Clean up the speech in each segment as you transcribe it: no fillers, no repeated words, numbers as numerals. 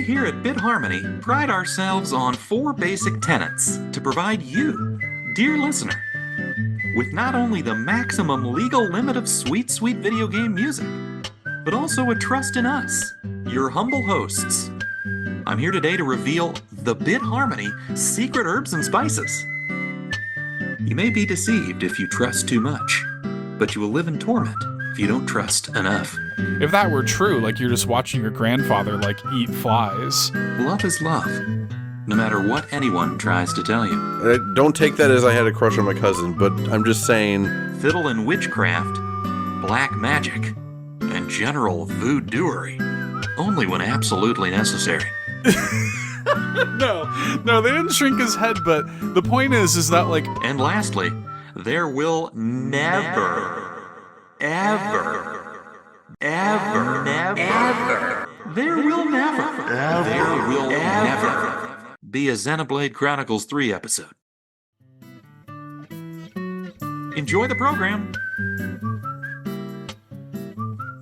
here at Bit Harmony pride ourselves on 4 basic tenets to provide you, dear listener, with not only the maximum legal limit of sweet, sweet video game music, but also a trust in us, your humble hosts. I'm here today to reveal the Bit Harmony secret herbs and spices. You may be deceived if you trust too much, but you will live in torment if you don't trust enough. If that were true, like you're just watching your grandfather, like, eat flies. Love is love, no matter what anyone tries to tell you. Don't take that as I had a crush on my cousin, but I'm just saying... Fiddle and witchcraft, black magic, and general voodooery, only when absolutely necessary. No, they didn't shrink his head, but the point is that, like... And lastly, there will never be a Xenoblade Chronicles 3 episode. Enjoy the program.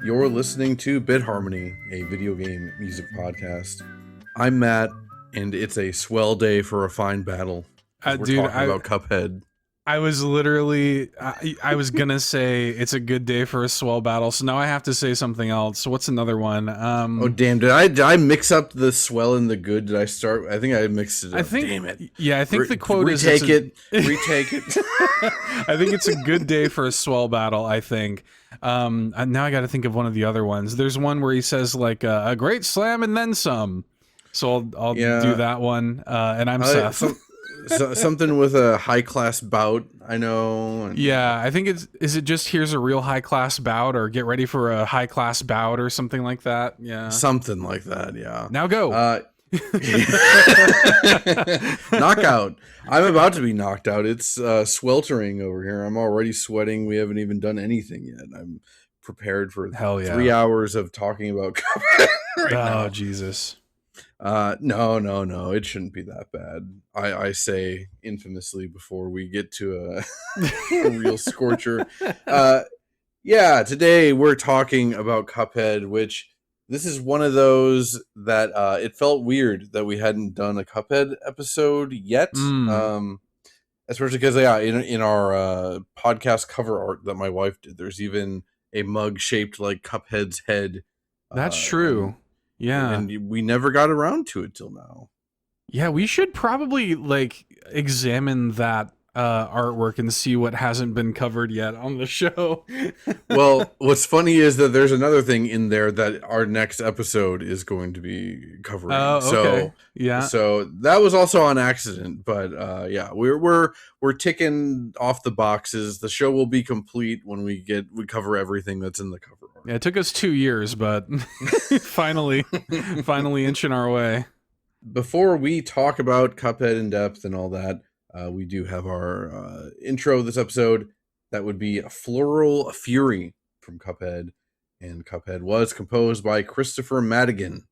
You're listening to Bit Harmony, a video game music podcast. I'm Matt, and it's a swell day for a fine battle. We're talking about Cuphead. I was literally, I was gonna say it's a good day for a swell battle, so now I have to say something else. What's another one? Oh damn! Did I mix up the swell and the good? Did I start? I think I mixed it up. Damn it! Yeah, I think the quote is retake it. I think it's a good day for a swell battle. I think. Now I got to think of one of the other ones. There's one where he says like a great slam and then some. So I'll do that one. And I'm Seth. Something with a high-class bout, I know. Yeah, I think is it just here's a real high-class bout, or get ready for a high-class bout, or something like that? Yeah. Something like that, yeah. Now go. Knockout. I'm about to be knocked out. It's sweltering over here. I'm already sweating. We haven't even done anything yet. I'm prepared for 3 hours of talking about Cuphead now. Jesus. No. It shouldn't be that bad. I say infamously before we get to a real scorcher. Today we're talking about Cuphead, which this is one of those that it felt weird that we hadn't done a Cuphead episode yet. Especially because in our podcast cover art that my wife did, there's even a mug shaped like Cuphead's head. That's true. Yeah. And we never got around to it till now. Yeah, we should probably like examine that artwork and see what hasn't been covered yet on the show. Well, what's funny is that there's another thing in there that our next episode is going to be covering. Okay. So that was also on accident, but we're ticking off the boxes. The show will be complete when we cover everything that's in the cover art. Yeah, it took us 2 years, but finally inching our way. Before we talk about Cuphead in depth and all that, we do have our intro this episode. That would be Floral Fury from Cuphead. And Cuphead was composed by Kristofer Maddigan.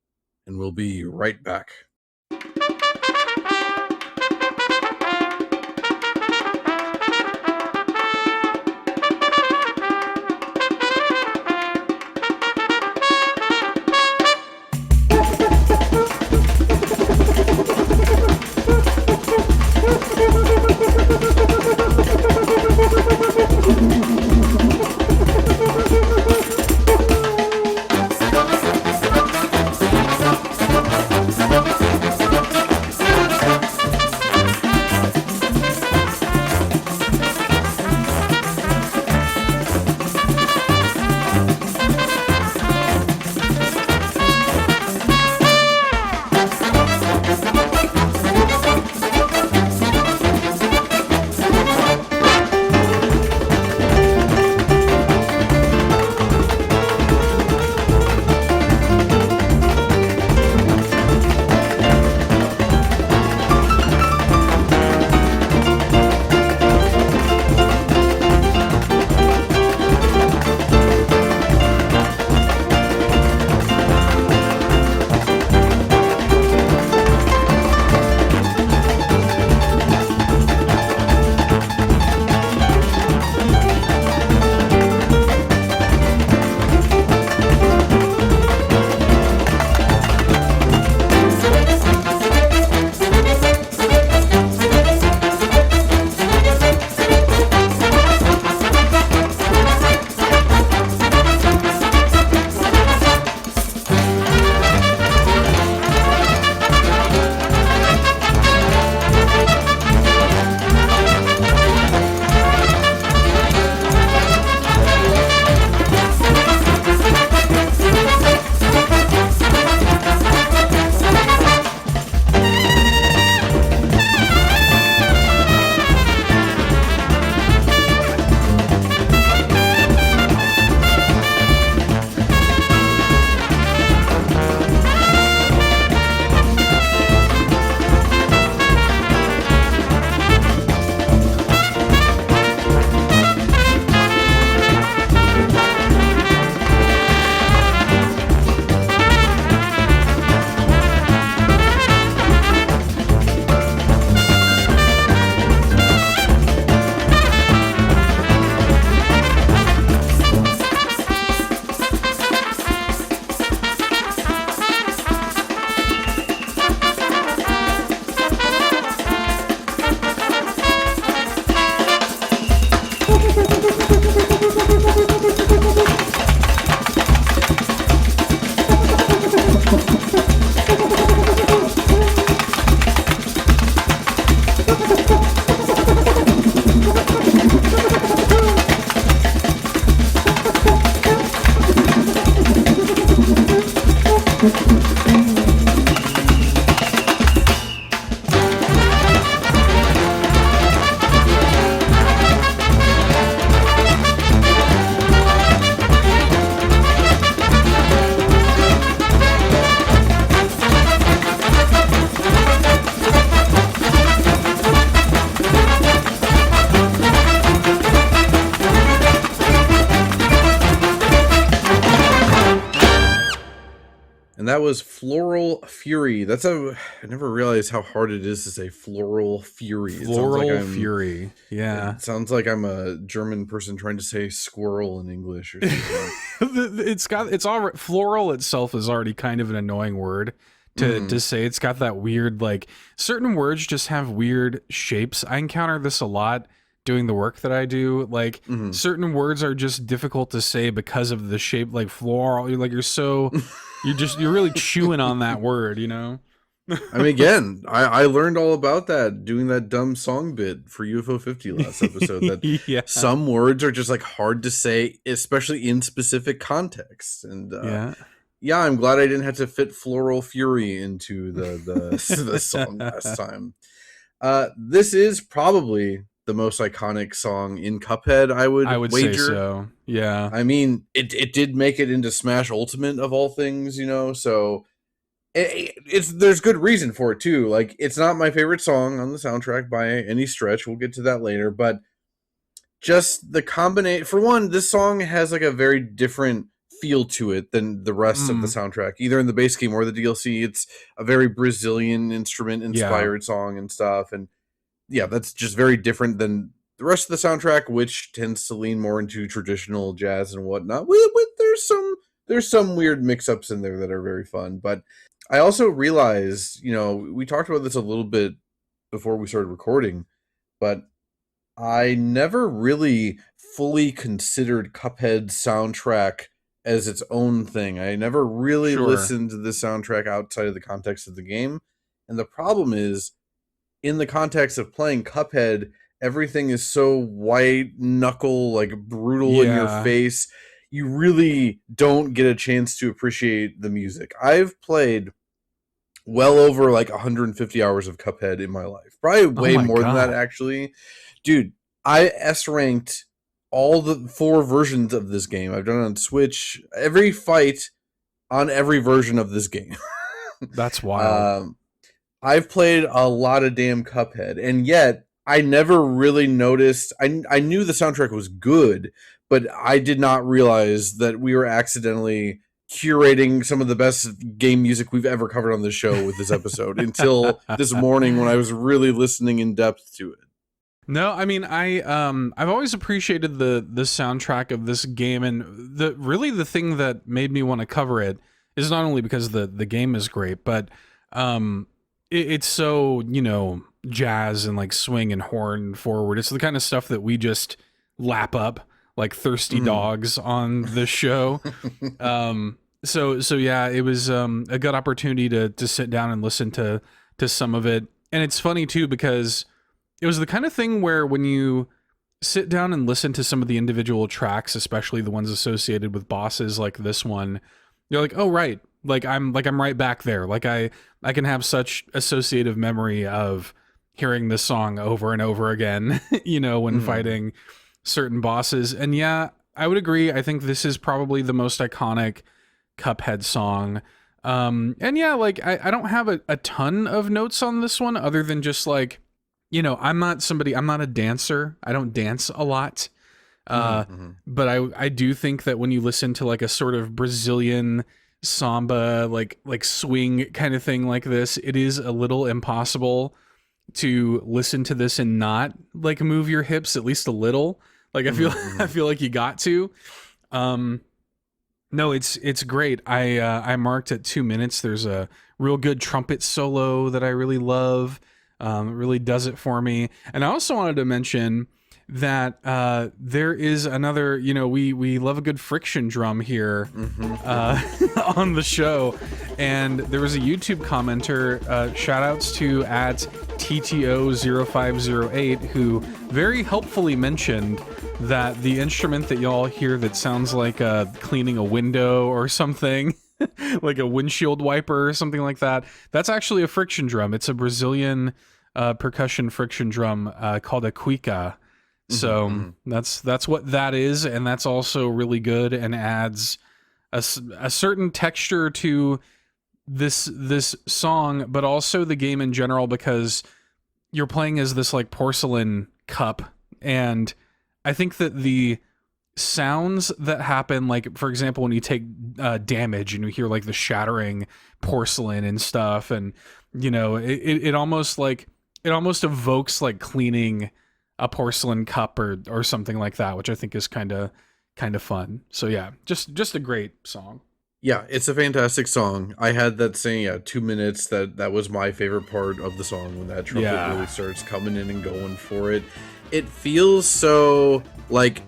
And we'll be right back. And that was Floral Fury. I never realized how hard it is to say Floral Fury. Floral Fury. Yeah. It sounds like I'm a German person trying to say squirrel in English or something. Floral itself is already kind of an annoying word to say. It's got that weird, like, certain words just have weird shapes. I encounter this a lot doing the work that I do. Like, certain words are just difficult to say because of the shape, like floral. You're like, you're really chewing on that word, you know? I mean, again, I learned all about that doing that dumb song bit for UFO 50 last episode. That some words are just like hard to say, especially in specific contexts. And I'm glad I didn't have to fit Floral Fury into the song last time. This is probably the most iconic song in Cuphead, I would wager. Say so. Yeah. I mean, it did make it into Smash Ultimate of all things, you know, so there's good reason for it too. Like, it's not my favorite song on the soundtrack by any stretch. We'll get to that later, but just the combination. For one, this song has like a very different feel to it than the rest of the soundtrack, either in the base game or the DLC. It's a very Brazilian instrument inspired song and stuff, and that's just very different than the rest of the soundtrack, which tends to lean more into traditional jazz and whatnot. There's some weird mix-ups in there that are very fun. But I also realized, you know, we talked about this a little bit before we started recording, but I never really fully considered Cuphead's soundtrack as its own thing. I never really listened to the soundtrack outside of the context of the game. And the problem is, in the context of playing Cuphead, everything is so white-knuckle, like brutal in your face. You really don't get a chance to appreciate the music. I've played well over like 150 hours of Cuphead in my life. Probably way more than that, actually. Dude, I S-ranked all the 4 versions of this game. I've done it on Switch. Every fight on every version of this game. That's wild. I've played a lot of damn Cuphead, and yet I never really noticed. I knew the soundtrack was good, but I did not realize that we were accidentally curating some of the best game music we've ever covered on this show with this episode until this morning when I was really listening in depth to it. No, I mean, I've always appreciated the soundtrack of this game, and the thing that made me want to cover it is not only because the game is great, but it's so, you know, jazz and like swing and horn forward. It's the kind of stuff that we just lap up like thirsty dogs on the show. So yeah, it was a good opportunity to sit down and listen to some of it. And it's funny too, because it was the kind of thing where when you sit down and listen to some of the individual tracks, especially the ones associated with bosses like this one, you're like, oh right, like I'm right back there. Like I can have such associative memory of hearing this song over and over again, you know, when fighting certain bosses. And yeah, I would agree. I think this is probably the most iconic Cuphead song. And yeah, like I don't have a ton of notes on this one other than just like, you know, I'm not a dancer. I don't dance a lot. But I do think that when you listen to like a sort of Brazilian samba, like swing kind of thing like this, it is a little impossible to listen to this and not like move your hips at least a little. Like I feel like you got to. No, it's great. I marked at 2 minutes. There's a real good trumpet solo that I really love. It really does it for me. And I also wanted to mention that there is another, you know, we love a good friction drum here on the show. And there was a YouTube commenter, shoutouts to at TTO0508, who very helpfully mentioned that the instrument that y'all hear that sounds like cleaning a window or something like a windshield wiper or something like that. That's actually a friction drum. It's a Brazilian percussion friction drum called a cuica. So that's what that is, and that's also really good and adds a certain texture to this song, but also the game in general, because you're playing as this like porcelain cup, and I think that the sounds that happen, like for example when you take damage and you hear like the shattering porcelain and stuff, and you know it almost evokes like cleaning a porcelain cup or something like that, which I think is kind of fun. So yeah, just a great song. Yeah, it's a fantastic song. I had that saying, 2 minutes. That was my favorite part of the song, when that trumpet really starts coming in and going for it. It feels so like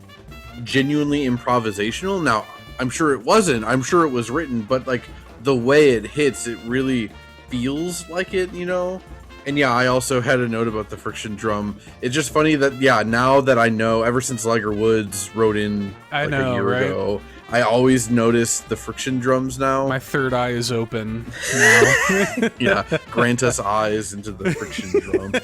genuinely improvisational. Now, I'm sure it wasn't. I'm sure it was written, but like the way it hits, it really feels like it, you know? And yeah, I also had a note about the friction drum. It's just funny that, now that I know, ever since Liger Woods wrote in a year ago, I always notice the friction drums now. My third eye is open now. Yeah, grant us eyes into the friction drum.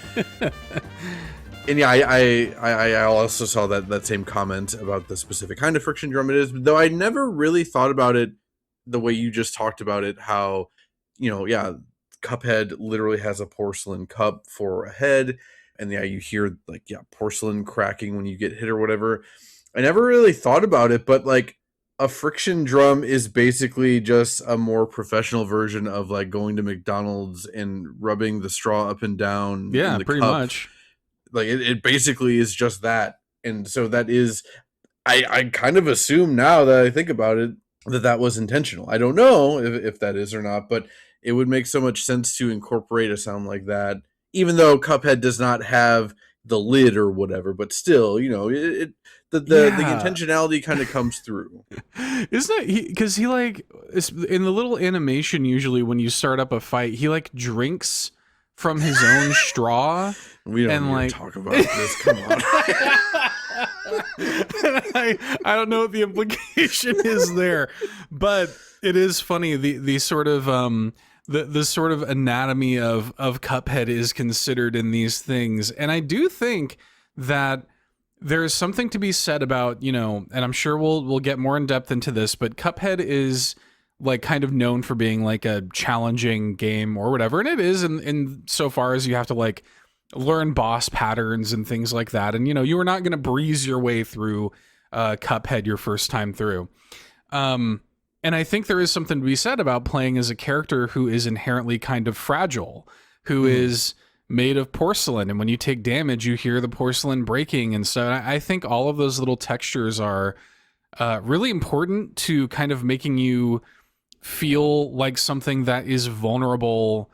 And yeah, I also saw that same comment about the specific kind of friction drum it is, though I never really thought about it the way you just talked about it, how, Cuphead literally has a porcelain cup for a head, and you hear like porcelain cracking when you get hit or whatever. I never really thought about it, but like a friction drum is basically just a more professional version of like going to McDonald's and rubbing the straw up and down. Yeah, in the pretty cup. much. Like it basically is just that, and so that is. I kind of assume now that I think about it that was intentional. I don't know if that is or not, but it would make so much sense to incorporate a sound like that, even though Cuphead does not have the lid or whatever, but still, the intentionality kind of comes through. Isn't it? Because he like in the little animation, usually when you start up a fight, he like drinks from his own straw. We don't need to talk about this. Come on. I don't know what the implication is there, but it is funny. The sort of the sort of anatomy of Cuphead is considered in these things, and I do think that there's something to be said about, and I'm sure we'll get more in depth into this, but Cuphead is like kind of known for being like a challenging game or whatever, and it is in so far as you have to like learn boss patterns and things like that, and you are not going to breeze your way through Cuphead your first time through. And I think there is something to be said about playing as a character who is inherently kind of fragile, who is made of porcelain, and when you take damage, you hear the porcelain breaking, and so I think all of those little textures are really important to kind of making you feel like something that is vulnerable,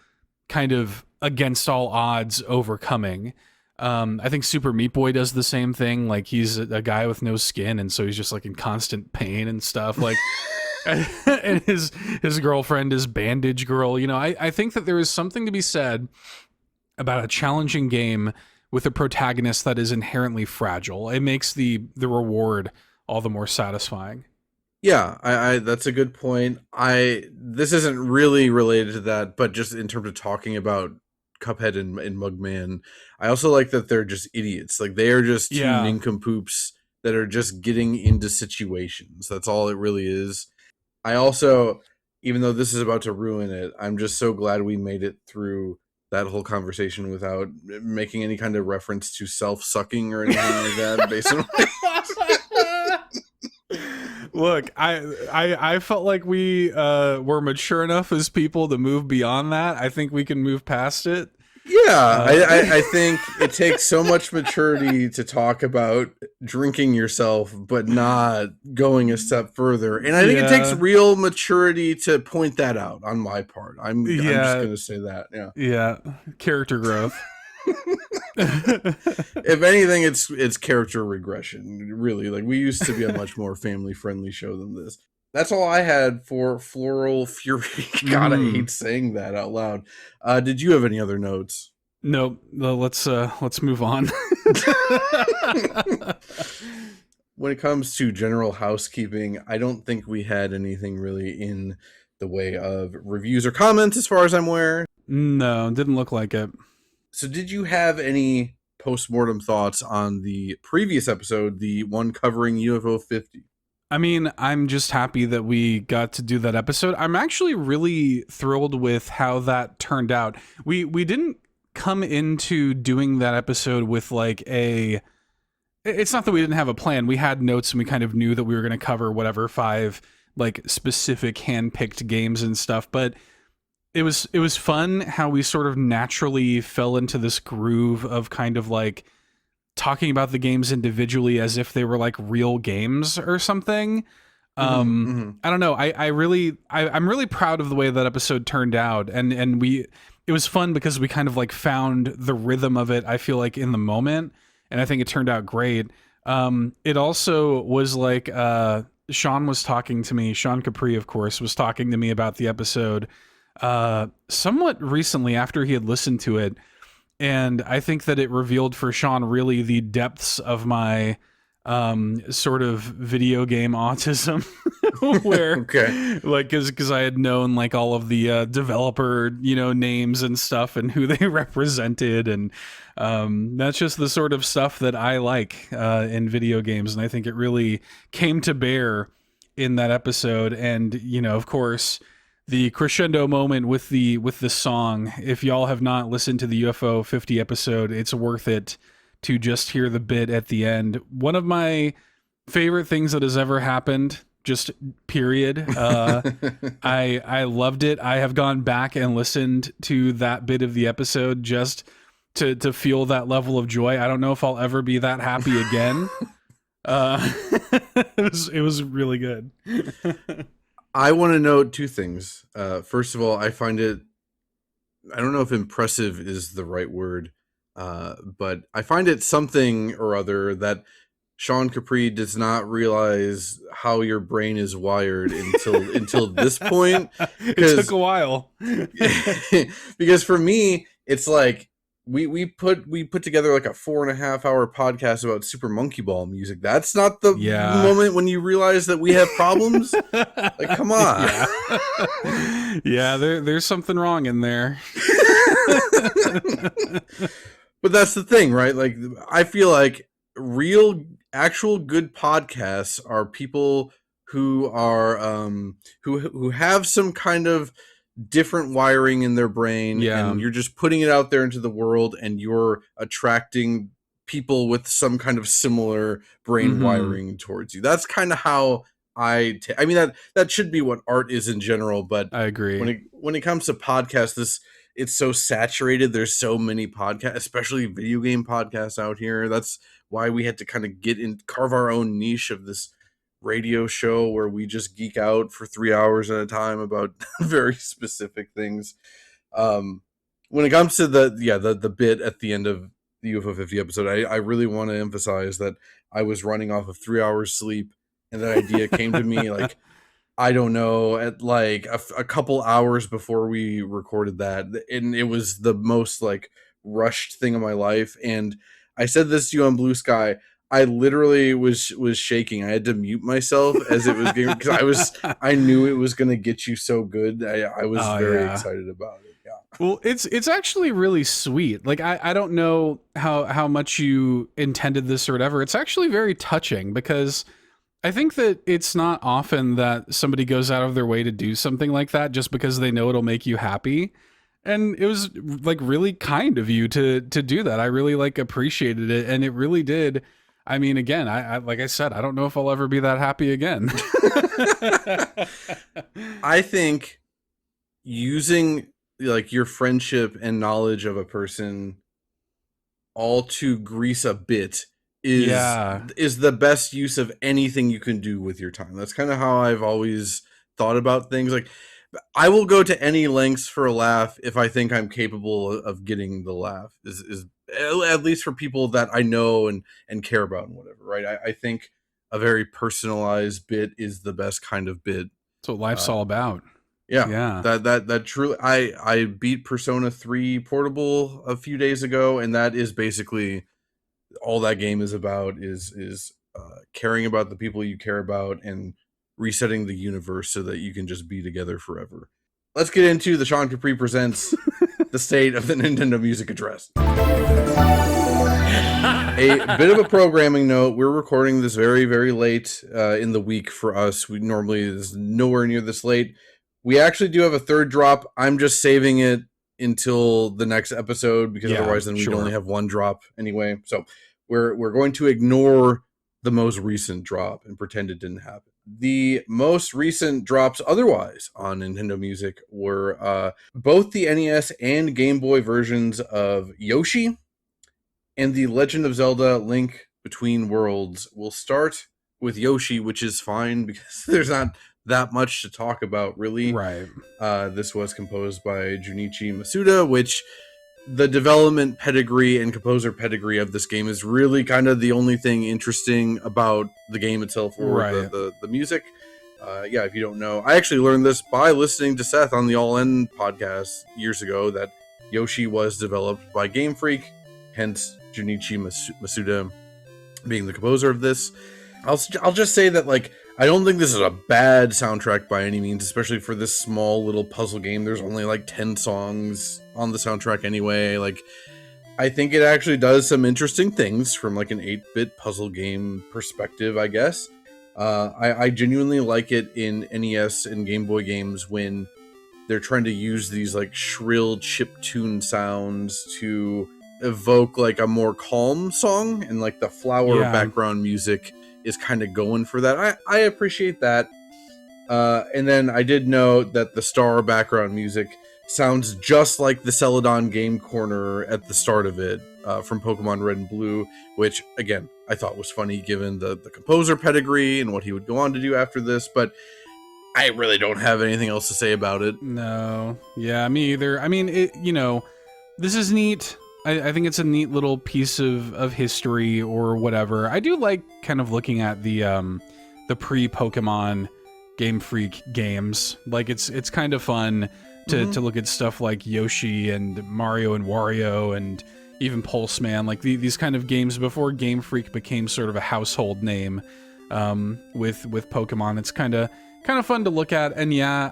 kind of against all odds overcoming. I think Super Meat Boy does the same thing. Like he's a guy with no skin, and so he's just like in constant pain and stuff. Like, and his girlfriend is Bandage Girl. I think that there is something to be said about a challenging game with a protagonist that is inherently fragile. It makes the reward all the more satisfying. Yeah, I that's a good point. This isn't really related to that, but just in terms of talking about Cuphead and Mugman, I also like that they're just idiots. Like they are just two nincompoops that are just getting into situations. That's all it really is. I also, even though this is about to ruin it, I'm just so glad we made it through that whole conversation without making any kind of reference to self-sucking or anything like that. Basically. Look, I felt like we were mature enough as people to move beyond that. I think we can move past it. Yeah, I think it takes so much maturity to talk about drinking yourself, but not going a step further. And I think it takes real maturity to point that out on my part. I'm just going to say that. Yeah. Yeah. Character growth. If anything, it's character regression. Really, like we used to be a much more family-friendly show than this. That's all I had for Floral Fury. God, I hate saying that out loud. Did you have any other notes? No. Let's move on. When it comes to general housekeeping, I don't think we had anything really in the way of reviews or comments, as far as I'm aware. No, didn't look like it. So did you have any post-mortem thoughts on the previous episode, the one covering UFO 50? I mean, I'm just happy that we got to do that episode. I'm actually really thrilled with how that turned out. We didn't come into doing that episode with like it's not that we didn't have a plan. We had notes and we kind of knew that we were going to cover whatever 5 like specific hand-picked games and stuff, but it was fun how we sort of naturally fell into this groove of kind of like talking about the games individually as if they were like real games or something. I don't know. I'm really proud of the way that episode turned out, and it was fun because we kind of like found the rhythm of it, I feel like, in the moment, and I think it turned out great. It also was like Sean was talking to me, Sean Capri, of course, was talking to me about the episode somewhat recently after he had listened to it. And I think that it revealed for Sean really the depths of my sort of video game autism, where like because I had known like all of the developer names and stuff and who they represented, and that's just the sort of stuff that I like in video games, and I think it really came to bear in that episode. And of course, the crescendo moment with the song. If y'all have not listened to the UFO 50 episode, it's worth it to just hear the bit at the end. One of my favorite things that has ever happened, just period. I loved it. I have gone back and listened to that bit of the episode just to feel that level of joy. I don't know if I'll ever be that happy again. It was really good. I want to note 2 things. First of all, I find it, I don't know if impressive is the right word, but I find it something or other that Sean Capri does not realize how your brain is wired until this point. It took a while. Because for me, it's like we put together like a 4.5 hour podcast about Super Monkey Ball music. That's not the moment when you realize that we have problems. Like, come on. Yeah, there's something wrong in there. But that's the thing, right? Like, I feel like actual good podcasts are people who are who have some kind of different wiring in their brain, and you're just putting it out there into the world, and you're attracting people with some kind of similar brain wiring towards you. That's kind of how I mean, that should be what art is in general, but I agree. When it comes to podcasts, it's so saturated. There's so many podcasts, especially video game podcasts out here. That's why we had to kind of carve our own niche of this radio show where we just geek out for 3 hours at a time about very specific things. When it comes to the bit at the end of the UFO 50 episode, I really want to emphasize that I was running off of 3 hours sleep, and that idea came to me like, I don't know, at like a couple hours before we recorded that, and it was the most like rushed thing of my life. And I said this to you on Blue Sky. I literally was shaking. I had to mute myself as it was getting, because I knew it was going to get you so good. I was very excited about it. Yeah. Well, it's actually really sweet. Like I don't know how much you intended this or whatever. It's actually very touching, because I think that it's not often that somebody goes out of their way to do something like that just because they know it'll make you happy. And it was like really kind of you to do that. I really like appreciated it, and it really did. I mean, again, I like I said, I don't know if I'll ever be that happy again. I think using like your friendship and knowledge of a person all to grease a bit is the best use of anything you can do with your time. That's kind of how I've always thought about things. Like, I will go to any lengths for a laugh if I think I'm capable of getting the laugh, is at least for people that I know and care about and whatever, right? I think a very personalized bit is the best kind of bit. That's what life's all about. Yeah. That truly, I beat Persona 3 Portable a few days ago, and that is basically all that game is about, is caring about the people you care about and resetting the universe so that you can just be together forever. Let's get into the Sean Capri presents the state of the Nintendo Music Address. A bit of a programming note. We're recording this very, very late in the week for us. We normally is nowhere near this late. We actually do have a third drop. I'm just saving it until the next episode because otherwise then we'd only have one drop anyway. So we're going to ignore the most recent drop and pretend it didn't happen. The most recent drops otherwise on Nintendo Music were both the NES and Game Boy versions of Yoshi and The Legend of Zelda Link Between Worlds. We'll start with Yoshi, which is fine because there's not that much to talk about, really. Right. This was composed by Junichi Masuda, which the development pedigree and composer pedigree of this game is really kind of the only thing interesting about the game itself or the music. If you don't know, I actually learned this by listening to Seth on the All In podcast years ago, that Yoshi was developed by Game Freak, hence Junichi Masuda being the composer of this. I'll just say that, like, I don't think this is a bad soundtrack by any means, especially for this small little puzzle game. There's only like 10 songs on the soundtrack anyway. Like, I think it actually does some interesting things from like an 8-bit puzzle game perspective, I guess. I genuinely like it in NES and Game Boy games when they're trying to use these like shrill chiptune sounds to evoke like a more calm song, and like the flower background music is kind of going for that. I appreciate that. And then I did note that the star background music sounds just like the Celadon game corner at the start of it from Pokemon Red and Blue, which again, I thought was funny given the composer pedigree and what he would go on to do after this, but I really don't have anything else to say about it. No. Yeah, me either. I mean, this is neat. I think it's a neat little piece of history or whatever. I do like kind of looking at the pre-Pokemon Game Freak games. Like, it's kind of fun to look at stuff like Yoshi and Mario and Wario and even Pulse Man, like these kind of games before Game Freak became sort of a household name with Pokemon. It's kind of fun to look at. And yeah,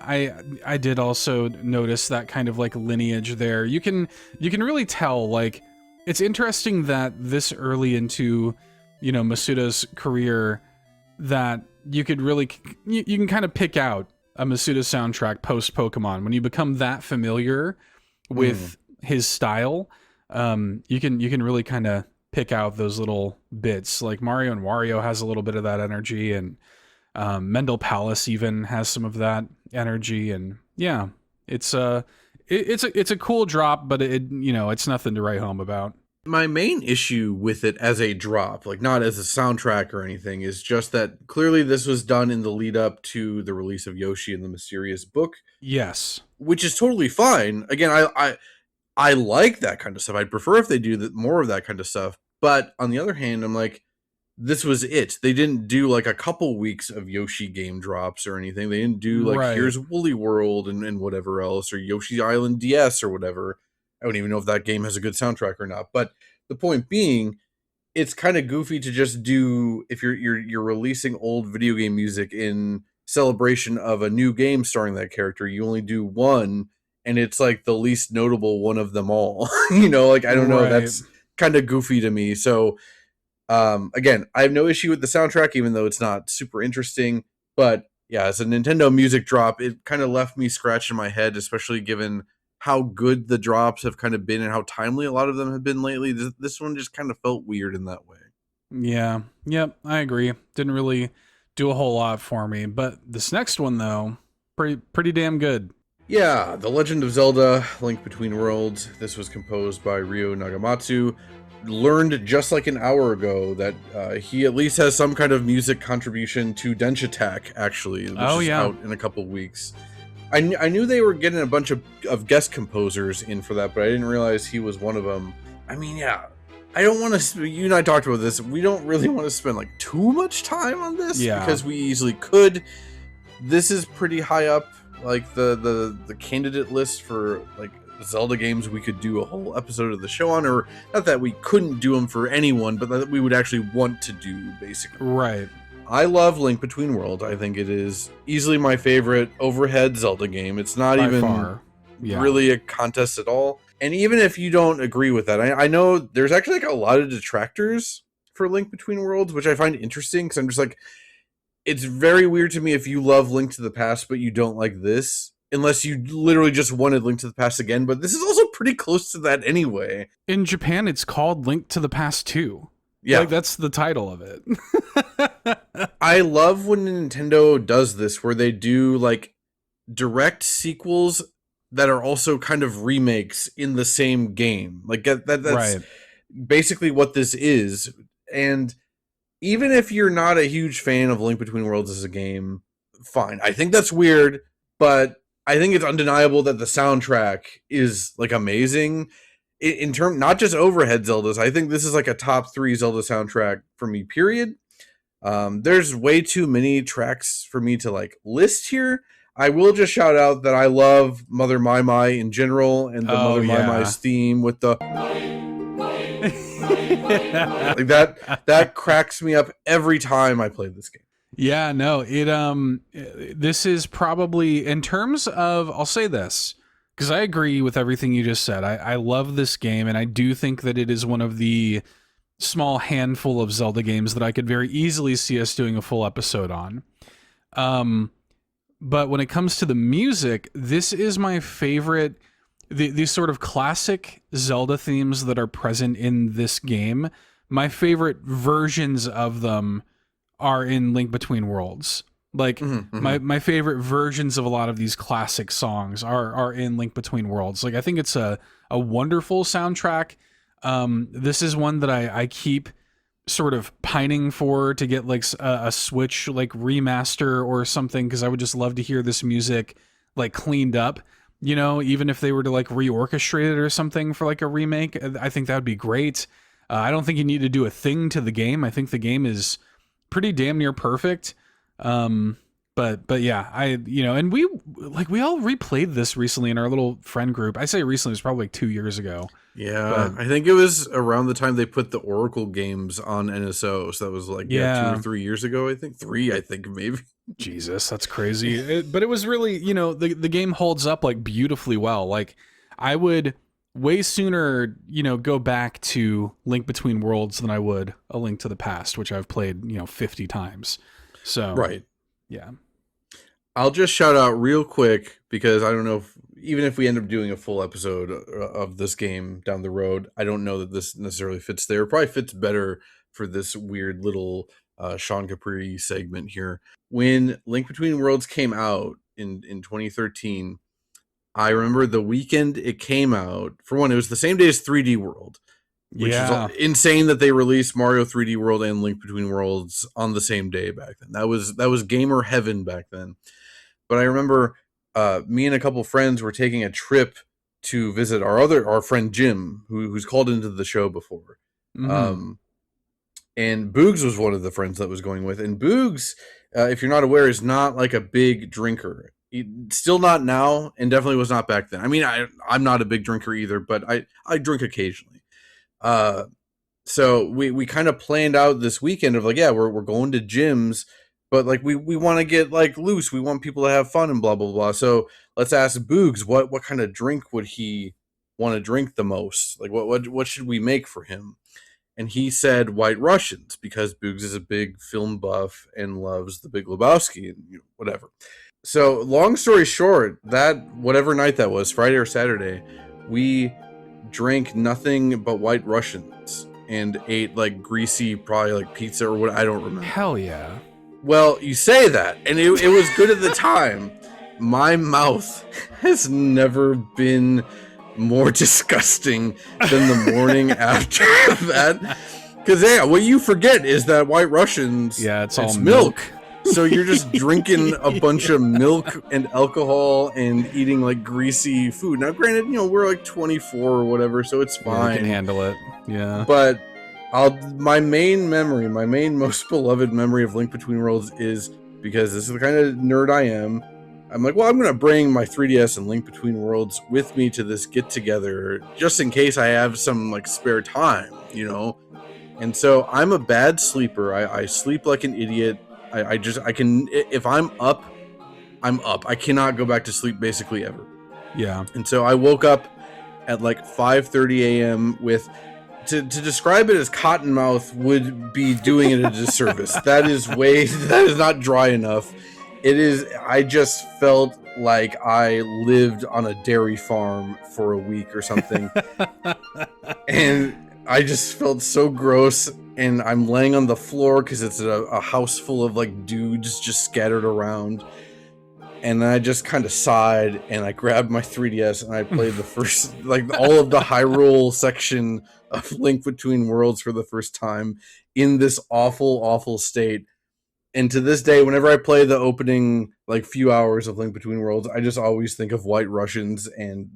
I did also notice that kind of like lineage there. You can really tell, like, it's interesting that this early into, Masuda's career, that you could really, you can kind of pick out a Masuda soundtrack post Pokemon. When you become that familiar with his style, you can really kind of pick out those little bits. Like Mario and Wario has a little bit of that energy, and Mendel Palace even has some of that energy, and yeah, it's a cool drop, but it's nothing to write home about. My main issue with it as a drop, like not as a soundtrack or anything, is just that clearly this was done in the lead up to the release of Yoshi and the Mysterious Book. Yes, which is totally fine. Again, I like that kind of stuff. I'd prefer if they do more of that kind of stuff. But on the other hand, I'm like, this was it. They didn't do like a couple weeks of Yoshi game drops or anything. They didn't do like here's Woolly World and whatever else, or Yoshi Island DS or whatever. I don't even know if that game has a good soundtrack or not. But the point being, it's kind of goofy to just do, if you're releasing old video game music in celebration of a new game starring that character, you only do one, and it's like the least notable one of them all. Like, I don't know, that's kind of goofy to me. So again, I have no issue with the soundtrack, even though it's not super interesting. But yeah, as a Nintendo music drop, it kind of left me scratching my head, especially given how good the drops have kind of been and how timely a lot of them have been lately. This one just kind of felt weird in that way. Yeah. Yep, I agree. Didn't really do a whole lot for me. But this next one, though, pretty damn good. Yeah, The Legend of Zelda Link Between Worlds. This was composed by Ryo Nagamatsu. Learned just like an hour ago that he at least has some kind of music contribution to Dench Attack, actually, which is out in a couple weeks. I knew they were getting a bunch of guest composers in for that, but I didn't realize he was one of them. I mean, yeah, I don't want to, you and I talked about this, we don't really want to spend like too much time on this, because we easily could. This is pretty high up, like the candidate list for like Zelda games we could do a whole episode of the show on, or not that we couldn't do them for anyone, but that we would actually want to do, basically. Right. I love Link Between Worlds. I think it is easily my favorite overhead Zelda game. It's not By even far. Yeah. really a contest at all. And even if you don't agree with that, I know there's actually like a lot of detractors for Link Between Worlds, which I find interesting because I'm just like, it's very weird to me if you love Link to the Past but you don't like this, unless you literally just wanted Link to the Past again. But this is also pretty close to that anyway. In Japan, it's called Link to the Past 2. Yeah. Like, that's the title of it. I love when Nintendo does this, where they do like direct sequels that are also kind of remakes in the same game. Like that's Right. basically what this is. And even if you're not a huge fan of Link Between Worlds as a game, fine. I think that's weird, but I think it's undeniable that the soundtrack is like amazing. In term, not just overhead Zeldas, I think this is like a top 3 Zelda soundtrack for me, period. There's way too many tracks for me to like list here. I will just shout out that I love Mother Maimai in general, and the Mother Maimai's theme with the like that cracks me up every time I play this game. Yeah, no, this is probably, in terms of, I'll say this, because I agree with everything you just said. I love this game, and I do think that it is one of the small handful of Zelda games that I could very easily see us doing a full episode on. But when it comes to the music, this is my favorite. These sort of classic Zelda themes that are present in this game, my favorite versions of them are in Link Between Worlds. Like my favorite versions of a lot of these classic songs are in Link Between Worlds. Like, I think it's a wonderful soundtrack. This is one that I keep sort of pining for to get like a Switch like remaster or something, because I would just love to hear this music like cleaned up, you know, even if they were to like reorchestrate it or something for like a remake. I think that would be great. I don't think you need to do a thing to the game. I think the game is pretty damn near perfect. But yeah, and we all replayed this recently in our little friend group. I say recently, it was probably like 2 years ago. Yeah, I think it was around the time they put the Oracle games on NSO, so that was like 2 or 3 years ago. I think 3. I think maybe. Jesus, that's crazy. But it was really, the game holds up like beautifully well. Like, I would way sooner, go back to Link Between Worlds than I would A Link to the Past, which I've played, 50 times. So right, yeah. I'll just shout out real quick, because I don't know even if we end up doing a full episode of this game down the road, I don't know that this necessarily fits there. It probably fits better for this weird little Sean Capri segment here. When Link Between Worlds came out in 2013, I remember the weekend it came out. For one, it was the same day as 3D World, which is insane that they released Mario 3D World and Link Between Worlds on the same day back then. That was gamer heaven back then. But I remember me and a couple friends were taking a trip to visit our friend Jim, who's called into the show before. And Boogs was one of the friends that was going with. And Boogs, if you're not aware, is not like a big drinker. Still not now, and definitely was not back then. I mean, I'm not a big drinker either, but I drink occasionally. So we kind of planned out this weekend of like, yeah, we're going to Jim's, but like we want to get like loose. We want people to have fun and blah blah blah. So let's ask Boogs what kind of drink would he want to drink the most? Like what should we make for him? And he said White Russians, because Boogs is a big film buff and loves The Big Lebowski and whatever. So long story short, that whatever night that was, Friday or Saturday, we drank nothing but White Russians and ate like greasy, probably like pizza or what, I don't remember. Hell yeah. Well, you say that, and it was good at the time. My mouth has never been more disgusting than the morning after that. Because yeah, what you forget is that White Russians, it's all milk. So you're just drinking a bunch of milk and alcohol and eating like greasy food. Now, granted, we're like 24 or whatever, so it's fine. You can handle it. Yeah. But my main most beloved memory of Link Between Worlds is, because this is the kind of nerd I am, I'm like, well, I'm going to bring my 3DS and Link Between Worlds with me to this get together, just in case I have some like spare time, And so I'm a bad sleeper. I sleep like an idiot. I can, if I'm up, I'm up. I cannot go back to sleep basically ever. Yeah. And so I woke up at like 5:30 a.m. with, to describe it as cottonmouth would be doing it a disservice. That is not dry enough. It is, I just felt like I lived on a dairy farm for a week or something. And I just felt so gross, and I'm laying on the floor because it's a house full of like dudes just scattered around. And then I just kind of sighed, and I grabbed my 3DS and I played the first, like all of the Hyrule section of Link Between Worlds for the first time in this awful, awful state. And to this day, whenever I play the opening like few hours of Link Between Worlds, I just always think of White Russians, and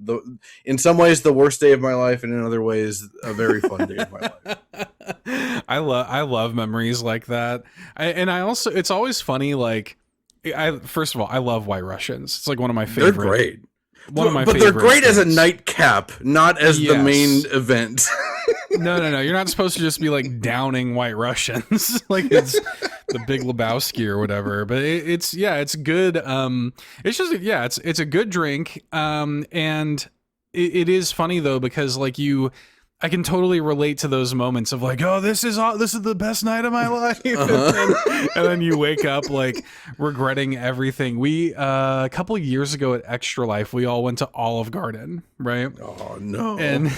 in some ways the worst day of my life, and in other ways a very fun day of my life. I love memories like that. It's always funny, like, first of all, I love White Russians. It's like one of my favorite. They're great. But they're great as a nightcap, not as the main event. No. You're not supposed to just be like downing White Russians like it's the Big Lebowski or whatever. But it's good. It's a good drink. And it is funny though, because like I can totally relate to those moments of like, oh, this is the best night of my life. And then you wake up like regretting everything. We, a couple of years ago at Extra Life, we all went to Olive Garden, right? Oh no. And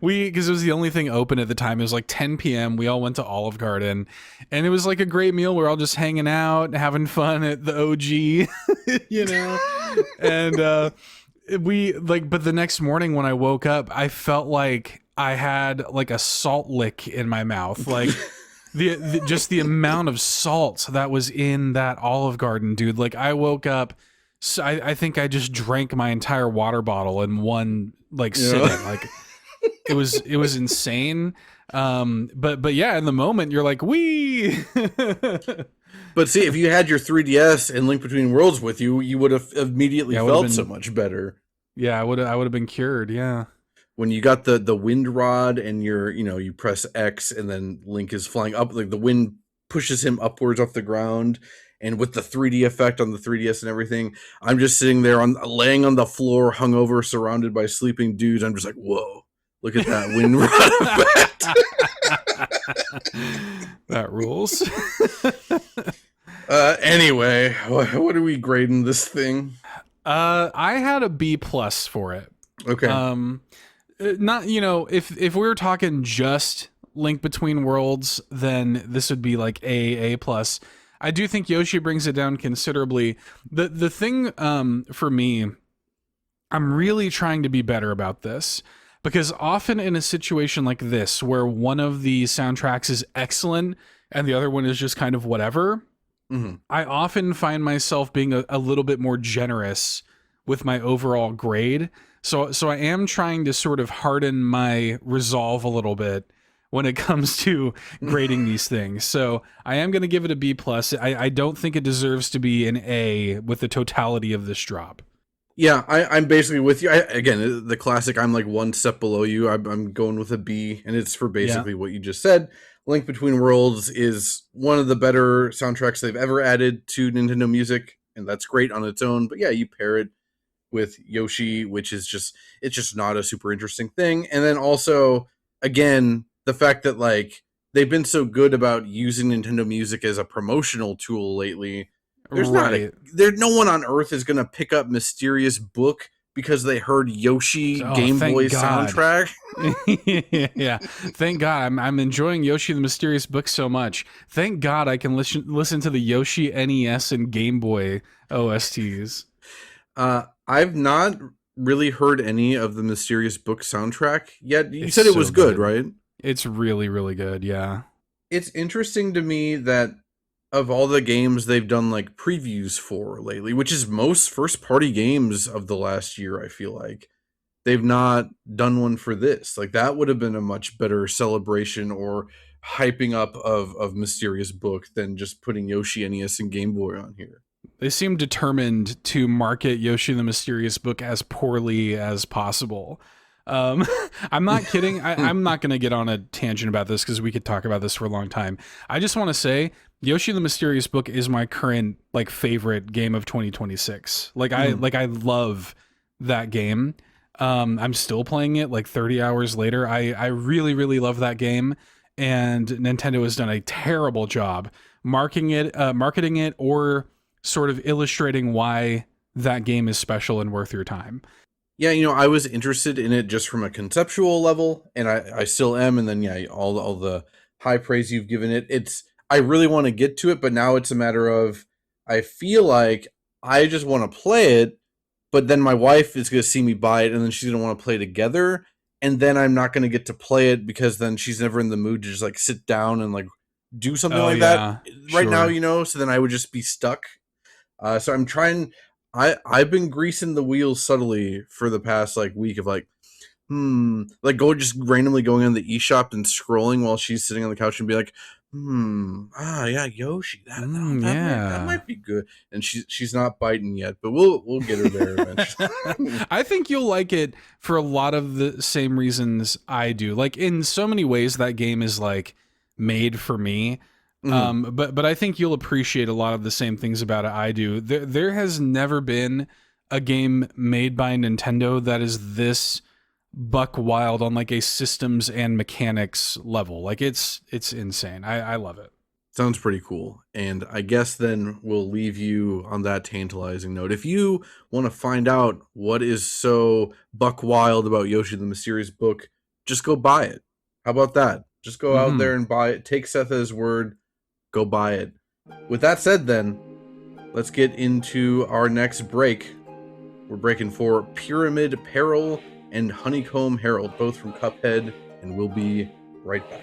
because it was the only thing open at the time, it was like 10 p.m. We all went to Olive Garden, and it was like a great meal. We're all just hanging out, having fun at the OG, and, but the next morning when I woke up, I felt like I had like a salt lick in my mouth. Like just the amount of salt that was in that Olive Garden, dude. Like I woke up, so I think I just drank my entire water bottle in one like sitting. Like it was insane. But yeah, in the moment you're like, wee. But see, if you had your 3DS and Link Between Worlds with you, you would have immediately felt so much better. Yeah, I would have been cured. Yeah. When you got the wind rod and you press X and then Link is flying up, like the wind pushes him upwards off the ground, and with the 3D effect on the 3DS and everything, I'm just sitting there laying on the floor, hungover, surrounded by sleeping dudes. I'm just like, whoa, look at that wind rod effect. That rules. Anyway, what are we grading this thing? I had a B+ for it. Okay. Not, if we were talking just Link Between Worlds, then this would be like A+. I do think Yoshi brings it down considerably. The thing for me, I'm really trying to be better about this, because often in a situation like this where one of the soundtracks is excellent and the other one is just kind of whatever, I often find myself being a little bit more generous with my overall grade. So I am trying to sort of harden my resolve a little bit when it comes to grading these things. So I am going to give it a B+. I don't think it deserves to be an A with the totality of this drop. Yeah, I'm basically with you. Again, the classic, I'm like one step below you. I'm going with a B, and it's for basically what you just said. Link Between Worlds is one of the better soundtracks they've ever added to Nintendo music, and that's great on its own. But yeah, you pair it with Yoshi, which is it's just not a super interesting thing. And then also, again, the fact that like they've been so good about using Nintendo music as a promotional tool lately. There's no one on earth is going to pick up Mysterious Book because they heard Yoshi Game Boy soundtrack. Yeah, thank God. I'm enjoying Yoshi the Mysterious Book so much. Thank God I can listen to the Yoshi NES and Game Boy OSTs. I've not really heard any of the Mysterious Book soundtrack yet. You said it was good, right? It's really, really good, yeah. It's interesting to me that of all the games they've done like previews for lately, which is most first-party games of the last year, I feel like, they've not done one for this. Like, that would have been a much better celebration or hyping up of Mysterious Book than just putting Yoshi NES and Game Boy on here. They seem determined to market Yoshi the Mysterious Book as poorly as possible. I'm not kidding. I'm not going to get on a tangent about this because we could talk about this for a long time. I just want to say Yoshi the Mysterious Book is my current like favorite game of 2026. I love that game. I'm still playing it like 30 hours later. I really, really love that game. And Nintendo has done a terrible job marketing it, or sort of illustrating why that game is special and worth your time. Yeah, I was interested in it just from a conceptual level, and I still am. And then, yeah, all the high praise you've given it. I really want to get to it, but now it's a matter of, I feel like I just want to play it, but then my wife is going to see me buy it, and then she's going to want to play together, and then I'm not going to get to play it because then she's never in the mood to just like sit down and like do something that right now, so then I would just be stuck. So I'm trying. I've been greasing the wheels subtly for the past like week of like just randomly going on the eShop and scrolling while she's sitting on the couch and be like, yeah, Yoshi, that might be good. And she's not biting yet, but we'll get her there eventually. I think you'll like it for a lot of the same reasons I do. Like in so many ways that game is like made for me. But I think you'll appreciate a lot of the same things about it I do. There has never been a game made by Nintendo that is this buck wild on like a systems and mechanics level. Like it's insane. I love it. Sounds pretty cool. And I guess then we'll leave you on that tantalizing note. If you want to find out what is so buck wild about Yoshi the Mysterious Book, just go buy it. How about that? Just go out there and buy it. Take Seth at his word. Go buy it. With that said, then, let's get into our next break. We're breaking for Pyramid Peril and Honeycomb Herald, both from Cuphead, and we'll be right back.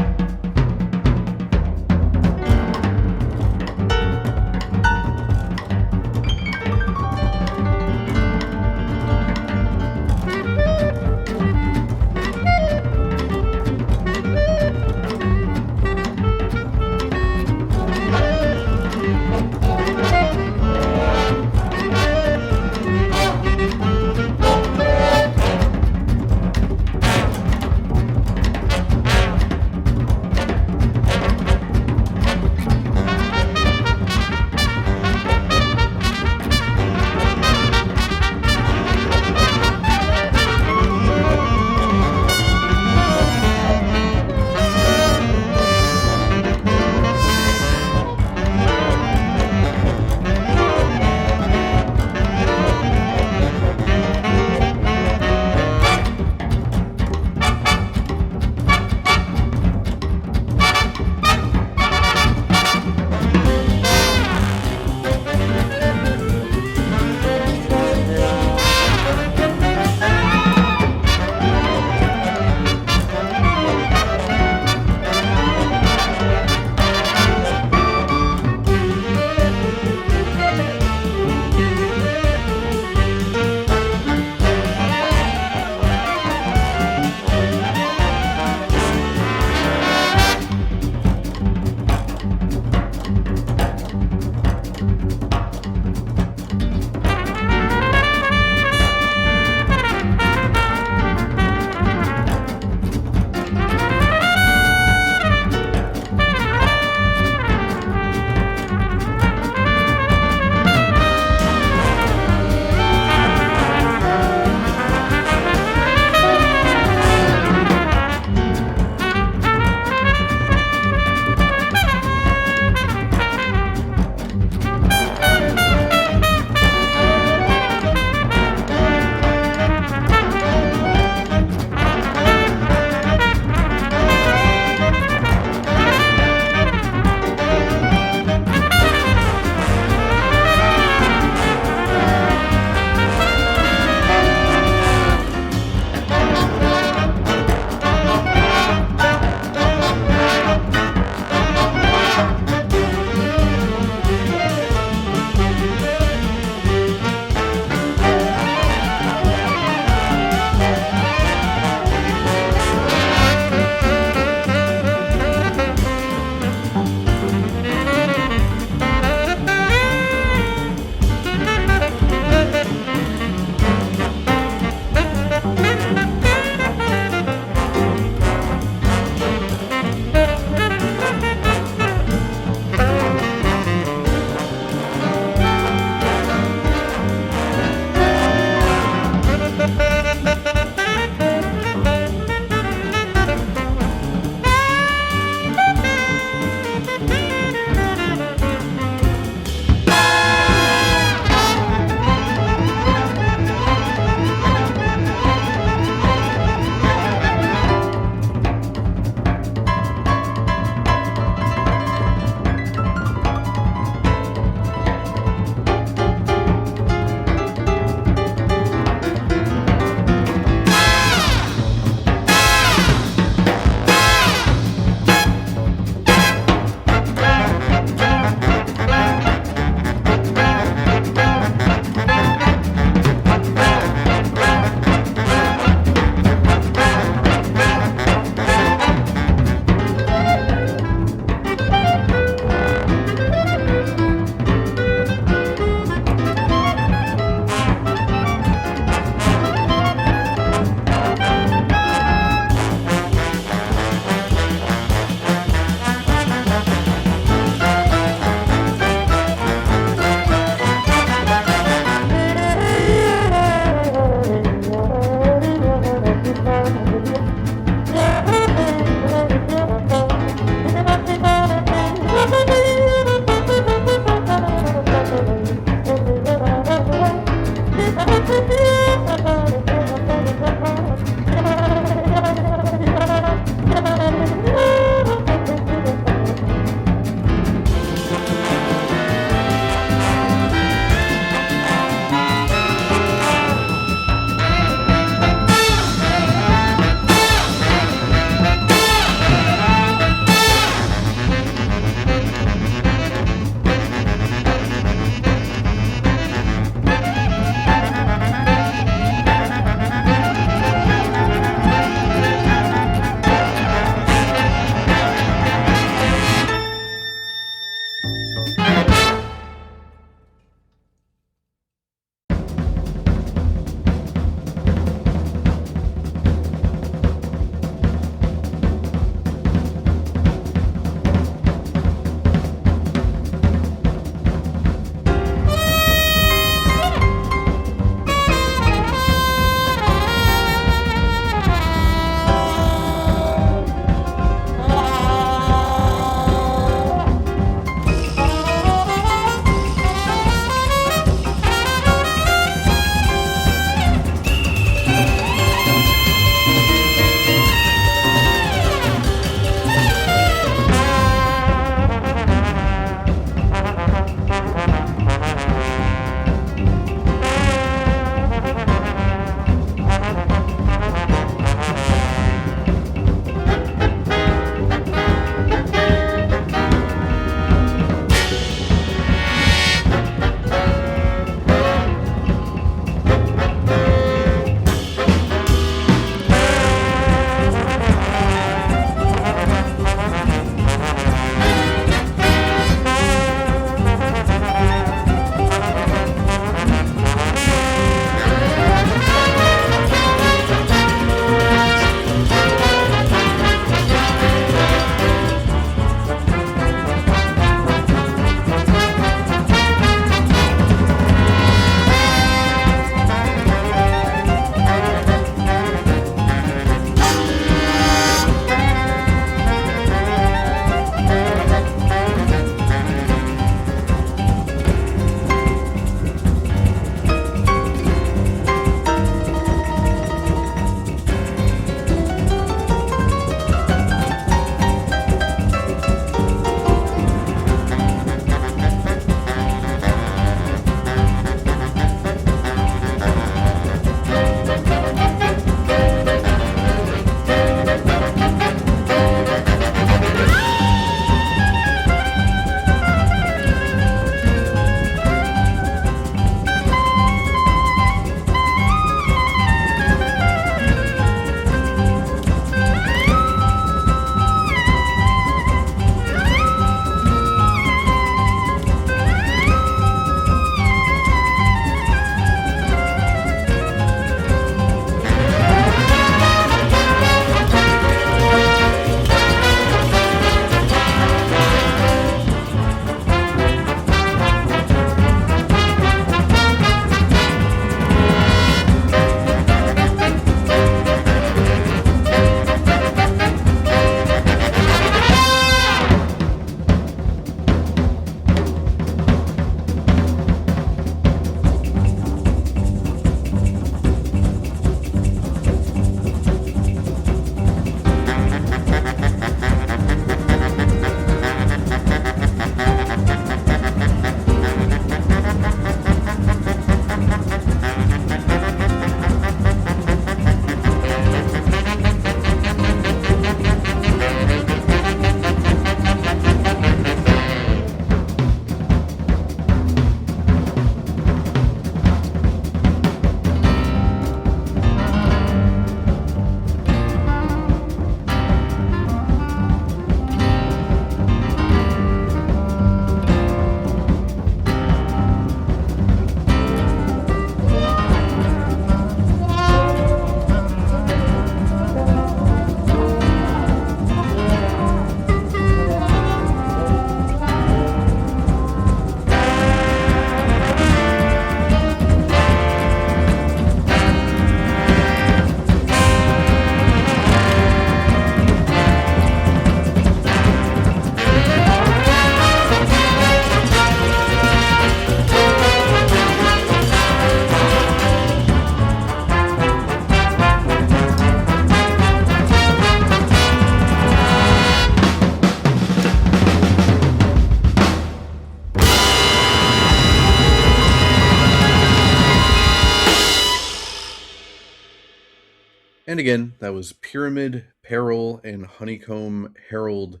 And again, that was Pyramid Peril and Honeycomb Herald.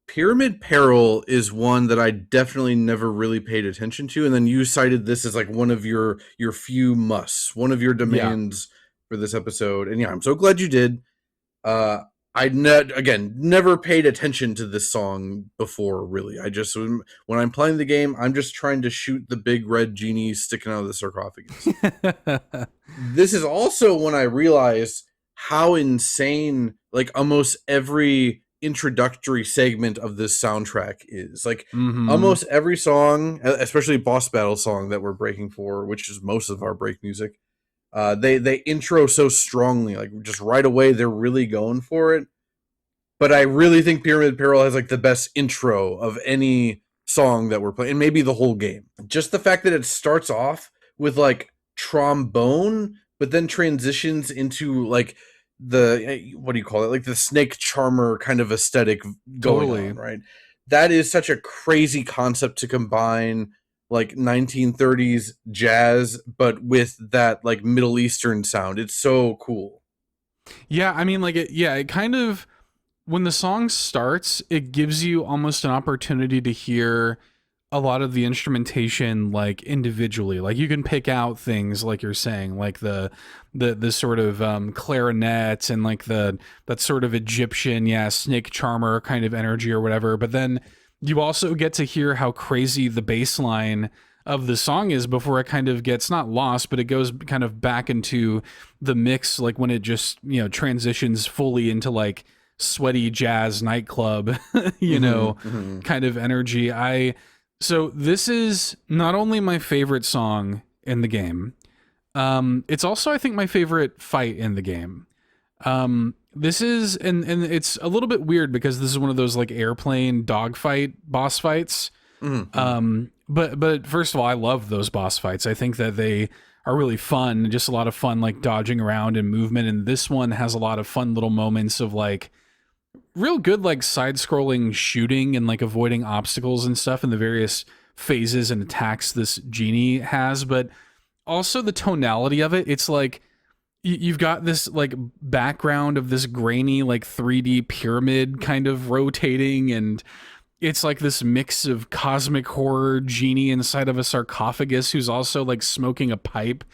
Pyramid Peril is one that I definitely never really paid attention to, and then you cited this as like one of your few musts, one of your demands for this episode. And yeah, I'm so glad you did. Again never paid attention to this song before, really. I just, when I'm playing the game, I'm just trying to shoot the big red genie sticking out of the sarcophagus. This is also when I realized how insane like almost every introductory segment of this soundtrack is. Like almost every song, especially boss battle song that we're breaking for, which is most of our break music, they intro so strongly, like just right away they're really going for it. But I really think Pyramid Peril has like the best intro of any song that we're playing, and maybe the whole game. Just the fact that it starts off with like trombone, but then transitions into like the, what do you call it, like the Snake Charmer kind of aesthetic going on, right? That is such a crazy concept to combine like 1930s jazz but with that like Middle Eastern sound. It's so cool. Yeah, I mean, like, it kind of, when the song starts, it gives you almost an opportunity to hear a lot of the instrumentation like individually. Like you can pick out things like you're saying, like the sort of clarinet and like that sort of Egyptian, snake charmer kind of energy or whatever. But then you also get to hear how crazy the bass line of the song is before it kind of gets not lost, but it goes kind of back into the mix, like when it just, transitions fully into like sweaty jazz nightclub, kind of energy. So this is not only my favorite song in the game, it's also, I think, my favorite fight in the game. This is, and it's a little bit weird because this is one of those like airplane dogfight boss fights. But first of all, I love those boss fights. I think that they are really fun, just a lot of fun, like dodging around and movement. And this one has a lot of fun little moments of like real good, like side-scrolling shooting and like avoiding obstacles and stuff in the various phases and attacks this genie has. But also the tonality of it, it's like you've got this like background of this grainy like 3D pyramid kind of rotating, and it's like this mix of cosmic horror genie inside of a sarcophagus who's also like smoking a pipe,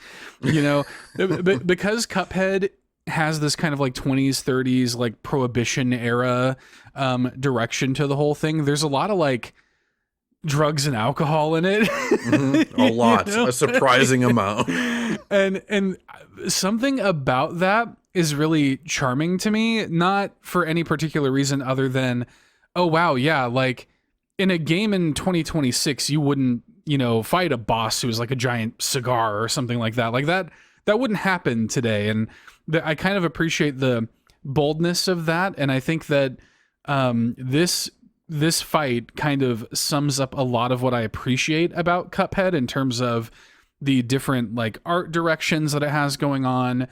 but because Cuphead has this kind of like 20s 30s like prohibition era direction to the whole thing, there's a lot of like drugs and alcohol in it. A lot. A surprising amount. And something about that is really charming to me, not for any particular reason other than, oh wow, yeah, like in a game in 2026 you wouldn't fight a boss who's like a giant cigar or something like that. Like that wouldn't happen today. And I kind of appreciate the boldness of that, and I think that this fight kind of sums up a lot of what I appreciate about Cuphead in terms of the different like art directions that it has going on,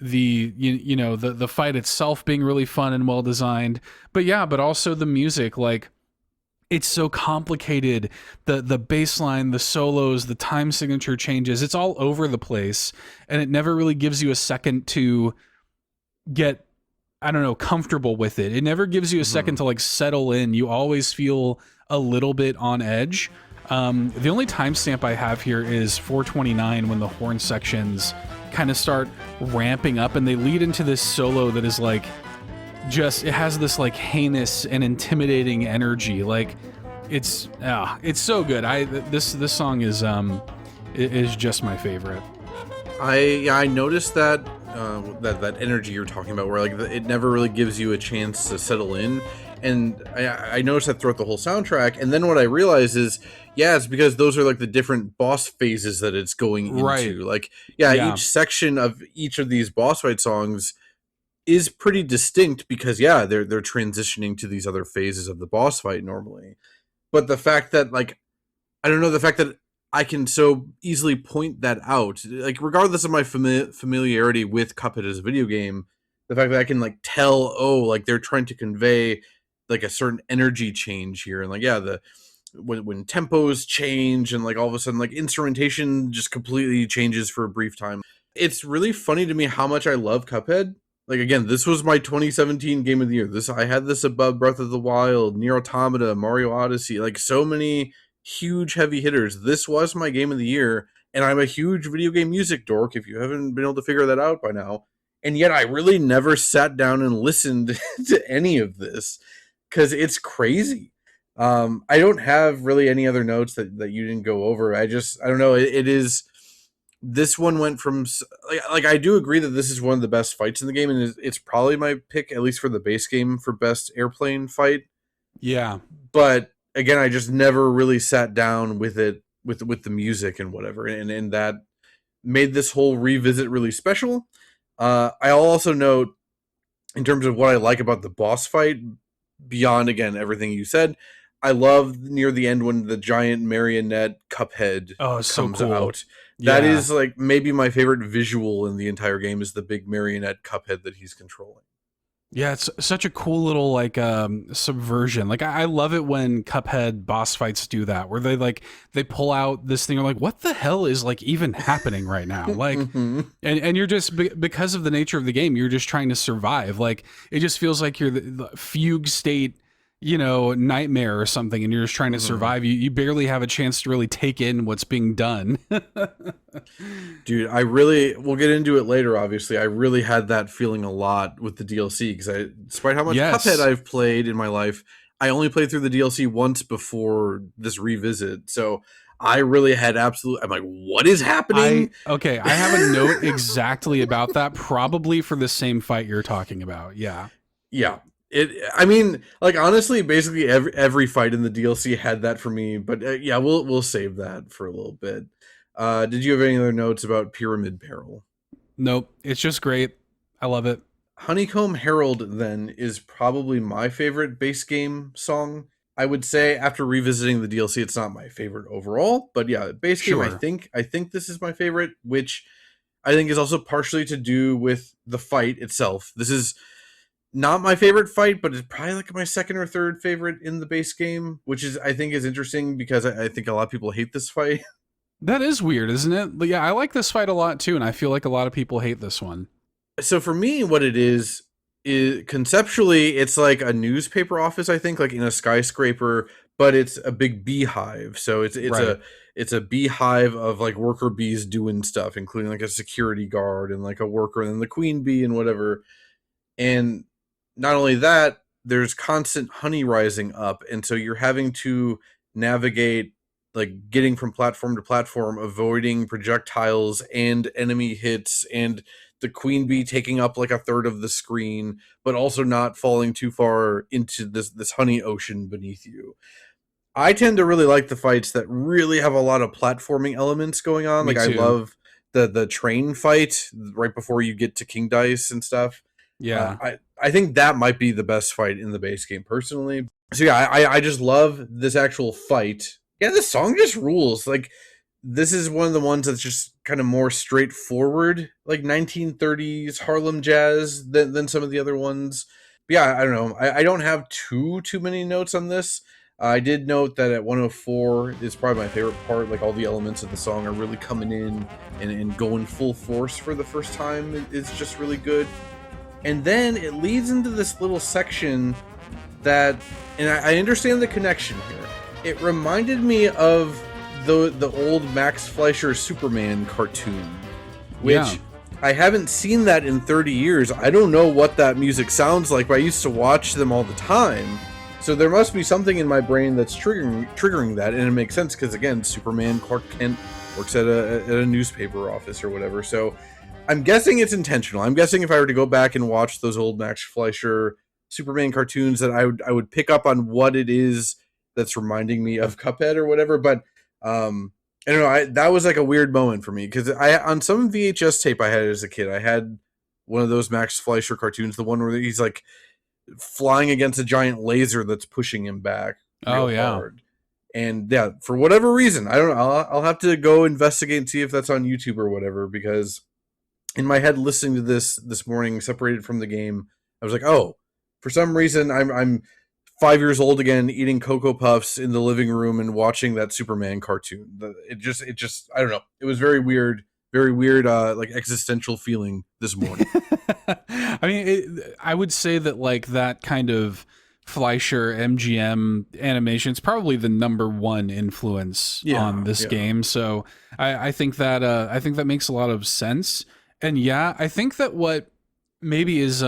the fight itself being really fun and well designed, but also the music. Like it's so complicated, the bass line, the solos, the time signature changes, it's all over the place, and it never really gives you a second to get, I don't know, comfortable with it. It never gives you a second to like settle in. You always feel a little bit on edge. The only timestamp I have here is 4:29 when the horn sections kind of start ramping up and they lead into this solo that is like, just, it has this like heinous and intimidating energy. Like it's so good. This song is just my favorite. I noticed that that energy you're talking about, where like it never really gives you a chance to settle in, and I noticed that throughout the whole soundtrack. And then what I realized is, it's because those are like the different boss phases that it's going into. Right. Like each section of each of these boss fight songs is pretty distinct because they're transitioning to these other phases of the boss fight normally. But the fact that like, I don't know, the fact that I can so easily point that out, like regardless of my familiarity with Cuphead as a video game, the fact that I can like tell, like they're trying to convey like a certain energy change here, and like when tempos change and like all of a sudden like instrumentation just completely changes for a brief time. It's really funny to me how much I love Cuphead. Like, again, this was my 2017 game of the year. I had this above Breath of the Wild, Nier Automata, Mario Odyssey, like so many huge heavy hitters. This was my game of the year, and I'm a huge video game music dork, if you haven't been able to figure that out by now. And yet I really never sat down and listened to any of this because it's crazy. I don't have really any other notes that you didn't go over. I don't know. It is, this one went from, like I do agree that this is one of the best fights in the game, and it's probably my pick, at least for the base game, for best airplane fight. Yeah. But again, I just never really sat down with it, with the music and whatever, and that made this whole revisit really special. I'll also note, in terms of what I like about the boss fight, beyond, again, everything you said, I love near the end when the giant marionette Cuphead comes out. That is like maybe my favorite visual in the entire game, is the big marionette Cuphead that he's controlling. Yeah, it's such a cool little like subversion. Like I love it when Cuphead boss fights do that, where they pull out this thing. You're like, what the hell is like even happening right now? Like, and you're just, because of the nature of the game, you're just trying to survive. Like it just feels like you're the fugue state, nightmare or something, and you're just trying to survive. You barely have a chance to really take in what's being done. Dude, we'll get into it later, obviously. I really had that feeling a lot with the DLC, because despite how much Cuphead I've played in my life, I only played through the DLC once before this revisit. So I really had I'm like, what is happening? I have a note exactly about that, probably for the same fight you're talking about. Yeah. Yeah. I mean, like, honestly, basically every fight in the DLC had that for me. But yeah, we'll save that for a little bit. Did you have any other notes about Pyramid Peril? Nope. It's just great. I love it. Honeycomb Herald, then, is probably my favorite base game song. I would say, after revisiting the DLC, it's not my favorite overall. But yeah, base game, I think this is my favorite, which I think is also partially to do with the fight itself. This is not my favorite fight, but it's probably like my second or third favorite in the base game, which is, I think, is interesting, because I think a lot of people hate this fight. That is weird, isn't it? But yeah, I like this fight a lot too, and I feel like a lot of people hate this one. So for me, what it is conceptually, it's like a newspaper office, I think, like in a skyscraper, but it's a big beehive. So it's a beehive of like worker bees doing stuff, including like a security guard and like a worker, and then the queen bee and whatever. And not only that, there's constant honey rising up, and so you're having to navigate, like, getting from platform to platform, avoiding projectiles and enemy hits, and the queen bee taking up like a third of the screen, but also not falling too far into this honey ocean beneath you. I tend to really like the fights that really have a lot of platforming elements going on. Me like too. I love the train fight right before you get to King Dice and stuff. Yeah. I think that might be the best fight in the base game, personally. So yeah, I just love this actual fight. Yeah, this song just rules. Like, this is one of the ones that's just kind of more straightforward, like 1930s Harlem jazz than some of the other ones. But yeah, I don't know. I don't have too many notes on this. I did note that at 104 is probably my favorite part. Like, all the elements of the song are really coming in and going full force for the first time. It's just really good. And then it leads into this little section that, and I understand the connection here. It reminded me of the old Max Fleischer Superman cartoon, which I haven't seen that in 30 years. I don't know what that music sounds like, but I used to watch them all the time. So there must be something in my brain that's triggering that, and it makes sense because, again, Superman, Clark Kent, works at a newspaper office or whatever. So I'm guessing it's intentional. I'm guessing if I were to go back and watch those old Max Fleischer Superman cartoons, that I would pick up on what it is that's reminding me of Cuphead or whatever. But I don't know. That was like a weird moment for me, because on some VHS tape I had as a kid, I had one of those Max Fleischer cartoons, the one where he's like flying against a giant laser that's pushing him back. Hard. And yeah, for whatever reason, I don't know. I'll have to go investigate and see if that's on YouTube or whatever, because in my head, listening to this morning, separated from the game, I was like, oh, for some reason, I'm 5 years old again, eating Cocoa Puffs in the living room and watching that Superman cartoon. It just, I don't know. It was very weird very weird, like existential feeling this morning. I mean, I would say that like that kind of Fleischer MGM animation is probably the #1 influence on this game. So I think that makes a lot of sense. And yeah, I think that what maybe is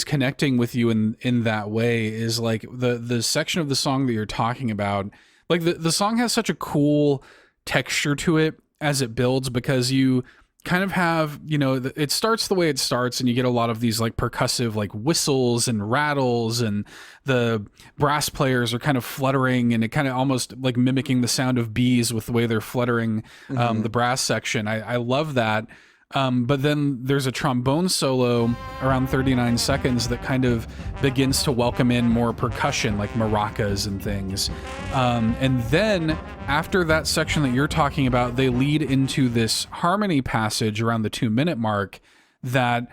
connecting with you in that way is like the section of the song that you're talking about. Like the song has such a cool texture to it as it builds, because you kind of have, it starts the way it starts, and you get a lot of these like percussive like whistles and rattles, and the brass players are kind of fluttering, and it kind of almost like mimicking the sound of bees with the way they're fluttering the brass section. I love that. But then there's a trombone solo around 39 seconds that kind of begins to welcome in more percussion, like maracas and things. And then after that section that you're talking about, they lead into this harmony passage around the 2-minute mark that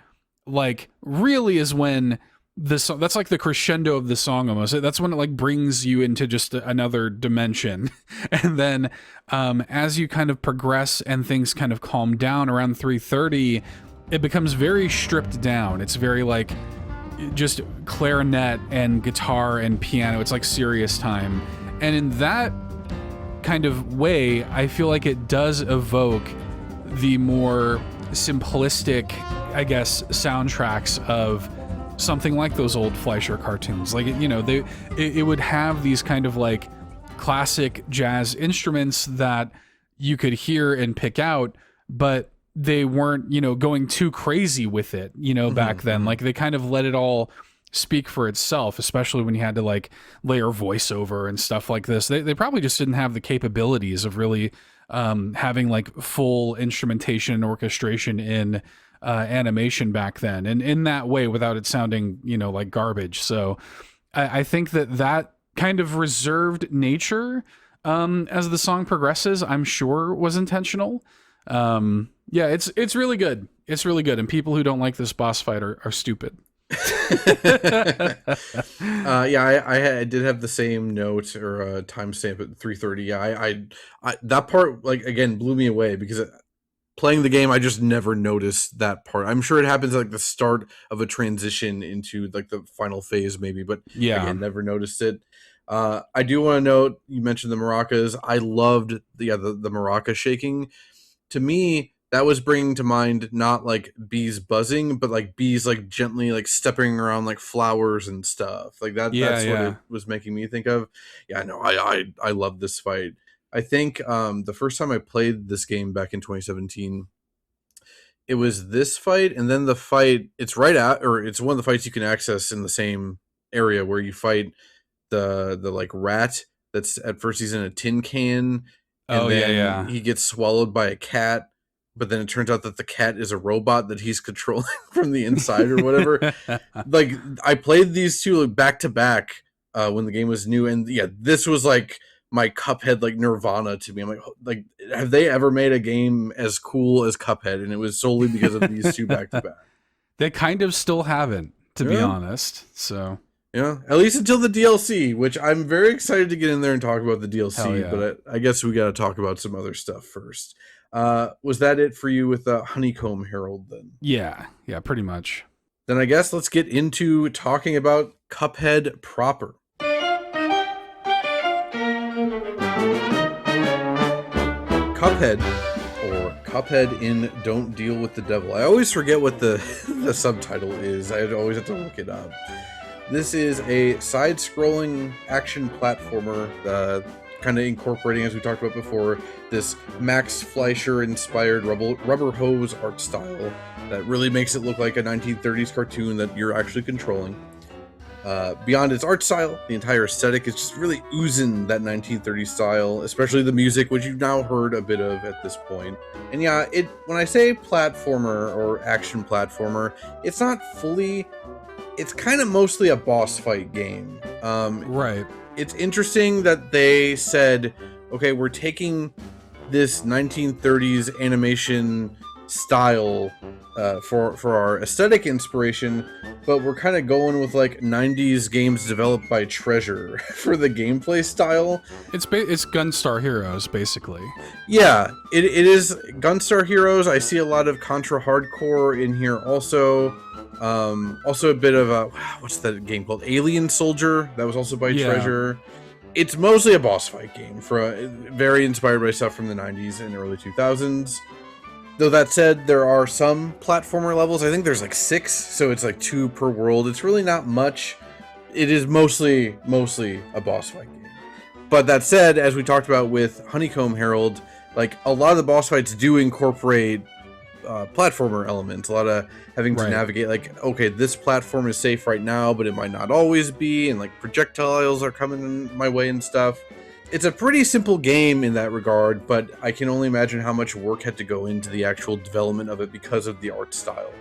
like really is when that's like the crescendo of the song almost. That's when it like brings you into just another dimension. And then as you kind of progress and things kind of calm down around 3:30, it becomes very stripped down. It's very like just clarinet and guitar and piano. It's like serious time. And in that kind of way, I feel like it does evoke the more simplistic, I guess, soundtracks of something like those old Fleischer cartoons. Like, it would have these kind of like classic jazz instruments that you could hear and pick out, but they weren't, going too crazy with it, back then. Like they kind of let it all speak for itself, especially when you had to like layer voiceover and stuff like this. They probably just didn't have the capabilities of really having like full instrumentation and orchestration in animation back then, and in that way without it sounding like garbage. So I think that kind of reserved nature as the song progresses, I'm sure was intentional. It's really good. It's really good, and people who don't like this boss fight are stupid. I did have the same note or timestamp at 3:30. I that part like again blew me away, because playing the game, I just never noticed that part. I'm sure it happens at like the start of a transition into like the final phase, maybe, but again, never noticed it. I do want to note, you mentioned the maracas. I loved the maraca shaking. To me, that was bringing to mind not like bees buzzing, but like bees like gently like stepping around like flowers and stuff. Like that's what it was making me think of. Yeah, no, I love this fight. I think the first time I played this game back in 2017, it was this fight, and then the fight, it's right at, or it's one of the fights you can access in the same area where you fight the like rat that's at first he's in a tin can, and then he gets swallowed by a cat, but then it turns out that the cat is a robot that he's controlling from the inside or whatever. Like I played these two like back to back when the game was new, and this was like my Cuphead like nirvana to me. I'm like, have they ever made a game as cool as Cuphead? And it was solely because of these two back to back. They kind of still haven't, to be honest. So at least until the DLC, which I'm very excited to get in there and talk about the DLC. But I guess we got to talk about some other stuff first. Was that it for you with Honeycomb Herald then? Yeah, pretty much. Then I guess let's get into talking about Cuphead proper. Cuphead, or Cuphead in Don't Deal with the Devil. I always forget what the subtitle is. I always have to look it up. This is a side-scrolling action platformer, kind of incorporating, as we talked about before, this Max Fleischer-inspired rubber hose art style that really makes it look like a 1930s cartoon that you're actually controlling. Beyond its art style, the entire aesthetic is just really oozing that 1930s style, especially the music, which you've now heard a bit of at this point. And when I say platformer or action platformer, it's not fully, it's kind of mostly a boss fight game. Right. It's interesting that they said, okay, we're taking this 1930s animation style for our aesthetic inspiration, but we're kind of going with like 90s games developed by Treasure for the gameplay style. It's Gunstar Heroes, basically. Yeah, it is Gunstar Heroes. I see a lot of Contra Hardcore in here also. Also a bit of a, what's that game called? Alien Soldier. That was also by Treasure. It's mostly a boss fight game, very inspired by stuff from the 90s and early 2000s. Though that said, there are some platformer levels. I think there's like 6, so it's like 2 per world. It's really not much. It is mostly a boss fight game. But that said, as we talked about with Honeycomb Herald, like a lot of the boss fights do incorporate platformer elements. A lot of having to navigate, like, okay, this platform is safe right now, but it might not always be, and like projectiles are coming in my way and stuff. It's a pretty simple game in that regard, but I can only imagine how much work had to go into the actual development of it because of the art style.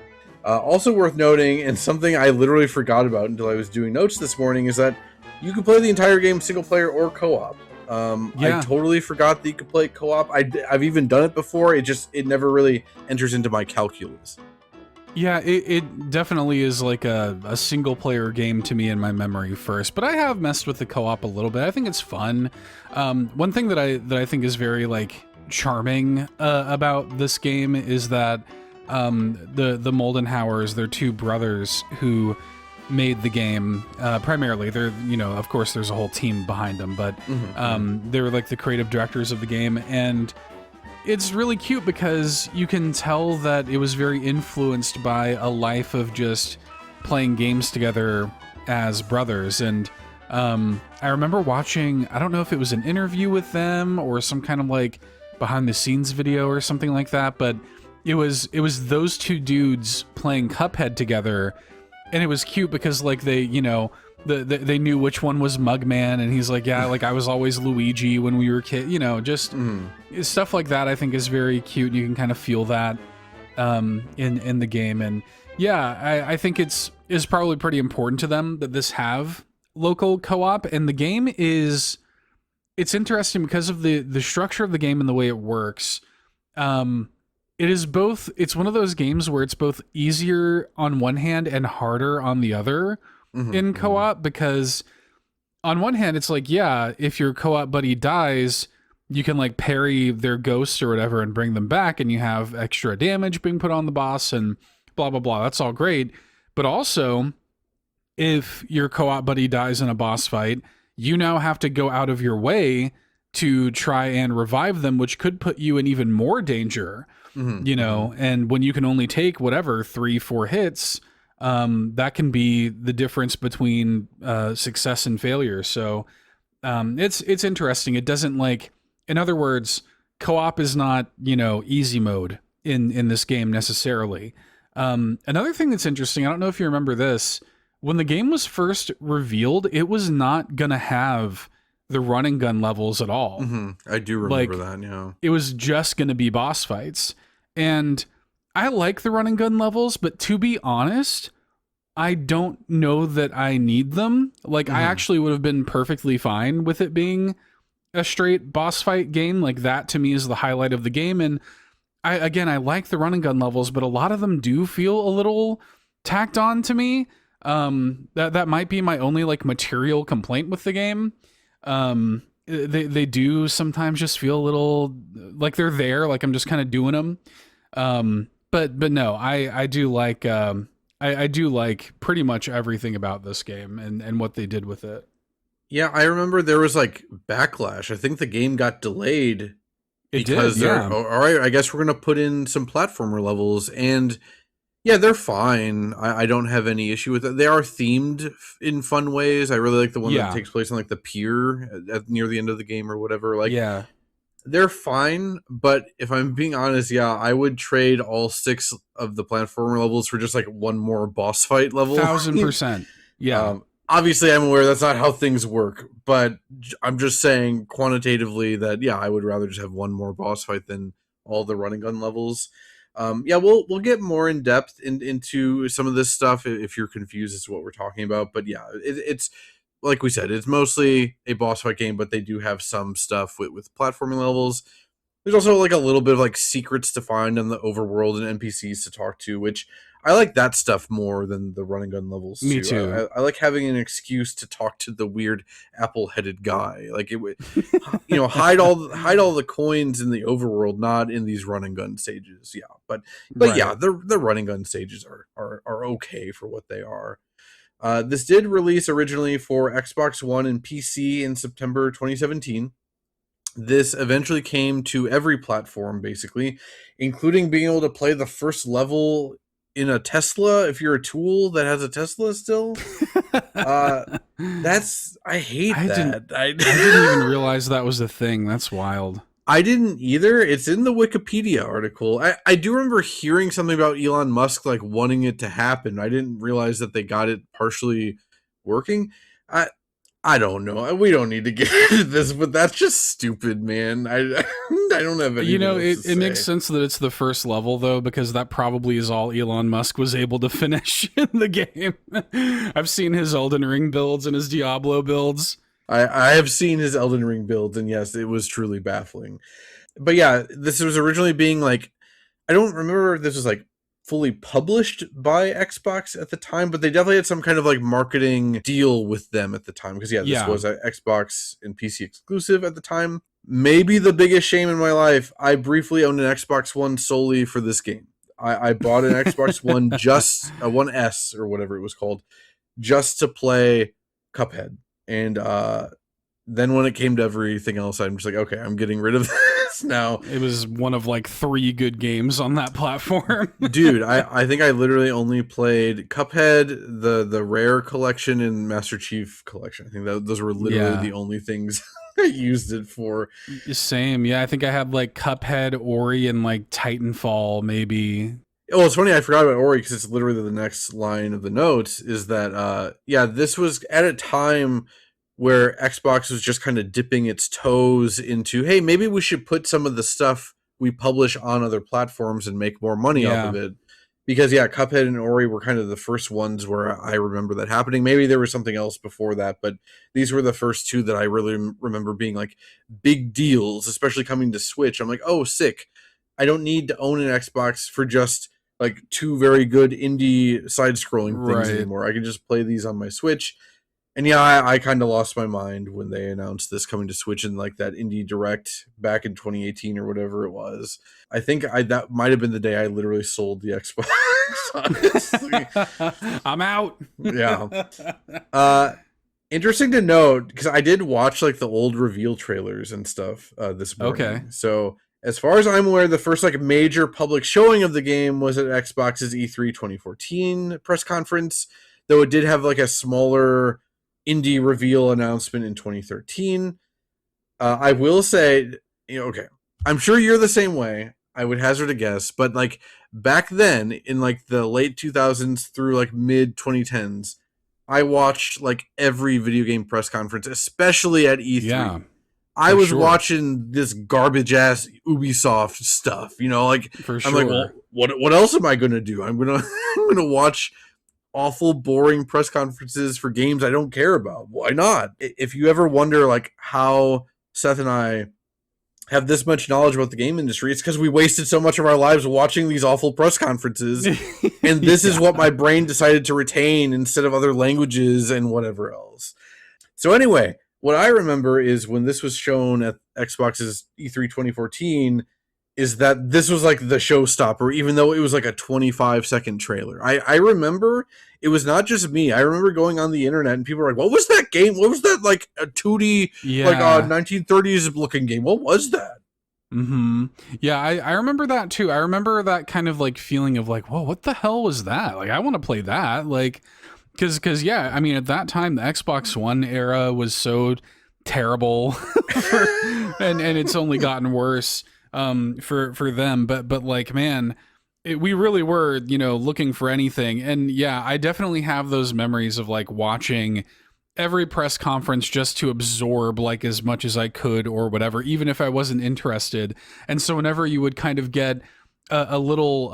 Also worth noting, and something I literally forgot about until I was doing notes this morning, is that you can play the entire game single player or co-op. I totally forgot that you could play co-op. I've even done it before. It never really enters into my calculus. Yeah, it definitely is like a single player game to me in my memory first, but I have messed with the co-op a little bit. I think it's fun. One thing that I think is very like charming about this game is that the Moldenhauers, they're 2 brothers who made the game. Primarily, they're, of course there's a whole team behind them, but they were like the creative directors of the game, and it's really cute because you can tell that it was very influenced by a life of just playing games together as brothers. And I remember watching, I don't know if it was an interview with them or some kind of like behind the scenes video or something like that, but it was those 2 dudes playing Cuphead together. And it was cute because like they knew which one was Mugman, and he's like, yeah, like I was always Luigi when we were just stuff like that. I think is very cute. You can kind of feel that in the game, and yeah, I think it's probably pretty important to them that this have local co-op, and the game it's interesting because of the structure of the game and the way it works. It's one of those games where it's both easier on one hand and harder on the other in co-op, because on one hand it's like, yeah, if your co-op buddy dies, you can like parry their ghost or whatever and bring them back, and you have extra damage being put on the boss and blah blah blah. That's all great. But also, if your co-op buddy dies in a boss fight, you now have to go out of your way to try and revive them, which could put you in even more danger. And when you can only take whatever 3-4 hits, that can be the difference between success and failure. So it's interesting. It doesn't, like, in other words, co-op is not easy mode in this game necessarily. Another thing that's interesting, I don't know if you remember this, when the game was first revealed, it was not gonna have the run and gun levels at all. I do remember that. Yeah, it was just gonna be boss fights, and I like the run and gun levels, but to be honest, I don't know that I need them. Like, I actually would have been perfectly fine with it being a straight boss fight game. Like, that to me is the highlight of the game. And I like the run and gun levels, but a lot of them do feel a little tacked on to me. That might be my only like material complaint with the game. They do sometimes just feel a little like they're there, like I'm just kind of doing them. But no, I do like I do like pretty much everything about this game and what they did with it. Yeah, I remember there was like backlash. I think the game got delayed because they're all right, I guess we're gonna put in some platformer levels, and yeah, they're fine. I don't have any issue with it. They are themed in fun ways. I really like the one that takes place on like the pier near the end of the game or whatever. Like, yeah, they're fine. But if I'm being honest, yeah, I would trade all 6 of the platformer levels for just like one more boss fight level. 1000%. Yeah. Obviously, I'm aware that's not how things work, but I'm just saying quantitatively that, yeah, I would rather just have one more boss fight than all the run and gun levels. Yeah, we'll get more in depth into some of this stuff if you're confused as to what we're talking about. But yeah, it's like we said, it's mostly a boss fight game, but they do have some stuff with platforming levels. There's also like a little bit of like secrets to find in the overworld and NPCs to talk to, which I like that stuff more than the run and gun levels Me too. too. I like having an excuse to talk to the weird apple-headed guy. Like it would, hide all the coins in the overworld, not in these run and gun stages. Yeah, but Right. yeah, the run and gun stages are okay for what they are. This did release originally for Xbox One and PC in September 2017. This eventually came to every platform, basically, including being able to play the first level in a Tesla if you're a tool that has a Tesla still. I hate that. I didn't even realize that was a thing. That's wild. I didn't either. It's in the Wikipedia article. I do remember hearing something about Elon Musk like wanting it to happen. I didn't realize that they got it partially working. I don't know. We don't need to get into this, but that's just stupid, man. I don't have any. It makes sense that it's the first level though, because that probably is all Elon Musk was able to finish in the game. I've seen his Elden Ring builds and his Diablo builds. I have seen his Elden Ring builds, and yes, it was truly baffling. But yeah, this was originally being like, I don't remember if this was like fully published by Xbox at the time, but they definitely had some kind of like marketing deal with them at the time, because this was an Xbox and PC exclusive at the time. Maybe the biggest shame in my life, I briefly owned an Xbox One solely for this game. I bought an Xbox One, just a One S or whatever it was called, just to play Cuphead. And then when it came to everything else, I'm just like, okay, I'm getting rid of this now. It was one of like 3 good games on that platform. Dude, I think I literally only played Cuphead, the Rare collection, and Master Chief collection. I think those were literally the only things I used it for. Same. Yeah, I think I had like Cuphead, Ori, and like Titanfall maybe. Oh, it's funny, I forgot about Ori because it's literally the next line of the notes is that, this was at a time where Xbox was just kind of dipping its toes into, hey, maybe we should put some of the stuff we publish on other platforms and make more money off of it. Because, Cuphead and Ori were kind of the first ones where I remember that happening. Maybe there was something else before that, but these were the first 2 that I really remember being like big deals, especially coming to Switch. I'm like, oh, sick. I don't need to own an Xbox for just like 2 very good indie side-scrolling things anymore. I can just play these on my Switch. And I kind of lost my mind when they announced this coming to Switch in like that Indie Direct back in 2018 or whatever it was. I think that might have been the day I literally sold the Xbox. Honestly. I'm out. Yeah. Interesting to note, because I did watch like the old reveal trailers and stuff this morning. Okay. So as far as I'm aware, the first like major public showing of the game was at Xbox's E3 2014 press conference, though it did have like a smaller indie reveal announcement in 2013. I will say, okay, I'm sure you're the same way. I would hazard a guess, but like back then in like the late 2000s through like mid 2010s, I watched like every video game press conference, especially at E3. Yeah, I was watching this garbage ass Ubisoft stuff, like I'm like, well, what else am I going to do? I'm going to watch awful, boring press conferences for games I don't care about. Why not? If you ever wonder like how Seth and I have this much knowledge about the game industry, it's because we wasted so much of our lives watching these awful press conferences. And this is what my brain decided to retain instead of other languages and whatever else. So anyway, what I remember is when this was shown at Xbox's E3 2014 is that this was like the showstopper, even though it was like a 25-second trailer. I remember it was not just me. I remember going on the internet and people were like, what was that game? What was that, like a 2D, like a 1930s looking game? What was that? Mm-hmm. Yeah, I remember that too. I remember that kind of like feeling of like, whoa, what the hell was that? Like, I want to play that. Like, because I mean, at that time, the Xbox One era was so terrible and it's only gotten worse for them, but like, man, we really were looking for anything. And I definitely have those memories of like watching every press conference just to absorb like as much as I could or whatever, even if I wasn't interested. And so whenever you would kind of get a little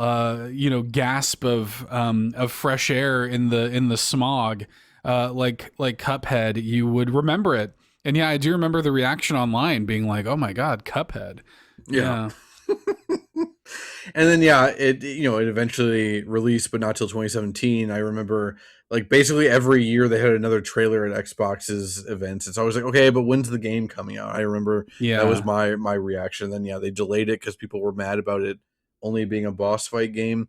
gasp of fresh air in the smog, like Cuphead, you would remember it. And I do remember the reaction online being like, oh my God, Cuphead. Yeah. And then it eventually released, but not till 2017. I remember like basically every year they had another trailer at Xbox's events. It's always like, okay, but when's the game coming out? I remember that was my reaction. Then they delayed it because people were mad about it only being a boss fight game.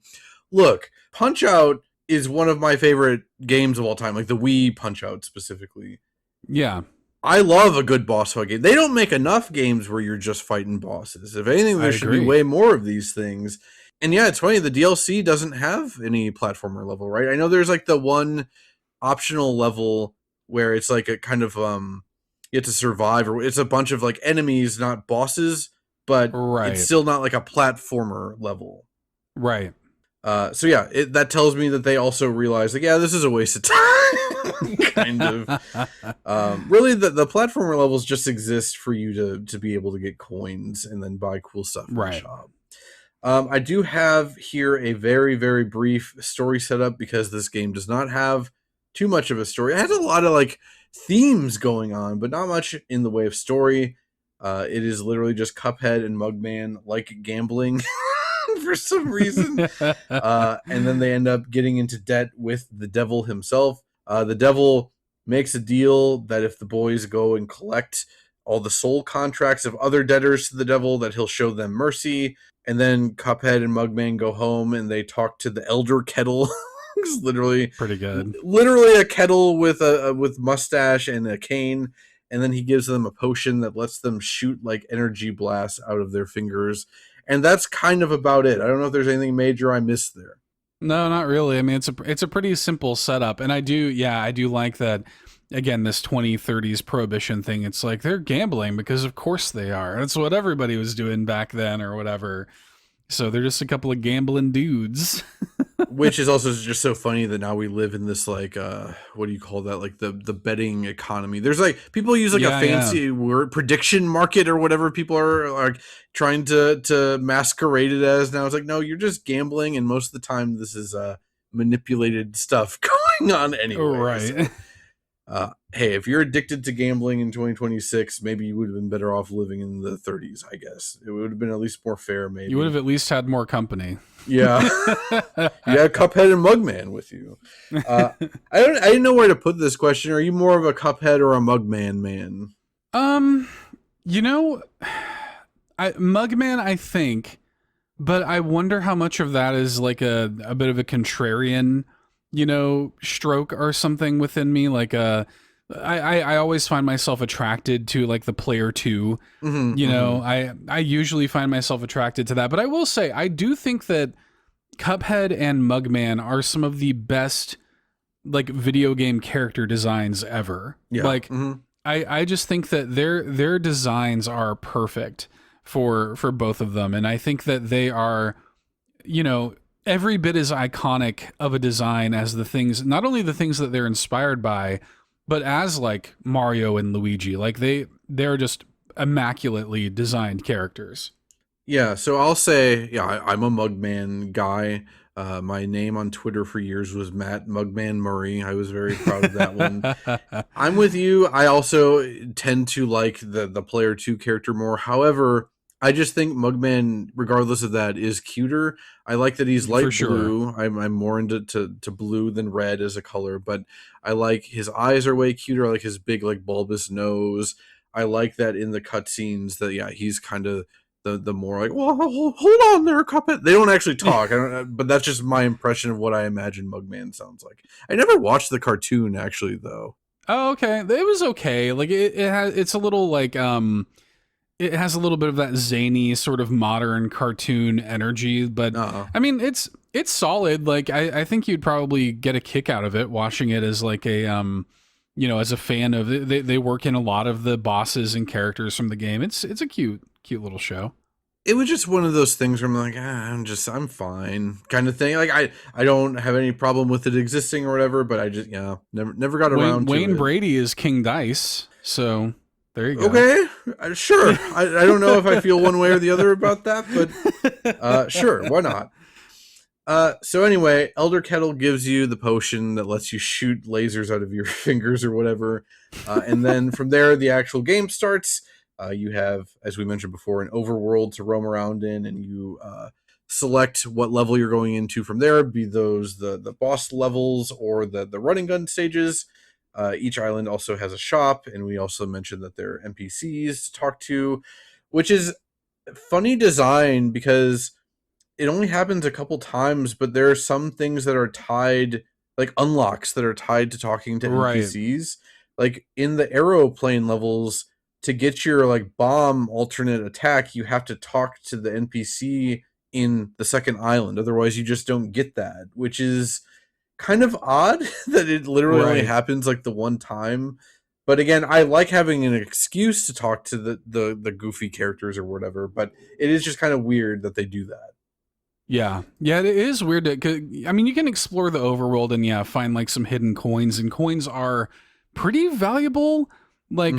Look, Punch Out is one of my favorite games of all time, like the Wii Punch Out specifically. Yeah. I love a good boss fight game. They don't make enough games where you're just fighting bosses. If anything, there should be way more of these things. And it's funny, the DLC doesn't have any platformer level, right? I know there's like the one optional level where it's like a kind of you have to survive, or it's a bunch of like enemies, not bosses, but it's still not like a platformer level. Right. That tells me that they also realize like, this is a waste of time. Kind of. Really, the platformer levels just exist for you to be able to get coins and then buy cool stuff in the shop. I do have here a very, very brief story setup because this game does not have too much of a story. It has a lot of like themes going on, but not much in the way of story. It is literally just Cuphead and Mugman like gambling for some reason. And then they end up getting into debt with the devil himself. The devil makes a deal that if the boys go and collect all the soul contracts of other debtors to the devil, that he'll show them mercy. And then Cuphead and Mugman go home and they talk to the Elder Kettle. It's literally pretty good. Literally a kettle with mustache and a cane. And then he gives them a potion that lets them shoot like energy blasts out of their fingers. And that's kind of about it. I don't know if there's anything major I missed there. No, not really. I mean, it's a pretty simple setup, and I do like that. Again, this 2030s prohibition thing. It's like they're gambling because of course they are. That's what everybody was doing back then, or whatever. So they're just a couple of gambling dudes. Which is also just so funny that now we live in this like what do you call that, like the betting economy. There's like people use like a fancy word, prediction market or whatever people are like trying to masquerade it as. Now it's like, no, you're just gambling, and most of the time this is manipulated stuff going on anyway. Right. So, hey, if you're addicted to gambling in 2026, maybe you would have been better off living in the 30s, I guess. It would have been at least more fair, maybe. You would have at least had more company. Yeah. You had Cuphead and Mugman with you. I didn't know where to put this question. Are you more of a Cuphead or a Mugman man? Mugman, I think, but I wonder how much of that is like a bit of a contrarian, stroke or something within me. Like I always find myself attracted to like the player 2. I usually find myself attracted to that, but I will say I do think that Cuphead and Mugman are some of the best like video game character designs ever. Yeah. Like I just think that their designs are perfect for both of them, and I think that they are, every bit as iconic of a design as the things, not only the things that they're inspired by, but as like Mario and Luigi. Like they're just immaculately designed characters. Yeah, so I'll say, I'm a Mugman guy. My name on Twitter for years was Matt Mugman Murray. I was very proud of that one. I'm with you. I also tend to like the player 2 character more. However, I just think Mugman, regardless of that, is cuter. I like that he's light blue. I'm more into to blue than red as a color, but I like his eyes are way cuter. I like his big like bulbous nose. I like that in the cutscenes that he's kind of the more like, well, hold on there, Cuphead. They don't actually talk, but that's just my impression of what I imagine Mugman sounds like. I never watched the cartoon actually, though. Oh, okay. It was okay. Like it's a little like it has a little bit of that zany sort of modern cartoon energy, but I mean it's solid. Like I think you'd probably get a kick out of it watching it as like a as a fan of it. They work in a lot of the bosses and characters from the game. It's a cute little show. It was just one of those things where I'm like, I'm fine kind of thing. Like I don't have any problem with it existing or whatever, but I just never got around to it. Wayne Brady is King Dice, so there you go. Okay, sure. I don't know if I feel one way or the other about that, but sure, why not? So anyway, Elder Kettle gives you the potion that lets you shoot lasers out of your fingers or whatever, and then from there the actual game starts. You have, as we mentioned before, an overworld to roam around in, and you select what level you're going into from there, be those the boss levels or the running gun stages. Each island also has a shop, and we also mentioned that there are NPCs to talk to, which is funny design because it only happens a couple times, but there are some things that are tied, like unlocks that are tied to talking to Right. NPCs. Like in the aeroplane levels, to get your like bomb alternate attack, you have to talk to the NPC in the second island. Otherwise, you just don't get that, which is kind of odd that it literally only Right. happens like the one time. But again, I like having an excuse to talk to the goofy characters or whatever, but it is just kind of weird that they do that. Yeah, it is weird. I mean, you can explore the overworld and find like some hidden coins, and coins are pretty valuable. Like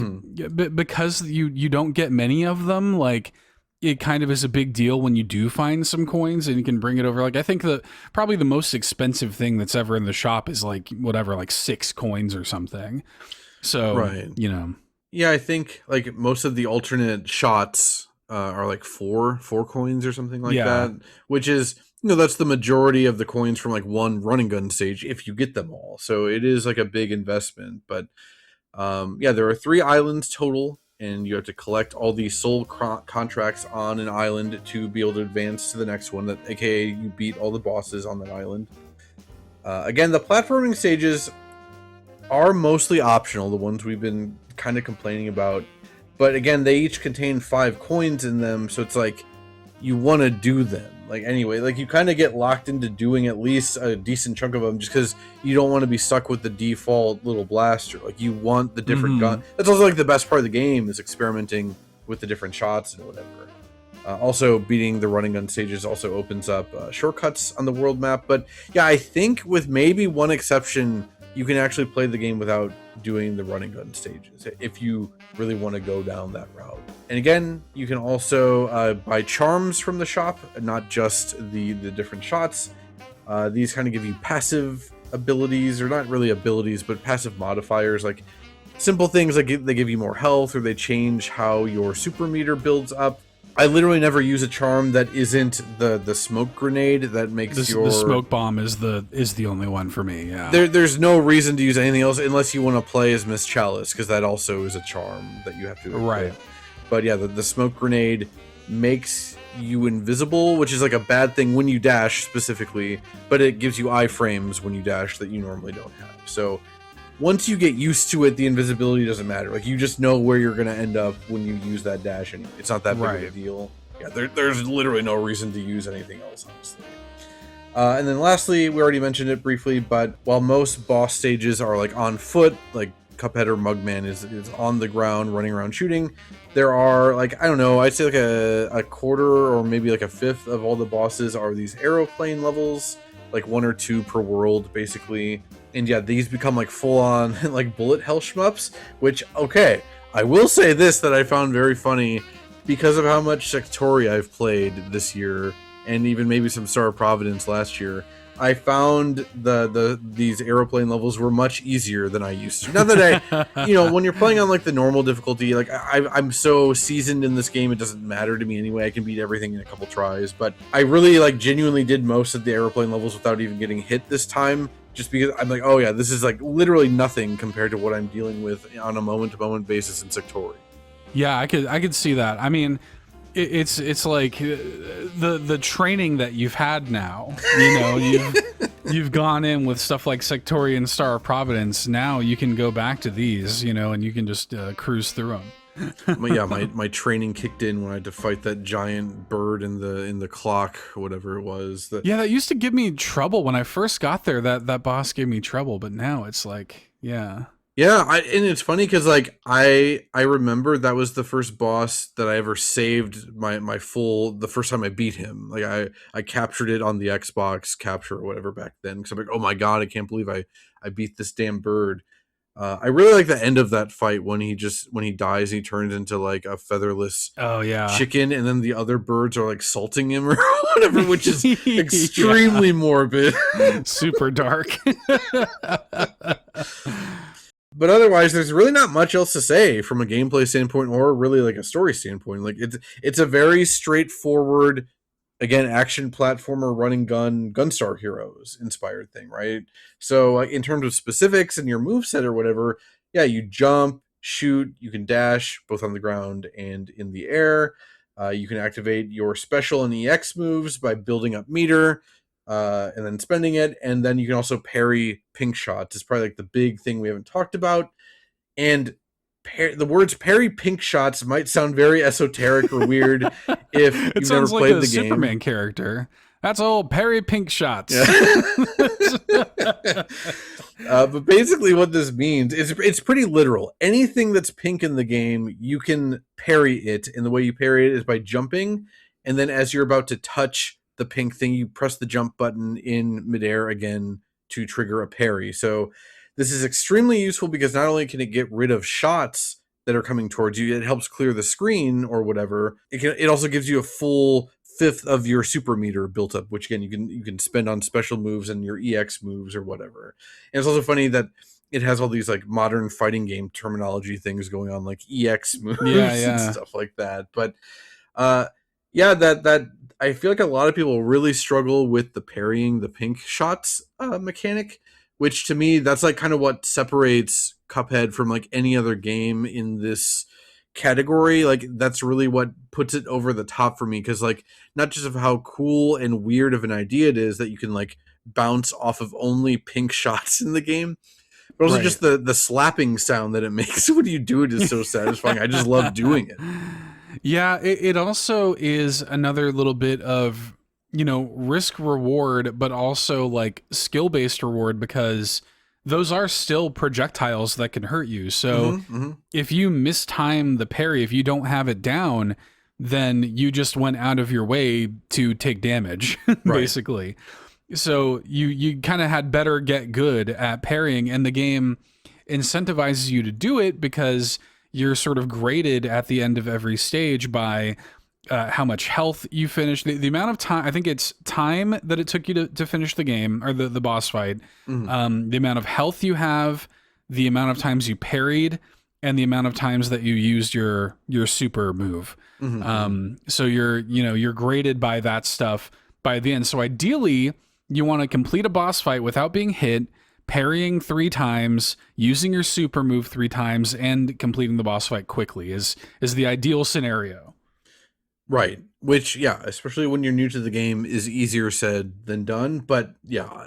because you don't get many of them. Like it kind of is a big deal when you do find some coins and you can bring it over. Like I think probably the most expensive thing that's ever in the shop is like whatever, like 6 coins or something. So Right. Yeah, I think like most of the alternate shots are like four coins or something like that, which is, that's the majority of the coins from like one running gun stage if you get them all. So it is like a big investment. But there are 3 islands total, and you have to collect all these soul contracts on an island to be able to advance to the next one, that aka you beat all the bosses on that island. Again, the platforming stages are mostly optional, the ones we've been kind of complaining about. But again, they each contain 5 coins in them, so it's like you want to do them. Like anyway, like you kind of get locked into doing at least a decent chunk of them just because you don't want to be stuck with the default little blaster. Like you want the different gun. That's also like the best part of the game, is experimenting with the different shots and whatever. Also, beating the running gun stages also opens up shortcuts on the world map. But yeah, I think with maybe one exception, you can actually play the game without doing the running gun stages if you really want to go down that route. And again, you can also buy charms from the shop, not just the different shots. These kind of give you passive abilities, or not really abilities, but passive modifiers, like simple things like they give you more health, or they change how your super meter builds up. I literally never use a charm that isn't the smoke grenade that makes the smoke bomb is the only one for me. Yeah, there's no reason to use anything else unless you want to play as Miss Chalice, because that also is a charm that you have to equip. Right. But yeah, the smoke grenade makes you invisible, which is like a bad thing when you dash specifically, but it gives you iframes when you dash that you normally don't have. So once you get used to it, the invisibility doesn't matter. Like you just know where you're going to end up when you use that dash, and it's not that big of a deal. Yeah, there's literally no reason to use anything else, honestly. And then lastly, we already mentioned it briefly, but while most boss stages are like on foot, like Cuphead or Mugman is on the ground running around shooting, there are like, I don't know, I'd say like a quarter or maybe like a fifth of all the bosses are these aeroplane levels, like 1 or 2 per world basically. And yeah, these become like full-on like bullet hell shmups, which, okay, I will say this that I found very funny because of how much Sectori I've played this year, and even maybe some Star of Providence last year. I found these aeroplane levels were much easier than I used to. Not that I, when you're playing on like the normal difficulty, like I'm so seasoned in this game, it doesn't matter to me anyway. I can beat everything in a couple tries, but I really like genuinely did most of the aeroplane levels without even getting hit this time. Just because I'm like, oh yeah, this is like literally nothing compared to what I'm dealing with on a moment-to-moment basis in Sectori. Yeah, I could see that. I mean, it's like the training that you've had now. You've gone in with stuff like Sectori and Star of Providence. Now you can go back to these, and you can just cruise through them. my training kicked in when I had to fight that giant bird in the clock or whatever it was. That used to give me trouble when I first got there. That boss gave me trouble, but now it's like, yeah. And it's funny because like I remember that was the first boss that I ever saved my full the first time I beat him. Like I captured it on the Xbox capture or whatever back then, because I'm like, oh my god, I can't believe I beat this damn bird. I really like the end of that fight when he dies, he turns into like a featherless chicken, and then the other birds are like salting him or whatever, which is extremely morbid. Super dark. but otherwise, there's really not much else to say from a gameplay standpoint or really like a story standpoint. Like it's a very straightforward, again, action platformer, running gun, Gunstar Heroes inspired thing, right? So in terms of specifics and your moveset or whatever, yeah, you jump, shoot, you can dash both on the ground and in the air. You can activate your special and EX moves by building up meter and then spending it. And then you can also parry pink shots. It's probably like the big thing we haven't talked about. And the words parry pink shots might sound very esoteric or weird if you've never played the game. Superman character. That's old parry pink shots. Yeah. But basically what this means is it's pretty literal. Anything that's pink in the game, you can parry it. And the way you parry it is by jumping. And then as you're about to touch the pink thing, you press the jump button in midair again to trigger a parry. So this is extremely useful because not only can it get rid of shots that are coming towards you, it helps clear the screen or whatever. It also gives you a full fifth of your super meter built up, which again you can spend on special moves and your EX moves or whatever. And it's also funny that it has all these like modern fighting game terminology things going on, like EX moves and stuff like that. But that I feel like a lot of people really struggle with the parrying the pink shots mechanic, which to me that's like kind of what separates Cuphead from like any other game in this category. Like that's really what puts it over the top for me, because like not just of how cool and weird of an idea it is that you can like bounce off of only pink shots in the game, but also just the slapping sound that it makes when you do it is so satisfying. I just love doing it. Yeah, it also is another little bit of, you know, risk reward, but also like skill based reward, because those are still projectiles that can hurt you. So if you mistime the parry, if you don't have it down, then you just went out of your way to take damage, basically. So you kind of had better get good at parrying, and the game incentivizes you to do it because you're sort of graded at the end of every stage by how much health you finish, the amount of time. I think it's time that it took you to finish the game or the boss fight, the amount of health you have, the amount of times you parried, and the amount of times that you used your super move. So you're graded by that stuff by the end. So ideally you want to complete a boss fight without being hit, parrying 3 times, using your super move 3 times, and completing the boss fight quickly is the ideal scenario. Right. Which, yeah, especially when you're new to the game, is easier said than done. But yeah,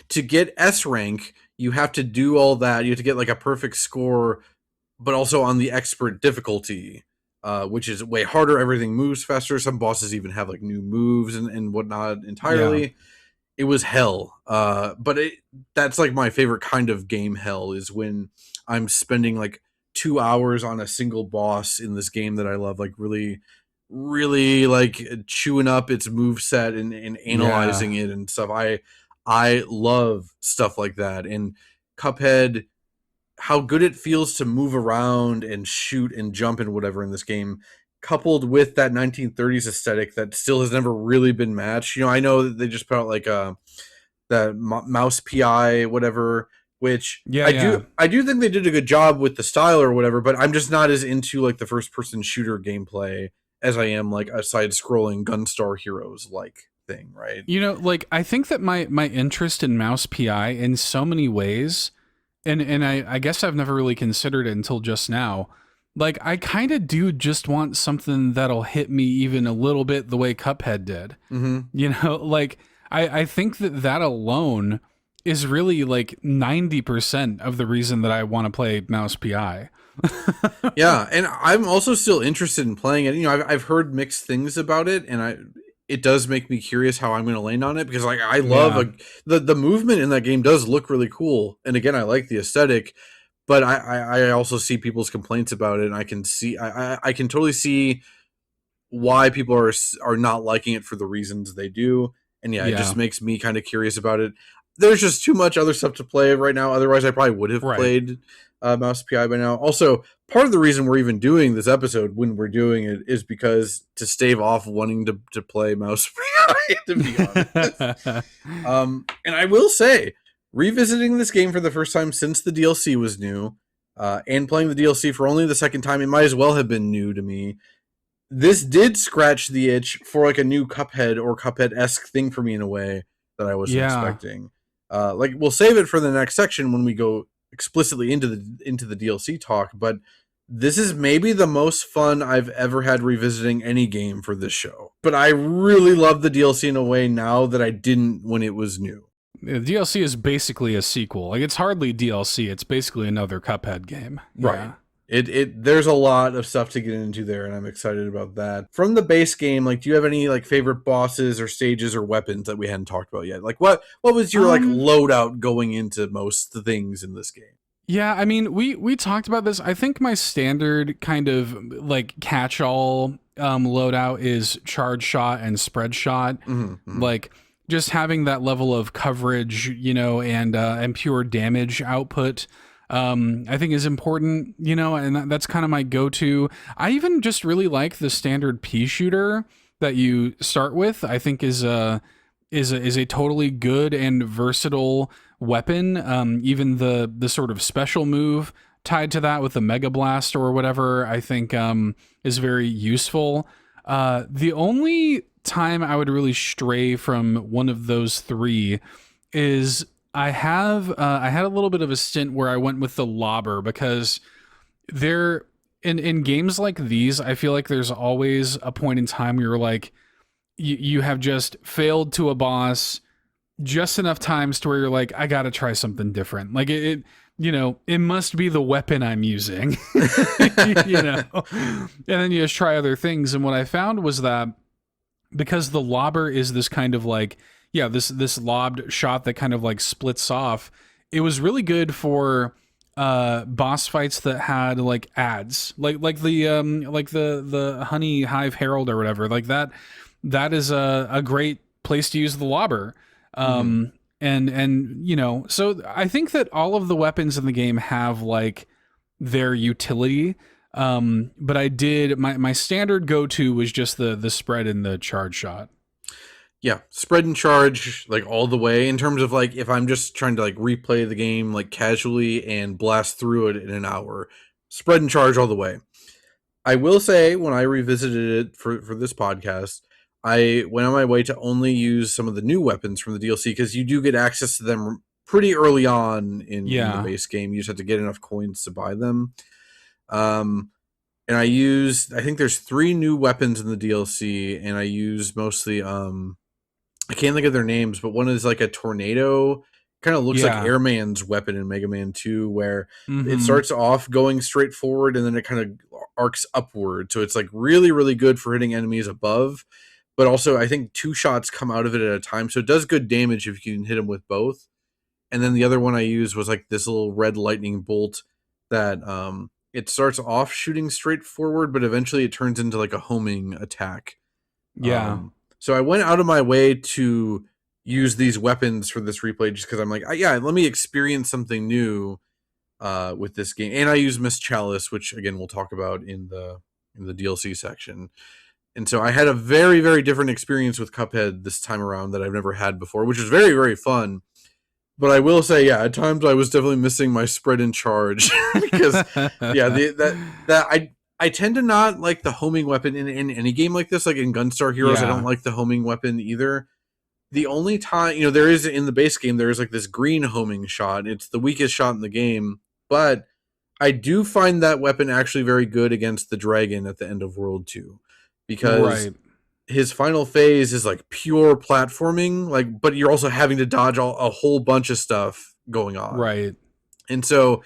to get S rank, you have to do all that. You have to get like a perfect score, but also on the expert difficulty, which is way harder. Everything moves faster. Some bosses even have like new moves and whatnot entirely. Yeah. It was hell. But that's like my favorite kind of game hell, is when I'm spending like 2 hours on a single boss in this game that I love, like really like chewing up its moveset and analyzing it and stuff. I love stuff like that. And Cuphead, how good it feels to move around and shoot and jump and whatever in this game, coupled with that 1930s aesthetic that still has never really been matched. You know, I know that they just put out like the mouse PI whatever, which I do think they did a good job with the style or whatever, but I'm just not as into like the first person shooter gameplay as I am like a side-scrolling Gunstar Heroes like thing, right? You know, like I think that my interest in mouse PI in so many ways, and I guess I've never really considered it until just now. Like I kind of do just want something that'll hit me even a little bit the way Cuphead did. You know, like I think that alone is really like 90% of the reason that I want to play mouse PI. Yeah, and I'm also still interested in playing it. You know, I've heard mixed things about it, and it does make me curious how I'm going to land on it, because like I love the movement in that game does look really cool, and again I like the aesthetic, but I also see people's complaints about it, and I can totally see why people are not liking it for the reasons they do, and it just makes me kind of curious about it. There's just too much other stuff to play right now. Otherwise, I probably would have played Mouse PI by now. Also, part of the reason we're even doing this episode when we're doing it is because to stave off wanting to play Mouse PI, to be honest. And I will say, revisiting this game for the first time since the DLC was new, and playing the DLC for only the second time, it might as well have been new to me. This did scratch the itch for like a new Cuphead or Cuphead-esque thing for me in a way that I wasn't expecting. Like we'll save it for the next section when we go explicitly into the DLC talk, but this is maybe the most fun I've ever had revisiting any game for this show. But I really love the DLC in a way now that I didn't when it was new. The DLC is basically a sequel. Like, it's hardly DLC. It's basically another Cuphead game. Right. There's a lot of stuff to get into there, and I'm excited about that. From the base game, like, do you have any like favorite bosses or stages or weapons that we hadn't talked about yet? Like, what was your like loadout going into most things in this game? Yeah, I mean, we talked about this. I think my standard kind of like catch-all loadout is charge shot and spread shot. Like, just having that level of coverage, you know, and pure damage output, I think is important, you know, and that's kind of my go-to. I even just really like the standard pea shooter that you start with. I think is a totally good and versatile weapon. Even the sort of special move tied to that with the Mega Blast or whatever, I think is very useful. The only time I would really stray from one of those three is I had a little bit of a stint where I went with the lobber, because there in games like these, I feel like there's always a point in time where you're like, you have just failed to a boss just enough times to where you're like, I gotta try something different. Like it you know, it must be the weapon I'm using, you know, and then you just try other things. And what I found was that because the lobber is this kind of like, yeah, this lobbed shot that kind of like splits off, it was really good for boss fights that had like ads, like the Honey Hive Herald or whatever. Like that is a great place to use the lobber. And you know, so I think that all of the weapons in the game have like their utility. But I did my standard go-to was just the spread and the charge shot. Yeah, spread and charge like all the way, in terms of like if I'm just trying to like replay the game like casually and blast through it in an hour, spread and charge all the way. I will say, when I revisited it for this podcast, I went on my way to only use some of the new weapons from the DLC, because you do get access to them pretty early on in the base game. You just have to get enough coins to buy them. And I think there's 3 new weapons in the DLC, and I use mostly, I can't think of their names, but one is like a tornado, kind of looks like Airman's weapon in Mega Man 2, where it starts off going straight forward and then it kind of arcs upward. So it's like really, really good for hitting enemies above. But also, I think 2 shots come out of it at a time, so it does good damage if you can hit them with both. And then the other one I used was like this little red lightning bolt that it starts off shooting straight forward, but eventually it turns into like a homing attack. Yeah. So I went out of my way to use these weapons for this replay, just because I'm like, let me experience something new with this game. And I use Miss Chalice, which again we'll talk about in the DLC section. And so I had a very, very different experience with Cuphead this time around that I've never had before, which was very, very fun. But I will say, at times I was definitely missing my spread and charge because, I tend to not like the homing weapon in any game like this. Like in Gunstar Heroes, I don't like the homing weapon either. The only time, there is in the base game, there is like this green homing shot. It's the weakest shot in the game, but I do find that weapon actually very good against the dragon at the end of World 2. Because his final phase is like pure platforming, like, but you're also having to dodge a whole bunch of stuff going on. Right. And so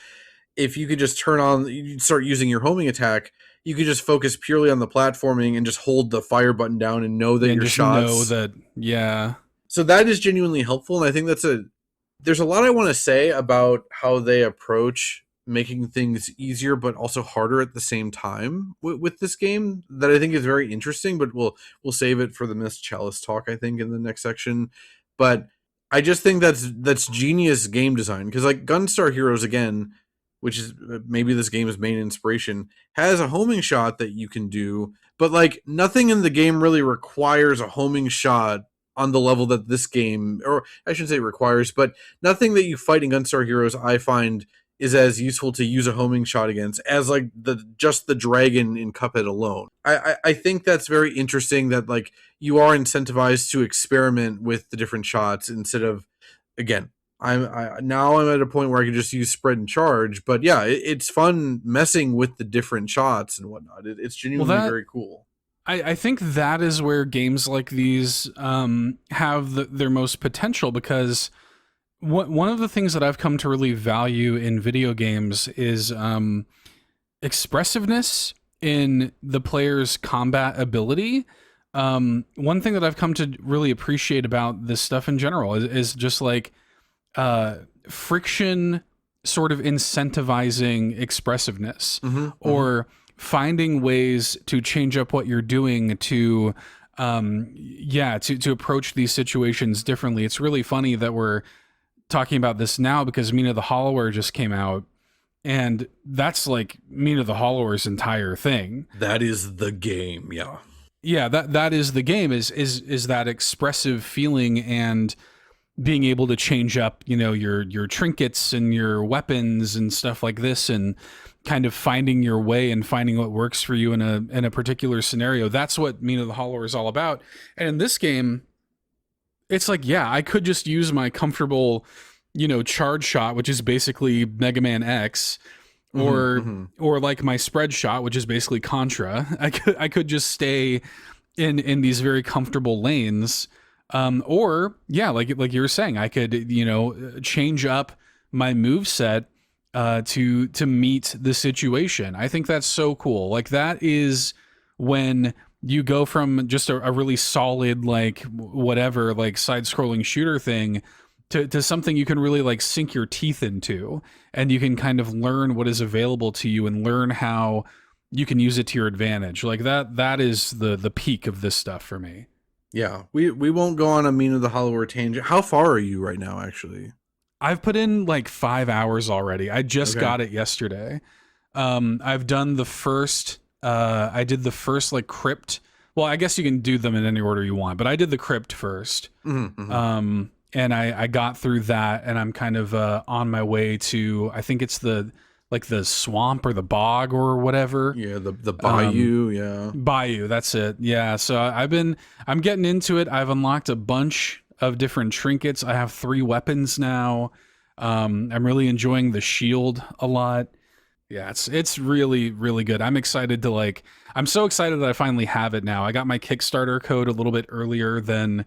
if you could just start using your homing attack, you could just focus purely on the platforming and just hold the fire button down and know that your shots. So that is genuinely helpful. And I think there's a lot I want to say about how they approach making things easier but also harder at the same time with this game, that I think is very interesting, but we'll save it for the Miss Chalice talk, I think, in the next section. But I just think that's genius game design, because like Gunstar Heroes, again, which is maybe this game's main inspiration, has a homing shot that you can do, but like nothing in the game really requires a homing shot on the level that this game, or I shouldn't say requires, but nothing that you fight in Gunstar Heroes I find is as useful to use a homing shot against as like just the dragon in Cuphead alone. I think that's very interesting that like you are incentivized to experiment with the different shots instead of, again, I'm at a point where I can just use spread and charge, but yeah, it's fun messing with the different shots and whatnot. It's genuinely very cool. I think that is where games like these have their most potential, because one of the things that I've come to really value in video games is expressiveness in the player's combat ability. One thing that I've come to really appreciate about this stuff in general is just like friction sort of incentivizing expressiveness, or finding ways to change up what you're doing to approach these situations differently. It's really funny that we're talking about this now because Mina the Hollower just came out, and that's like Mina the Hollower's entire thing. That is the game, yeah. Yeah, that is the game, is that expressive feeling and being able to change up, your trinkets and your weapons and stuff like this, and kind of finding your way and finding what works for you in a particular scenario. That's what Mina the Hollower is all about. And in this game, it's like, yeah, I could just use my comfortable, charge shot, which is basically Mega Man X, or like my spread shot, which is basically Contra. I could just stay in these very comfortable lanes. Or yeah, like you were saying, I could, change up my moveset to meet the situation. I think that's so cool. Like, that is when you go from just a really solid, like, whatever, like side-scrolling shooter thing to something you can really like sink your teeth into, and you can kind of learn what is available to you and learn how you can use it to your advantage. Like that is the peak of this stuff for me. Yeah, we won't go on a Mina the Hollower tangent. How far are you right now, actually? I've put in like 5 hours already. I just got it yesterday. I've done the first, I did the first like crypt. Well, I guess you can do them in any order you want, but I did the crypt first. And I got through that, and I'm kind of on my way to, I think it's the swamp or the bog or whatever. Yeah, the bayou, Bayou, that's it. Yeah, so I'm getting into it. I've unlocked a bunch of different trinkets. I have 3 weapons now. I'm really enjoying the shield a lot. Yeah, it's really, really good. I'm excited to I'm so excited that I finally have it now. I got my Kickstarter code a little bit earlier than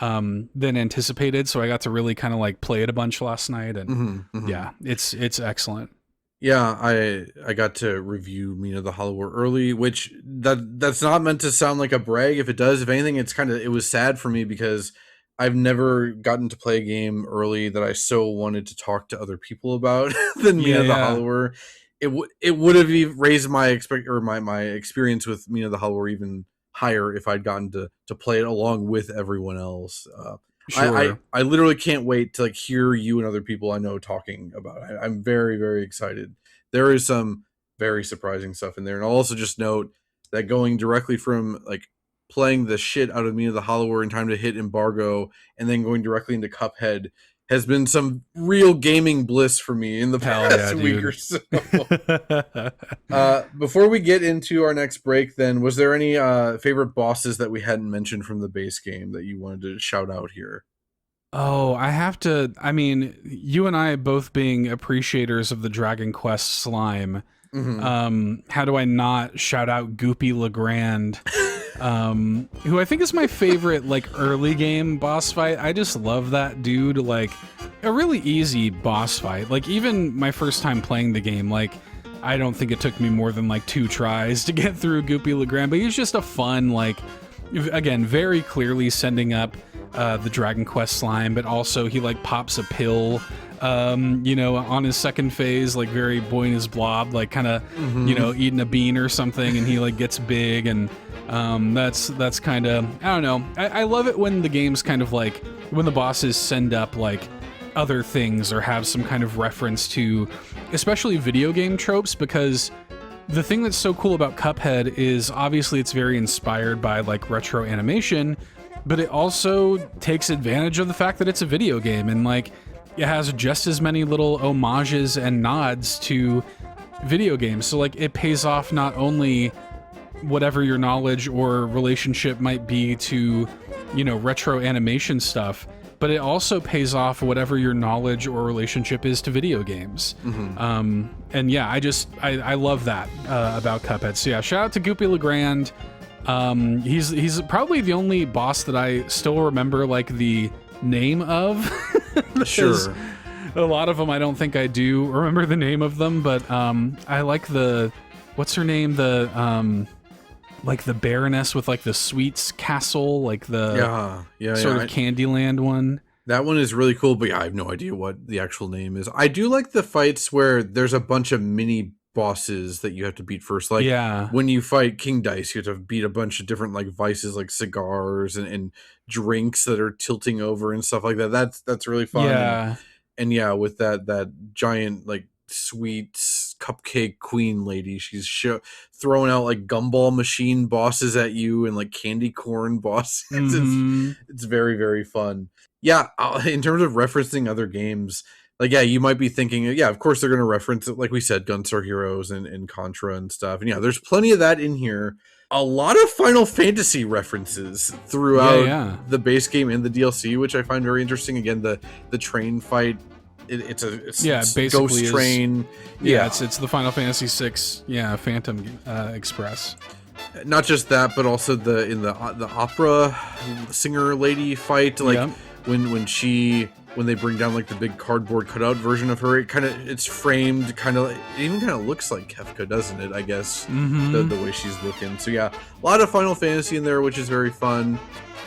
anticipated, so I got to really kind of play it a bunch last night, and yeah, it's excellent. Yeah, I got to review Mina the Hollower early, which that's not meant to sound like a brag. If it does, if anything, it was sad for me because I've never gotten to play a game early that I so wanted to talk to other people about than Mina the Hollower. It would have raised my experience with Mina the Hollower even higher if I'd gotten to play it along with everyone else. Sure. I literally can't wait to hear you and other people I know talking about it. I'm very, very excited. There is some very surprising stuff in there. And I'll also just note that going directly from playing the shit out of Mina the Hollower in time to hit embargo and then going directly into Cuphead has been some real gaming bliss for me in the past week or so. Before we get into our next break, then, was there any favorite bosses that we hadn't mentioned from the base game that you wanted to shout out here? Oh, I have to. I mean, you and I both being appreciators of the Dragon Quest slime. How do I not shout out Goopy Legrand? Who I think is my favorite early game boss fight. I just love that dude. A really easy boss fight. Even my first time playing the game, I don't think it took me more than 2 tries to get through Goopy Legrand, but he's just a fun, again, very clearly sending up the Dragon Quest slime, but also he pops a pill on his second phase, very Boy and His Blob, kind of eating a bean or something, and he gets big, and that's kind of, I don't know. I love it when the games kind of when the bosses send up other things or have some kind of reference to especially video game tropes, because the thing that's so cool about Cuphead is obviously it's very inspired by retro animation, but it also takes advantage of the fact that it's a video game, and like it has just as many little homages and nods to video games. So like it pays off not only whatever your knowledge or relationship might be to, you know, retro animation stuff, but it also pays off whatever your knowledge or relationship is to video games. And yeah, I love that about Cuphead. So yeah, shout out to Goopy Legrand. He's probably the only boss that I still remember like the name of. Sure. A lot of them I don't think I do remember the name of them, but I like what's her name? Like the Baroness with like the sweets castle, like the sort of Candyland one. That one is really cool, but yeah, I have no idea what the actual name is. I do like the fights where there's a bunch of mini bosses that you have to beat first. Like when you fight King Dice, you have to beat a bunch of different like vices, like cigars and drinks that are tilting over and stuff like that. That's really fun. Yeah. And yeah, with that giant like sweet cupcake queen lady, she's throwing out like gumball machine bosses at you and like candy corn bosses. It's very, very fun. Yeah, in terms of referencing other games, like, yeah, you might be thinking, yeah, of course they're going to reference it, like we said, Gunstar Heroes and Contra and stuff. And yeah, there's plenty of that in here. A lot of Final Fantasy references throughout the base game and the DLC, which I find very interesting. Again, the train fight, it's basically Ghost Train. It's the Final Fantasy VI, Phantom Express. Not just that, but also the opera singer lady fight, like when they bring down like the big cardboard cutout version of her, it's framed it even kind of looks like Kefka, doesn't it? I guess the way she's looking. So yeah, a lot of Final Fantasy in there, which is very fun.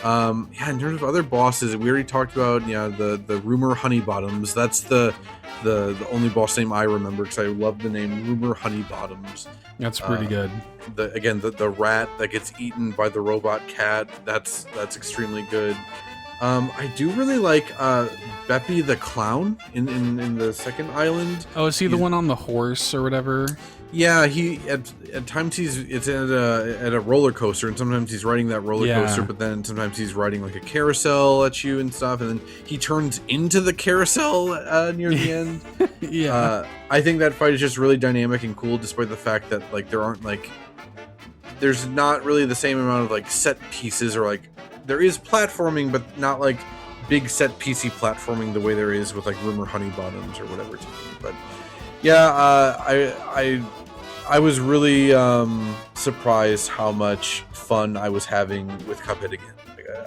In terms of other bosses, we already talked about the Rumor Honeybottoms. That's the only boss name I remember because I love the name Rumor Honeybottoms. That's pretty good. The rat that gets eaten by the robot cat, that's extremely good. I do really like Beppy the Clown in the second island. Oh, is he the one on the horse or whatever? Yeah, he at times it's at a roller coaster, and sometimes he's riding that roller coaster, but then sometimes he's riding like a carousel at you and stuff, and then he turns into the carousel near the end. I think that fight is just really dynamic and cool, despite the fact that like there's not really the same amount of like set pieces, or like there is platforming, but not like big set piecey platforming the way there is with like Rumor Honeybottoms or whatever to me. But yeah, I was really surprised how much fun I was having with Cuphead again.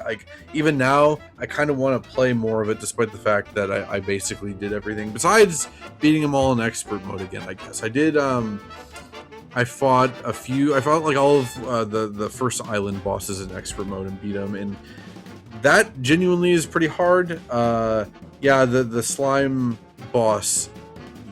Like even now, I kind of want to play more of it, despite the fact that I basically did everything besides beating them all in expert mode again. I guess I did. I fought like all of the first island bosses in expert mode and beat them, and that genuinely is pretty hard. The slime boss,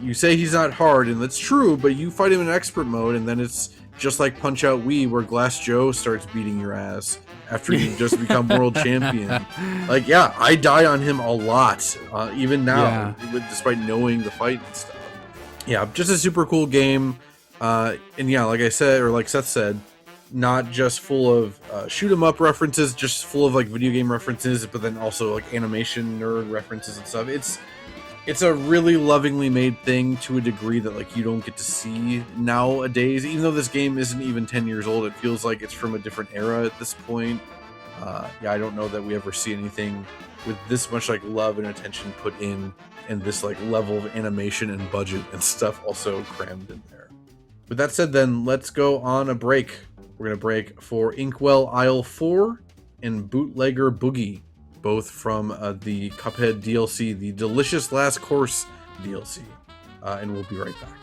you say he's not hard, and that's true, but you fight him in expert mode, and then it's just like Punch Out Wii, where Glass Joe starts beating your ass after you've just become world champion. Like, yeah, I die on him a lot, even now, despite knowing the fight and stuff. Yeah, just a super cool game. And yeah, like I said, or like Seth said, not just full of shoot 'em up references, just full of like video game references, but then also like animation nerd references and stuff. It's a really lovingly made thing to a degree that like you don't get to see nowadays. Even though this game isn't even 10 years old, it feels like it's from a different era at this point. I don't know that we ever see anything with this much like love and attention put in, and this like level of animation and budget and stuff also crammed in there. With that said, then let's go on a break. We're gonna break for Inkwell Isle 4 and Bootlegger Boogie, both from the Cuphead DLC, the Delicious Last Course DLC, and we'll be right back.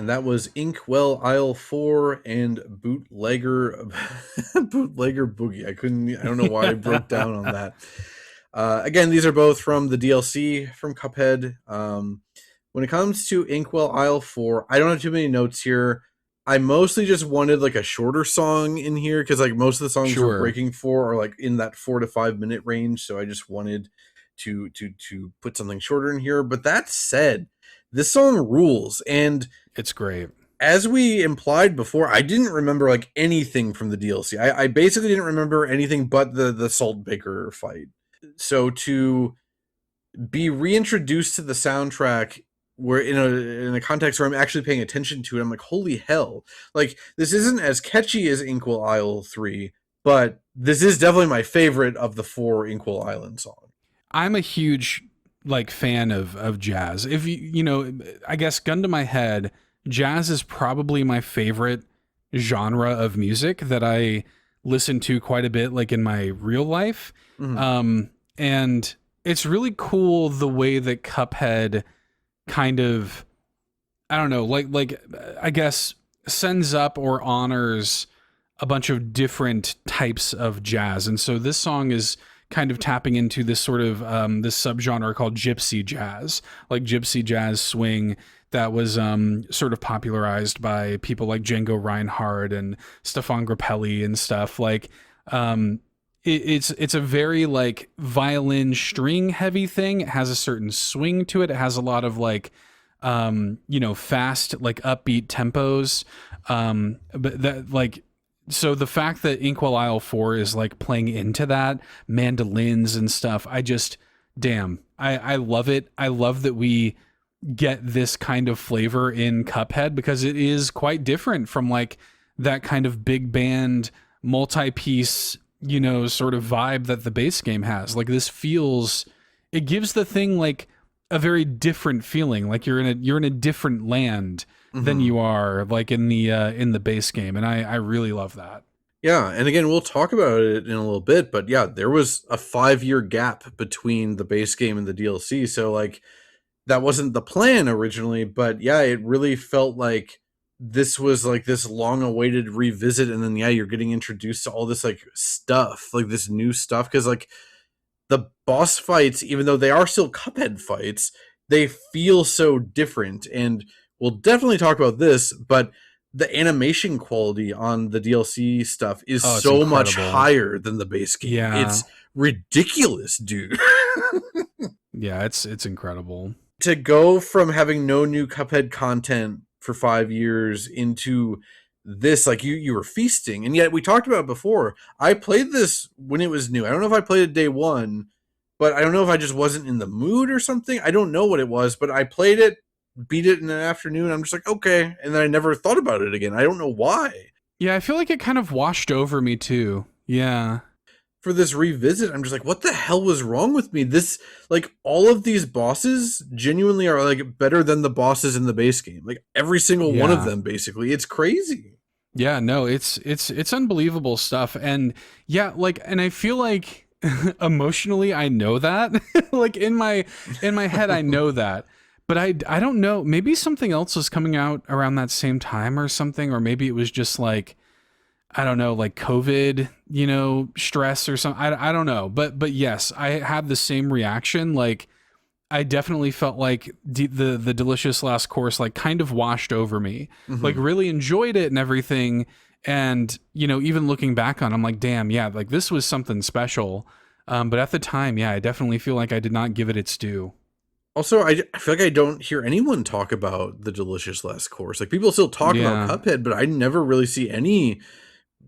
that was Inkwell Isle 4 and Bootlegger Bootlegger Boogie. I don't know why I broke down on that. Again, these are both from the DLC from Cuphead. When it comes to Inkwell Isle 4, I don't have too many notes here. I mostly just wanted like a shorter song in here because like most of the songs we're breaking for are like in that 4 to 5 minute range. So I just wanted to put something shorter in here. But that said, this song rules, and it's great. As we implied before, I didn't remember like anything from the DLC. I basically didn't remember anything but the Saltbaker fight. So to be reintroduced to the soundtrack where in a context where I'm actually paying attention to it, I'm like, holy hell. Like, this isn't as catchy as Inkwell Isle 3, but this is definitely my favorite of the 4 Inkwell Island songs. I'm a huge like fan of jazz. If you know, I guess gun to my head, jazz is probably my favorite genre of music that I listen to quite a bit, like in my real life. Mm-hmm. And it's really cool the way that Cuphead kind of, I don't know, like I guess sends up or honors a bunch of different types of jazz. And so this song is kind of tapping into this sort of this subgenre called gypsy jazz, like gypsy jazz swing that was sort of popularized by people like Django Reinhardt and Stefan Grappelli and stuff. Like it's a very like violin string heavy thing. It has a certain swing to it. It has a lot of like fast like upbeat tempos. But that like, so the fact that Inkwell Isle 4 is like playing into that, mandolins and stuff, I love it. I love that we get this kind of flavor in Cuphead because it is quite different from like that kind of big band multi-piece, sort of vibe that the base game has. Like this it gives the thing like a very different feeling. Like you're in a different land than you are like in the base game. And I really love that. Yeah. And again, we'll talk about it in a little bit, but yeah, there was a 5-year gap between the base game and the DLC. So like that wasn't the plan originally, but yeah, it really felt like this was like this long awaited revisit. And then, yeah, you're getting introduced to all this like stuff, like this new stuff. Cause like the boss fights, even though they are still Cuphead fights, they feel so different. And we'll definitely talk about this, but the animation quality on the DLC stuff is so much higher than the base game. Yeah. It's ridiculous, dude. Yeah, it's incredible. To go from having no new Cuphead content for 5 years into this, like you were feasting. And yet we talked about it before. I played this when it was new. I don't know if I played it day one, but I don't know if I just wasn't in the mood or something. I don't know what it was, but I played it, beat it in an afternoon. I'm just like, okay. And then I never thought about it again. I don't know why. Yeah, I feel like it kind of washed over me too. Yeah. For this revisit, I'm just like, what the hell was wrong with me? This, like, all of these bosses genuinely are like better than the bosses in the base game. Like every single one of them, basically. It's crazy. Yeah, no, it's unbelievable stuff. And yeah, like, and I feel like emotionally I know that. Like in my head I know that. But I don't know, maybe something else was coming out around that same time or something, or maybe it was just like, I don't know, like COVID, stress or something. I don't know. But yes, I had the same reaction. Like I definitely felt like the delicious last course, like kind of washed over me, like really enjoyed it and everything. And, even looking back on, I'm like, damn, yeah, like this was something special. But at the time, yeah, I definitely feel like I did not give it its due. Also, I feel like I don't hear anyone talk about the delicious last course. Like people still talk about Cuphead, but I never really see any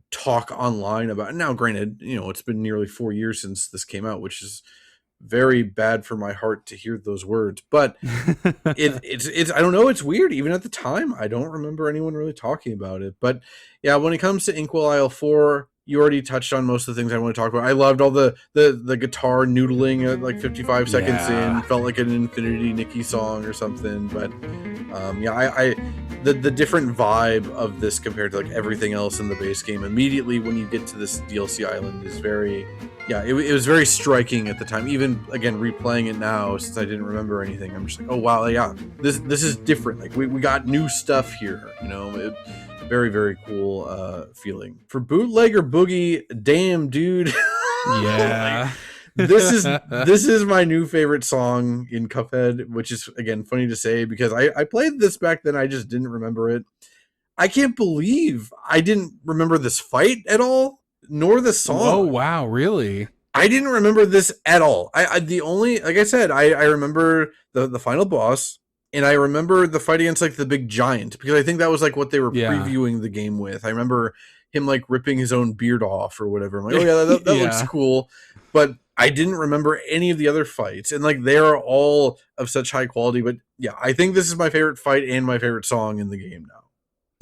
talk online about it. Now, granted, it's been nearly 4 years since this came out, which is very bad for my heart to hear those words. But it's I don't know, it's weird. Even at the time, I don't remember anyone really talking about it. But yeah, when it comes to Inkwell Isle 4, you already touched on most of the things I want to talk about. I loved all the guitar noodling at like 55 seconds in. Felt like an Infinity Nikki song or something. But the different vibe of this compared to like everything else in the base game immediately when you get to this DLC island is very, it was very striking at the time. Even again replaying it now, since I didn't remember anything, I'm just like, oh wow, yeah, this is different. Like we got new stuff here, very, very cool feeling. For Bootlegger Boogie, damn dude. Yeah. This is my new favorite song in Cuphead, which is again funny to say because I played this back then. I just didn't remember it. I can't believe I didn't remember this fight at all, nor the song. Oh wow, really? I didn't remember this at all. The only, like I said, I remember the final boss, and I remember the fight against like the big giant because I think that was like what they were previewing the game with. I remember him like ripping his own beard off or whatever. I'm like, oh yeah, that looks cool, but I didn't remember any of the other fights, and like they're all of such high quality. But yeah, I think this is my favorite fight and my favorite song in the game now.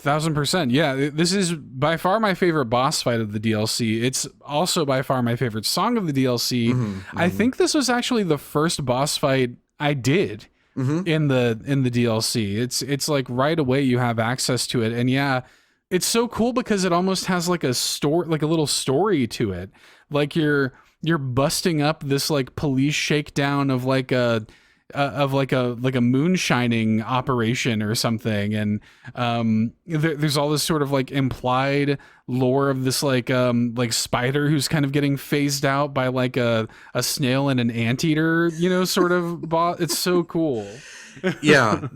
1000%. Yeah, this is by far my favorite boss fight of the DLC. It's also by far my favorite song of the DLC. I think this was actually the first boss fight I did in the DLC. It's like right away you have access to it, and yeah, it's so cool because it almost has like a story, like a little story to it. Like you're busting up this like police shakedown of like a moonshining operation or something, and there's all this sort of like implied lore of this like spider who's kind of getting phased out by like a snail and an anteater, sort of boss. It's so cool. Yeah,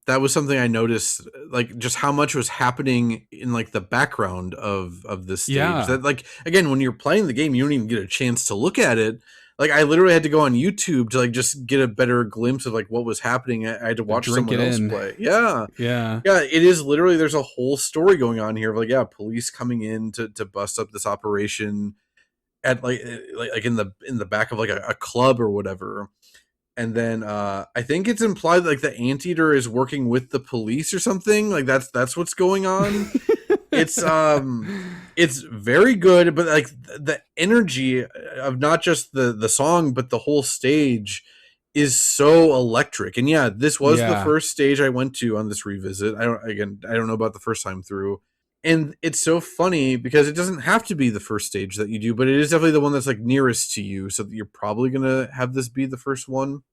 that was something I noticed, like just how much was happening in like the background of this stage. Yeah. That like, again, when you're playing the game, you don't even get a chance to look at it. Like I literally had to go on YouTube to like just get a better glimpse of like what was happening. I had to watch someone else play. Yeah. It is literally, there's a whole story going on here of like, police coming in to bust up this operation at like in the back of like a club or whatever. And then I think it's implied like the anteater is working with the police or something. Like that's what's going on. It's very good, but like the energy of not just the song but the whole stage is so electric. And yeah, this was the first stage I went to on this revisit. I don't know about the first time through. And it's so funny because it doesn't have to be the first stage that you do, but it is definitely the one that's like nearest to you, so that you're probably gonna have this be the first one.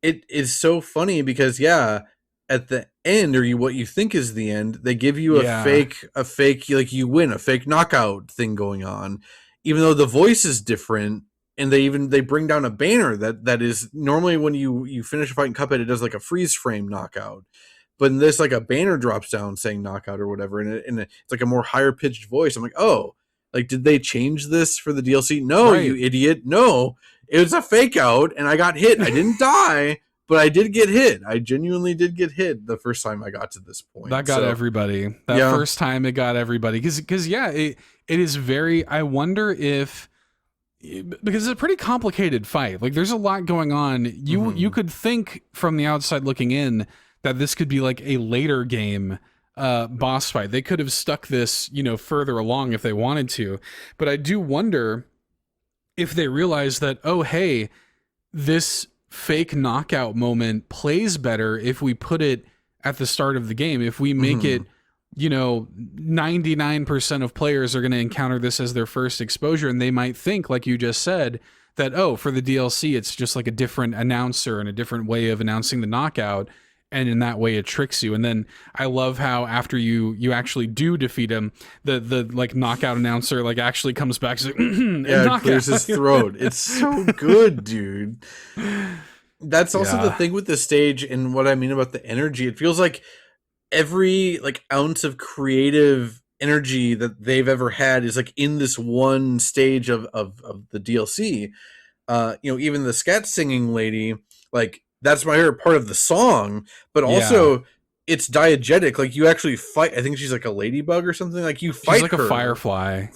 It is so funny because at the end, or what you think is the end, they give you a fake like you win, a fake knockout thing going on, even though the voice is different. And they bring down a banner that is normally when you finish a fight in Cuphead, it does like a freeze frame knockout. But in this, like a banner drops down saying knockout or whatever, and it's like a more higher pitched voice. I'm like, oh, like did they change this for the DLC? No, right. You idiot. No, it was a fake out, and I got hit. I didn't die, but I did get hit. I genuinely did get hit the first time I got to this point. That got everybody. That first time it got everybody. Because it is very. I wonder if. Because it's a pretty complicated fight. Like there's a lot going on. You could think from the outside looking in that this could be like a later game boss fight. They could have stuck this, further along if they wanted to. But I do wonder if they realize that, oh, hey, this fake knockout moment plays better if we put it at the start of the game. If we make it, 99% of players are going to encounter this as their first exposure, and they might think, like you just said, that, oh, for the DLC, it's just like a different announcer and a different way of announcing the knockout. And in that way, it tricks you. And then I love how after you actually do defeat him, the like knockout announcer like actually comes back. He's like, clears his throat. It's so good, dude. That's also the thing with the stage, and what I mean about the energy. It feels like every like ounce of creative energy that they've ever had is like in this one stage of the DLC. Even the scat singing lady, like. That's my favorite part of the song, but also it's diegetic. Like you actually fight. I think she's like a ladybug or something. Like you fight like her. A firefly.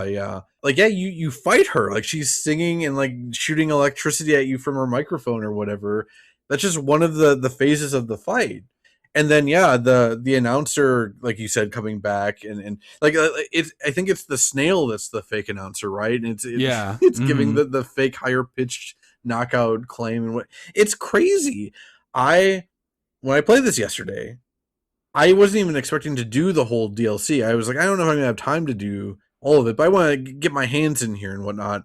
Yeah. Like you fight her. Like she's singing and like shooting electricity at you from her microphone or whatever. That's just one of the phases of the fight. And then the announcer, like you said, coming back and like it's. I think it's the snail that's the fake announcer, right? And it's giving the fake higher pitched knockout claim, and what it's crazy. When when I played this yesterday, I wasn't even expecting to do the whole DLC. I was like, I don't know if I'm gonna have time to do all of it, but I want to get my hands in here and whatnot.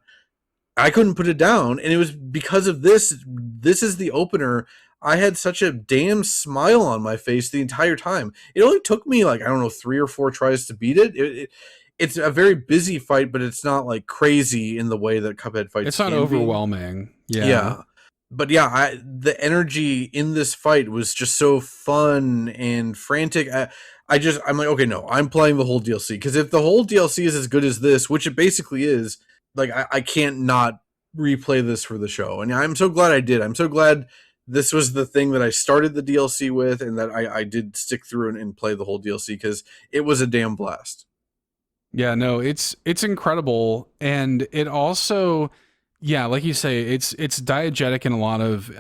I couldn't put it down, and it was because of this. This is the opener. I had such a damn smile on my face the entire time. It only took me like, I don't know, 3 or 4 tries to beat it. It's a very busy fight, but it's not like crazy in the way that Cuphead fights. It's not overwhelming. Yeah. But yeah, the energy in this fight was just so fun and frantic. I'm like, okay, no, I'm playing the whole DLC, because if the whole DLC is as good as this, which it basically is, like I can't not replay this for the show. And I'm so glad I did. I'm so glad this was the thing that I started the DLC with, and that I did stick through and play the whole DLC, because it was a damn blast. Yeah, no, it's incredible, and it also, yeah, like you say, it's diegetic in a lot of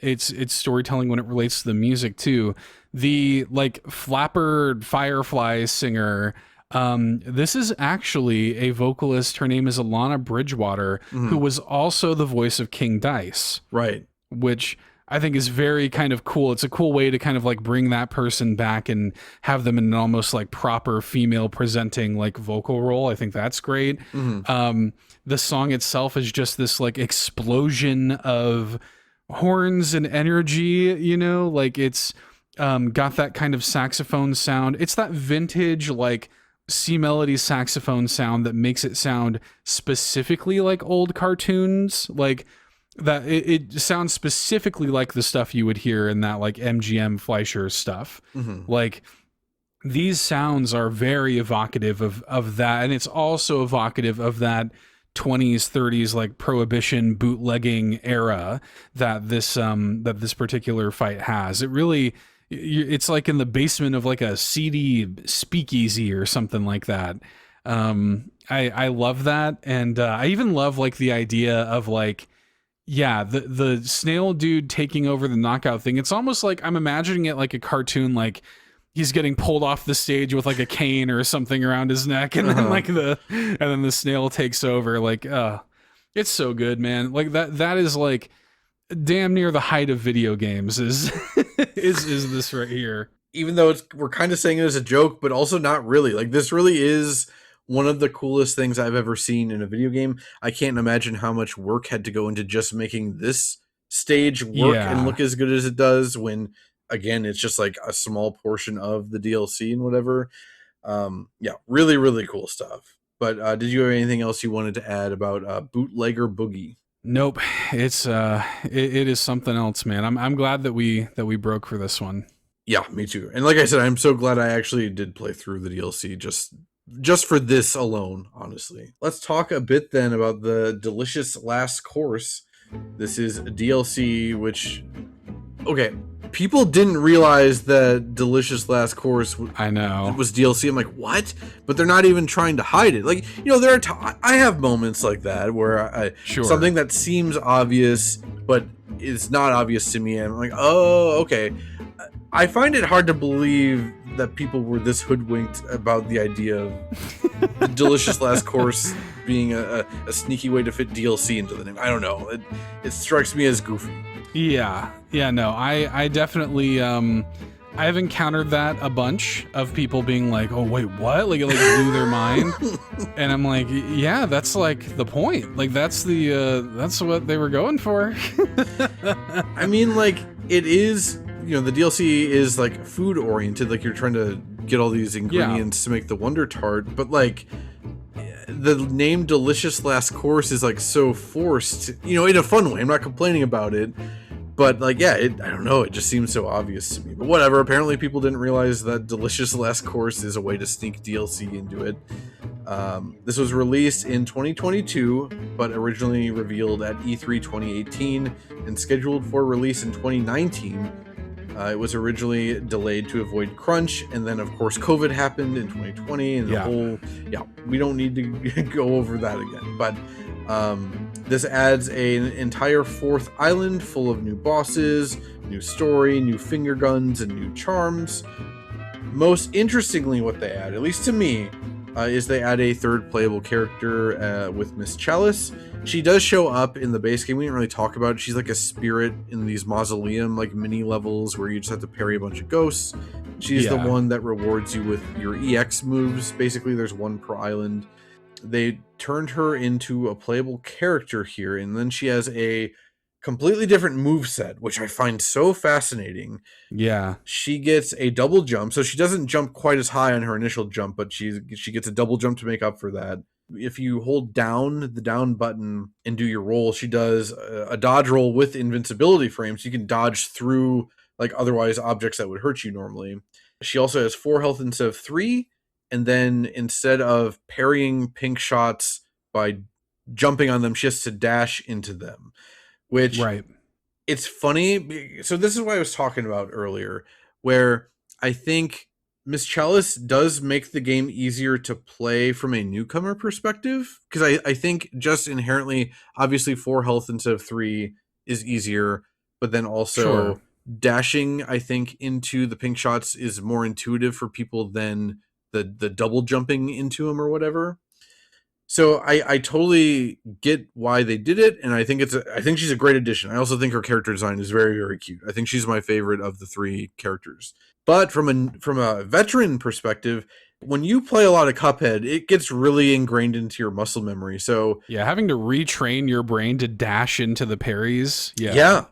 it's storytelling when it relates to the music too. The like flapper firefly singer, this is actually a vocalist. Her name is Alana Bridgewater, who was also the voice of King Dice, right? Which I think is very kind of cool. It's a cool way to kind of like bring that person back and have them in an almost like proper female presenting like vocal role. I think that's great. The song itself is just this like explosion of horns and energy, you know, like it's got that kind of saxophone sound. It's that vintage like C melody saxophone sound that makes it sound specifically like old cartoons, like that it sounds specifically like the stuff you would hear in that like MGM Fleischer stuff. Like these sounds are very evocative of that, and it's also evocative of that 20s 30s like prohibition bootlegging era that this particular fight has. It really, it's like in the basement of like a CD speakeasy or something like that. I love that, and I even love like the idea of like, yeah, the snail dude taking over the knockout thing. It's almost like I'm imagining it like a cartoon, like he's getting pulled off the stage with like a cane or something around his neck, and then like and then the snail takes over. Like, it's so good, man. Like that is like damn near the height of video games is is this right here. Even though we're kind of saying it as a joke, but also not really. Like this really is one of the coolest things I've ever seen in a video game. I can't imagine how much work had to go into just making this stage work and look as good as it does, when again, it's just like a small portion of the DLC and whatever. Yeah, really, really cool stuff. But did you have anything else you wanted to add about Bootlegger Boogie? Nope. It's it is something else, man. I'm glad that we broke for this one. Yeah, me too. And like I said, I'm so glad I actually did play through the DLC just for this alone, honestly. Let's talk a bit then about the Delicious Last Course. This is a DLC which, okay, people didn't realize that Delicious Last Course I know was DLC. I'm like, what? But they're not even trying to hide it. Like, you know, there are I have moments like that where something that seems obvious but is not obvious to me, and I'm like, oh, okay. I find it hard to believe that people were this hoodwinked about the idea of the Delicious Last Course being a sneaky way to fit DLC into the name. I don't know. It strikes me as goofy. Yeah, no, I definitely, I've encountered that a bunch of people being like, oh, wait, what? Like, it like blew their mind. And I'm like, yeah, that's like the point. Like, that's what they were going for. I mean, like, it is, you know, the DLC is like food oriented. Like, you're trying to get all these ingredients to make the Wonder Tart. But like, the name Delicious Last Course is like so forced, you know, in a fun way. I'm not complaining about it. But like, yeah, I don't know. It just seems so obvious to me. But whatever. Apparently, people didn't realize that Delicious Last Course is a way to sneak DLC into it. This was released in 2022, but originally revealed at E3 2018 and scheduled for release in 2019. It was originally delayed to avoid crunch, and then of course COVID happened in 2020, and we don't need to go over that again. But this adds an entire 4th island full of new bosses, new story, new finger guns, and new charms. Most interestingly, what they add, at least to me, is they add a third playable character with Miss Chalice. She does show up in the base game. We didn't really talk about it. She's like a spirit in these mausoleum like mini levels where you just have to parry a bunch of ghosts. She's the one that rewards you with your EX moves. Basically, there's one per island. They turned her into a playable character here, and then she has a completely different moveset, which I find so fascinating. Yeah. She gets a double jump, so she doesn't jump quite as high on her initial jump, but she gets a double jump to make up for that. If you hold down the down button and do your roll, she does a dodge roll with invincibility frames. You can dodge through like otherwise objects that would hurt you normally. She also has 4 health instead of 3, and then instead of parrying pink shots by jumping on them, she has to dash into them, which it's funny. So this is what I was talking about earlier, where I think Miss Chalice does make the game easier to play from a newcomer perspective, because I think just inherently, obviously 4 health instead of 3 is easier, but then also dashing, I think, into the pink shots is more intuitive for people than the double jumping into them or whatever. So I totally get why they did it, and I think she's a great addition. I also think her character design is very, very cute. I think she's my favorite of the 3 characters. But from a veteran perspective, when you play a lot of Cuphead, it gets really ingrained into your muscle memory. So yeah, having to retrain your brain to dash into the parries. Yeah.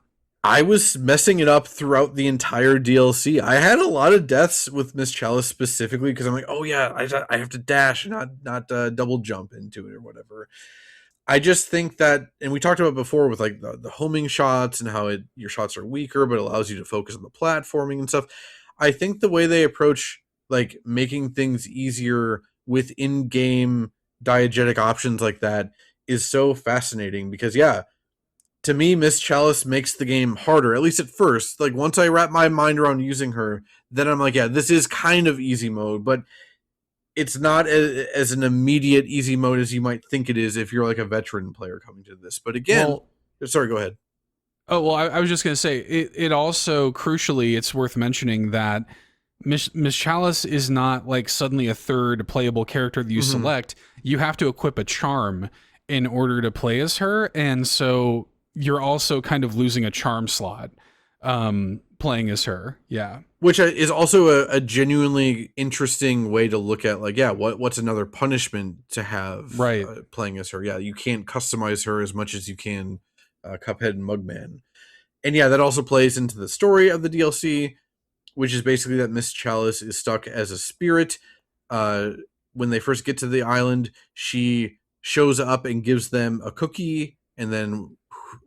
I was messing it up throughout the entire DLC. I had a lot of deaths with Miss Chalice specifically because I'm like, oh yeah, I have to dash, not double jump into it or whatever. I just think that, and we talked about before with like the homing shots and how your shots are weaker, but allows you to focus on the platforming and stuff. I think the way they approach like making things easier with in-game diegetic options like that is so fascinating because to me, Miss Chalice makes the game harder, at least at first. Like, once I wrap my mind around using her, then I'm like, yeah, this is kind of easy mode, but it's not as an immediate easy mode as you might think it is if you're like a veteran player coming to this. But again, sorry, go ahead. Oh, well, I was just going to say, it also, crucially, it's worth mentioning that Miss Chalice is not like suddenly a third playable character that you select. You have to equip a charm in order to play as her, and so you're also kind of losing a charm slot playing as her. Yeah. Which is also a genuinely interesting way to look at, like, what's another punishment to have playing as her? Yeah, you can't customize her as much as you can Cuphead and Mugman. And yeah, that also plays into the story of the DLC, which is basically that Miss Chalice is stuck as a spirit. When they first get to the island, she shows up and gives them a cookie, and then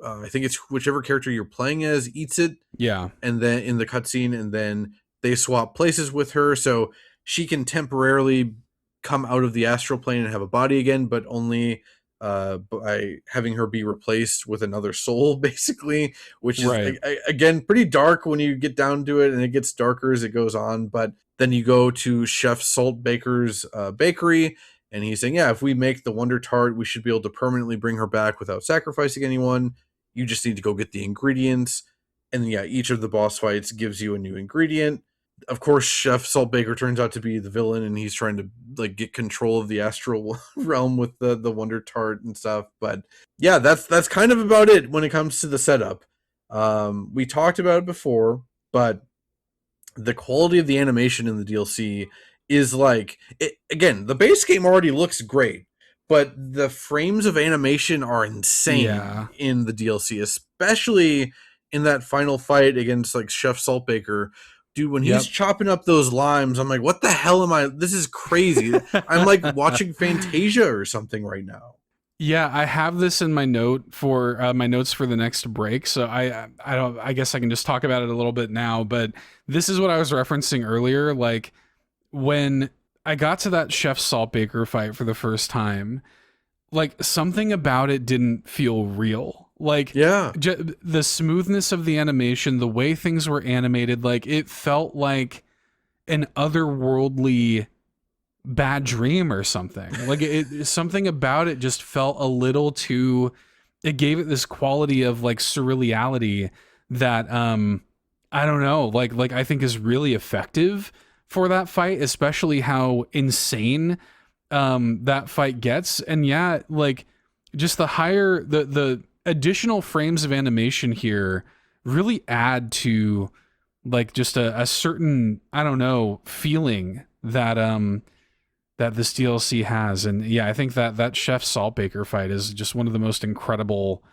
I think it's whichever character you're playing as eats it. Yeah. And then in the cutscene, and then they swap places with her, so she can temporarily come out of the astral plane and have a body again, but only by having her be replaced with another soul, basically, which is again pretty dark when you get down to it, and it gets darker as it goes on. But then you go to Chef Salt Baker's bakery, and he's saying, if we make the Wonder Tart, we should be able to permanently bring her back without sacrificing anyone. You just need to go get the ingredients. And then, each of the boss fights gives you a new ingredient. Of course, Chef Salt Baker turns out to be the villain, and he's trying to like get control of the astral realm with the Wonder Tart and stuff. But yeah, that's kind of about it when it comes to the setup. We talked about it before, but the quality of the animation in the DLC is like, again, the base game already looks great, but the frames of animation are insane in the DLC, especially in that final fight against like Chef Saltbaker. Dude, when he's chopping up those limes, I'm like, what the hell am I? This is crazy. I'm like watching Fantasia or something right now. Yeah, I have this in my notes for the next break, so I guess I can just talk about it a little bit now. But this is what I was referencing earlier. Like when I got to that Chef Saltbaker fight for the first time, like something about it didn't feel real. Like the smoothness of the animation, the way things were animated, like it felt like an otherworldly bad dream or something. Like something about it just felt a little too, it gave it this quality of like surreality that I don't know, like I think is really effective for that fight, especially how insane that fight gets. And yeah, like just the additional frames of animation here really add to like just a certain, I don't know, feeling that that this DLC has. And yeah, I think that Chef Saltbaker fight is just one of the most incredible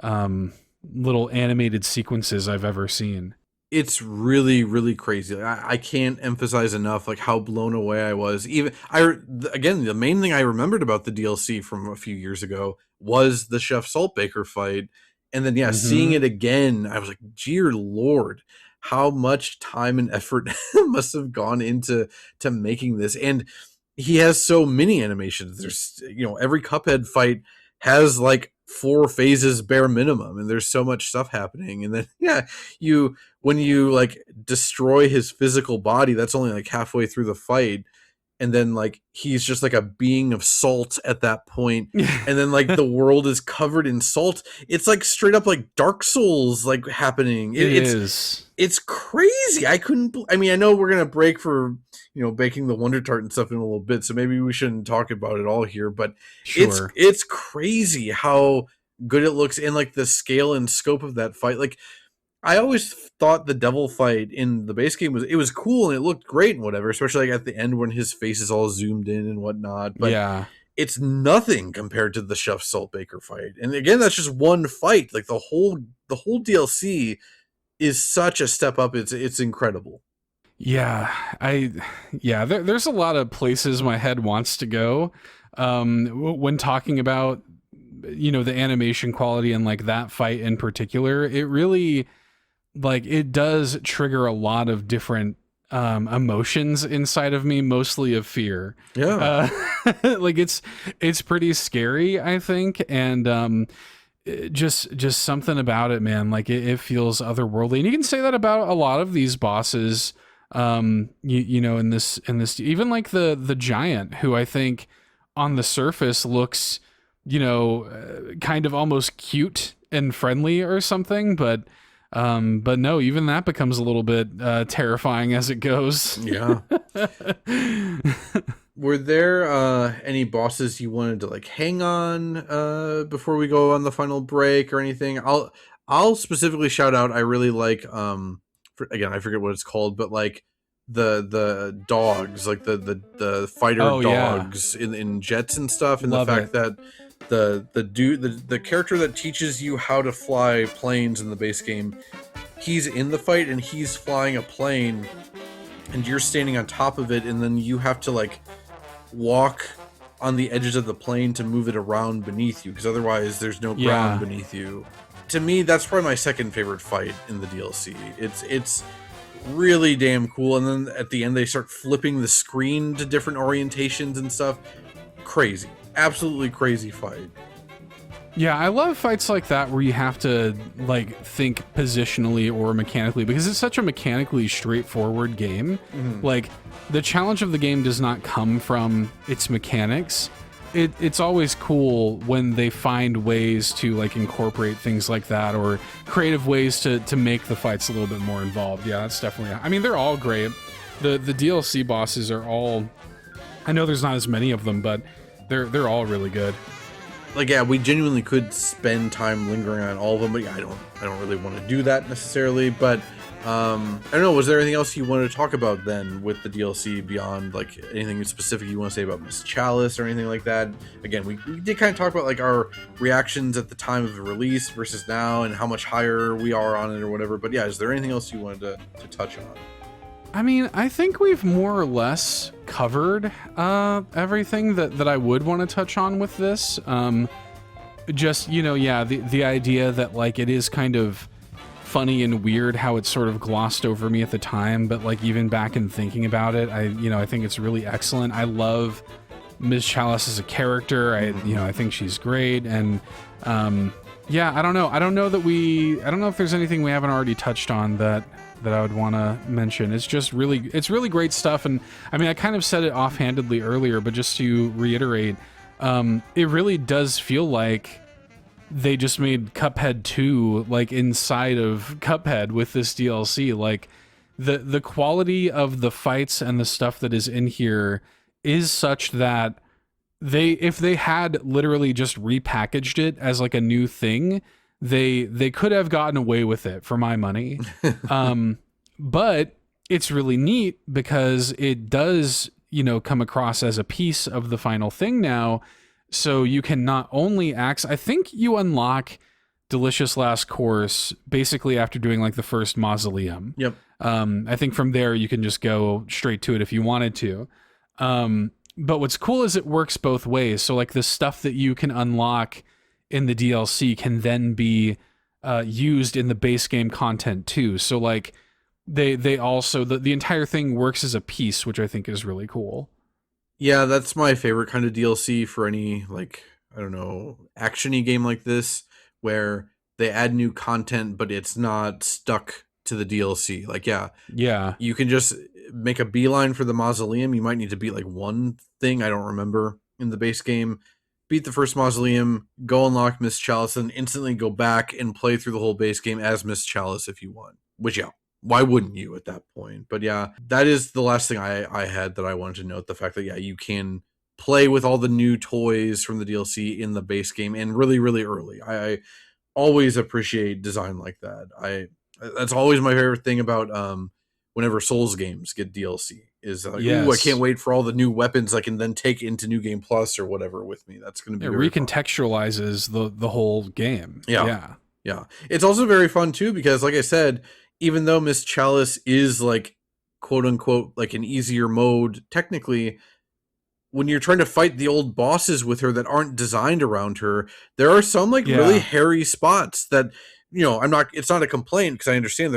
little animated sequences I've ever seen. It's really, really crazy. I can't emphasize enough like how blown away I was. Again, the main thing I remembered about the DLC from a few years ago was the Chef Saltbaker fight, and then seeing it again, I was like, "Dear Lord, how much time and effort must have gone into making this?" And he has so many animations. There's every Cuphead fight has like 4 phases bare minimum, and there's so much stuff happening. And then when you like destroy his physical body, that's only like halfway through the fight, and then like he's just like a being of salt at that point, and then like the world is covered in salt. It's like straight up like Dark Souls like happening. It's crazy. I mean, I know we're gonna break for baking the Wonder Tart and stuff in a little bit, so maybe we shouldn't talk about it all here, but Sure. it's crazy how good it looks, and like the scale and scope of that fight. Like I always thought the devil fight in the base game was cool and it looked great and whatever, especially like at the end when his face is all zoomed in and whatnot. But yeah, it's nothing compared to the Chef Saltbaker fight. And again, that's just one fight. Like the whole DLC is such a step up. It's incredible. Yeah, there's a lot of places my head wants to go when talking about the animation quality and like that fight in particular. It really like it does trigger a lot of different emotions inside of me, mostly of fear. Yeah. Like it's pretty scary, I think, and just something about it, man. Like it feels otherworldly, and you can say that about a lot of these bosses. In this even like the giant, who I think on the surface looks kind of almost cute and friendly or something, but no, even that becomes a little bit terrifying as it goes. Yeah. Were there any bosses you wanted to like hang on before we go on the final break or anything? I'll specifically shout out, I really like again, I forget what it's called, but like the dogs, like the fighter dogs in jets and stuff, and Love the fact that the character that teaches you how to fly planes in the base game, he's in the fight and he's flying a plane and you're standing on top of it, and then you have to like walk on the edges of the plane to move it around beneath you, because otherwise there's no ground beneath you. To me, that's probably my second favorite fight in the DLC. It's really damn cool, and then at the end they start flipping the screen to different orientations and stuff. Crazy, absolutely crazy fight. Yeah, I love fights like that where you have to like think positionally or mechanically, because it's such a mechanically straightforward game. Like the challenge of the game does not come from its mechanics. It's always cool when they find ways to like incorporate things like that, or creative ways to make the fights a little bit more involved. Yeah, that's definitely, I mean, they're all great. The DLC bosses are all, I know there's not as many of them, but they're all really good. Like, yeah, we genuinely could spend time lingering on all of them, but yeah, I don't really want to do that necessarily. But I don't know, was there anything else you wanted to talk about then with the DLC beyond like anything specific you want to say about Miss Chalice or anything like that? Again, we did kind of talk about like our reactions at the time of the release versus now and how much higher we are on it or whatever. But yeah, is there anything else you wanted to touch on? I mean, I think we've more or less covered everything that I would want to touch on with this. Just, the idea that like it is kind of funny and weird how it's sort of glossed over me at the time, but like even back in thinking about it, I think it's really excellent. I love Ms. Chalice as a character. I think she's great, and I don't know. I don't know if there's anything we haven't already touched on that I would want to mention. It's really great stuff. And I mean, I kind of said it offhandedly earlier, but just to reiterate, it really does feel like they just made Cuphead 2 like inside of Cuphead with this DLC. Like the quality of the fights and the stuff that is in here is such that if they had literally just repackaged it as like a new thing, they could have gotten away with it for my money. But it's really neat because it does, come across as a piece of the final thing now. So you can not only I think you unlock Delicious Last Course basically after doing like the first mausoleum. Yep. I think from there you can just go straight to it if you wanted to. But what's cool is it works both ways. So like the stuff that you can unlock in the DLC can then be used in the base game content too. So like they also the entire thing works as a piece, which I think is really cool. Yeah, that's my favorite kind of DLC for any, like, I don't know, action-y game like this, where they add new content, but it's not stuck to the DLC. Like, yeah, you can just make a beeline for the mausoleum. You might need to beat like one thing, I don't remember, in the base game. Beat the first mausoleum, go unlock Miss Chalice, and instantly go back and play through the whole base game as Miss Chalice if you want. Which, yeah, why wouldn't you at that point? But yeah, that is the last thing I had that I wanted to note. The fact that, yeah, you can play with all the new toys from the DLC in the base game, and really, really early. I always appreciate design like that. That's always my favorite thing about whenever Souls games get DLC. Is like, yes. Ooh, I can't wait for all the new weapons I can then take into New Game Plus or whatever with me. That's going to be recontextualizes the whole game. Yeah. It's also very fun too because, like I said, even though Miss Chalice is like quote unquote like an easier mode technically, when you're trying to fight the old bosses with her that aren't designed around her, there are some like really hairy spots that, it's not a complaint because I understand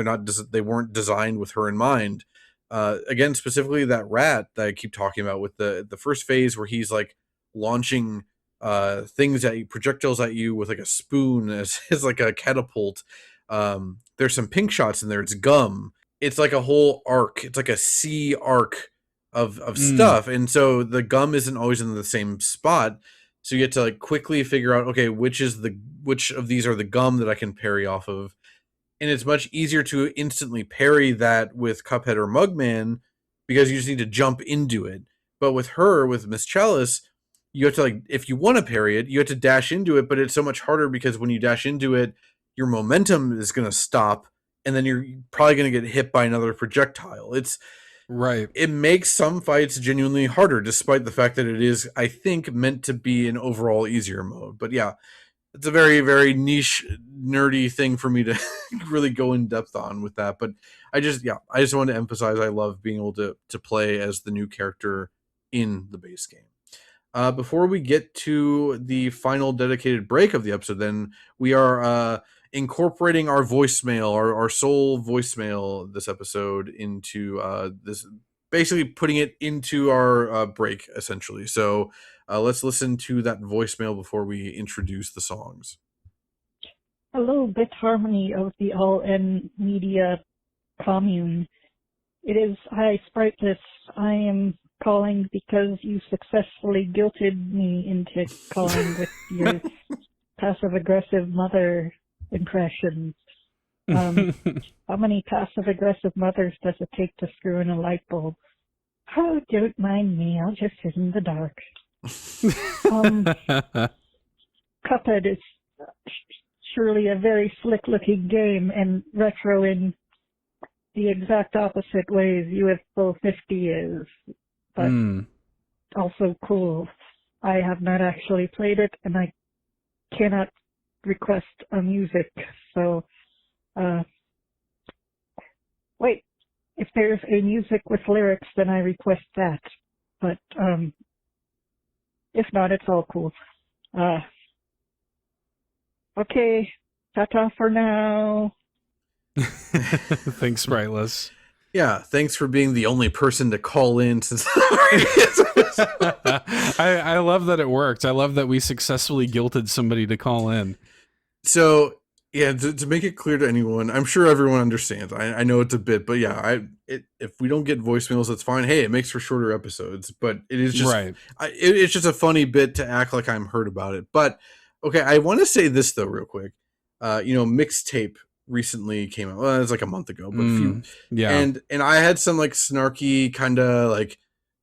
they weren't designed with her in mind. Again, specifically that rat that I keep talking about with the first phase where he's like launching things at you, projectiles at you with like a spoon as like a catapult. There's some pink shots in there. It's gum. It's like a whole arc. It's like a sea arc of stuff. And so the gum isn't always in the same spot. So you get to like quickly figure out, okay, which of these are the gum that I can parry off of. And it's much easier to instantly parry that with Cuphead or Mugman because you just need to jump into it. But with Miss Chalice, you have to, like, if you want to parry it, you have to dash into it, but it's so much harder because when you dash into it, your momentum is going to stop, and then you're probably going to get hit by another projectile. It makes some fights genuinely harder, despite the fact that it is, I think, meant to be an overall easier mode. But yeah, it's a very, very niche, nerdy thing for me to really go in depth on with that. But I just wanted to emphasize I love being able to play as the new character in the base game. Before we get to the final dedicated break of the episode, then we are incorporating our voicemail, our sole voicemail this episode into this, basically putting it into our break, essentially. So let's listen to that voicemail before we introduce the songs. Hello, Bit Harmony of the All-N Media Commune. It is I, Spriteless. I am calling because you successfully guilted me into calling with your passive-aggressive mother impression. How many passive-aggressive mothers does it take to screw in a light bulb? Oh, don't mind me. I'll just sit in the dark. Cuphead is surely a very slick-looking game and retro in the exact opposite ways UFO 50 is, but also cool. I have not actually played it, and I cannot request a music, so wait, if there's a music with lyrics, then I request that, but if not, it's all cool. Okay, ta-ta for now. Thanks, Spriteless. Yeah, thanks for being the only person to call in since I love that it worked. I love that we successfully guilted somebody to call in. So, yeah, to make it clear to anyone, I'm sure everyone understands. I know it's a bit, but yeah, if we don't get voicemails, that's fine. Hey, it makes for shorter episodes, but it is just right. It's just a funny bit to act like I'm hurt about it. But okay, I want to say this though, real quick. Mixtape recently came out. Well, it was like a month ago, but and I had some like snarky kind of like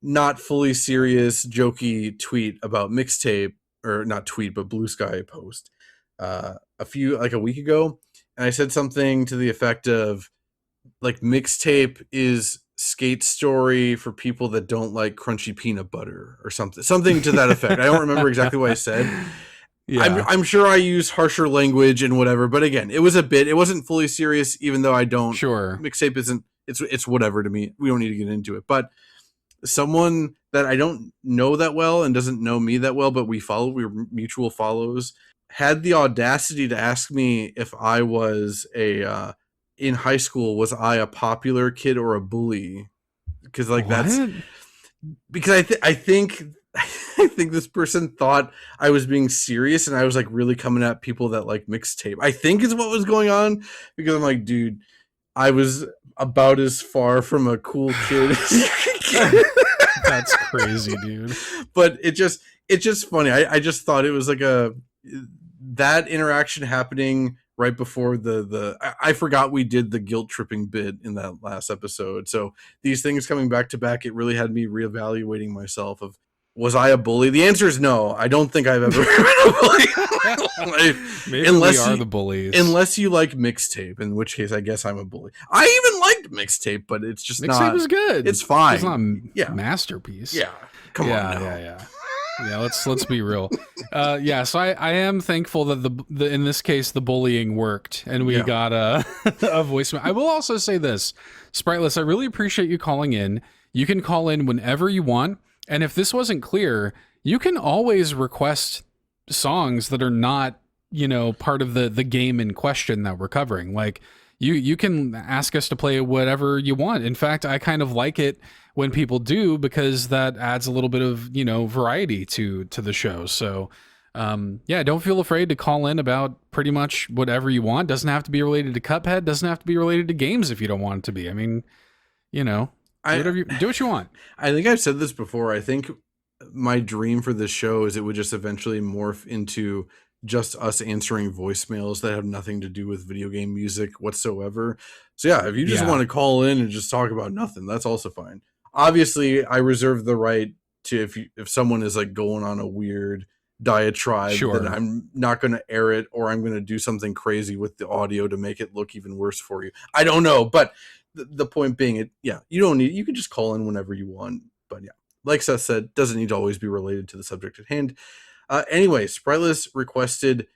not fully serious, jokey tweet about mixtape, or not tweet, but Blue Sky post a week ago. And I said something to the effect of, like, mixtape is Skate Story for people that don't like crunchy peanut butter, or something to that effect. I don't remember exactly what I said. Yeah. I'm sure I used harsher language and whatever, but again, it was a bit. It wasn't fully serious, even though I don't. Sure. Mixtape isn't. It's whatever to me. We don't need to get into it. But someone that I don't know that well and doesn't know me that well, but we were mutual follows, had the audacity to ask me if I was in high school, was I a popular kid or a bully? Because like what? Because I think this person thought I was being serious, and I was like really coming at people that like mixtape, I think is what was going on. Because I'm like, dude, I was about as far from a cool kid as you can get. That's crazy, dude. But it's just funny. I just thought it was like that interaction happening right before I forgot we did the guilt tripping bit in that last episode. So these things coming back to back, it really had me reevaluating myself of, was I a bully? The answer is no. I don't think I've ever been a bully in my life. Maybe we are the bullies. Unless you like mixtape, in which case I guess I'm a bully. I even liked mixtape, but it's just mixtape was good. It's fine. It's not a masterpiece. Yeah. Come on now. Yeah, let's be real. So I am thankful that the in this case the bullying worked, and we got a voicemail. I will also say this, Spriteless, I really appreciate you calling in. You can call in whenever you want, and if this wasn't clear, you can always request songs that are not, part of the game in question that we're covering. Like you can ask us to play whatever you want. In fact, I kind of like it when people do, because that adds a little bit of, variety to the show. So, don't feel afraid to call in about pretty much whatever you want. Doesn't have to be related to Cuphead. Doesn't have to be related to games if you don't want it to be. I mean, whatever do what you want. I think I've said this before. I think my dream for this show is it would just eventually morph into just us answering voicemails that have nothing to do with video game music whatsoever. So yeah, if you just want to call in and just talk about nothing, that's also fine. Obviously, I reserve the right to, if someone is like going on a weird diatribe, then I'm not going to air it, or I'm going to do something crazy with the audio to make it look even worse for you. I don't know, but the point being, you can just call in whenever you want. But yeah, like Seth said, doesn't need to always be related to the subject at hand. Anyway, Spriteless requested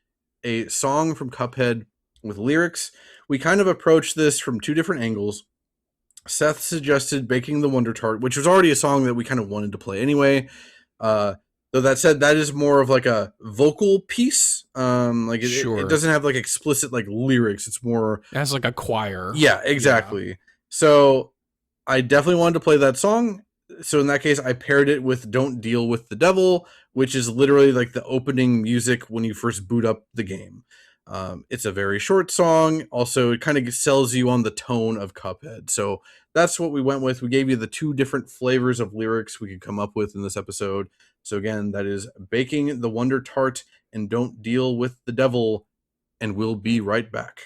a song from Cuphead with lyrics. We kind of approached this from two different angles. Seth suggested Baking the Wonder Tart, which was already a song that we kind of wanted to play anyway. Though that said, that is more of like a vocal piece. It doesn't have like explicit like lyrics. It's more, it has like a choir. Yeah, exactly. Yeah. So I definitely wanted to play that song. So in that case, I paired it with Don't Deal with the Devil, which is literally like the opening music when you first boot up the game. It's a very short song. Also, it kind of sells you on the tone of Cuphead. So that's what we went with. We gave you the two different flavors of lyrics we could come up with in this episode. So again, that is Baking the Wonder Tart and Don't Deal with the Devil. And we'll be right back.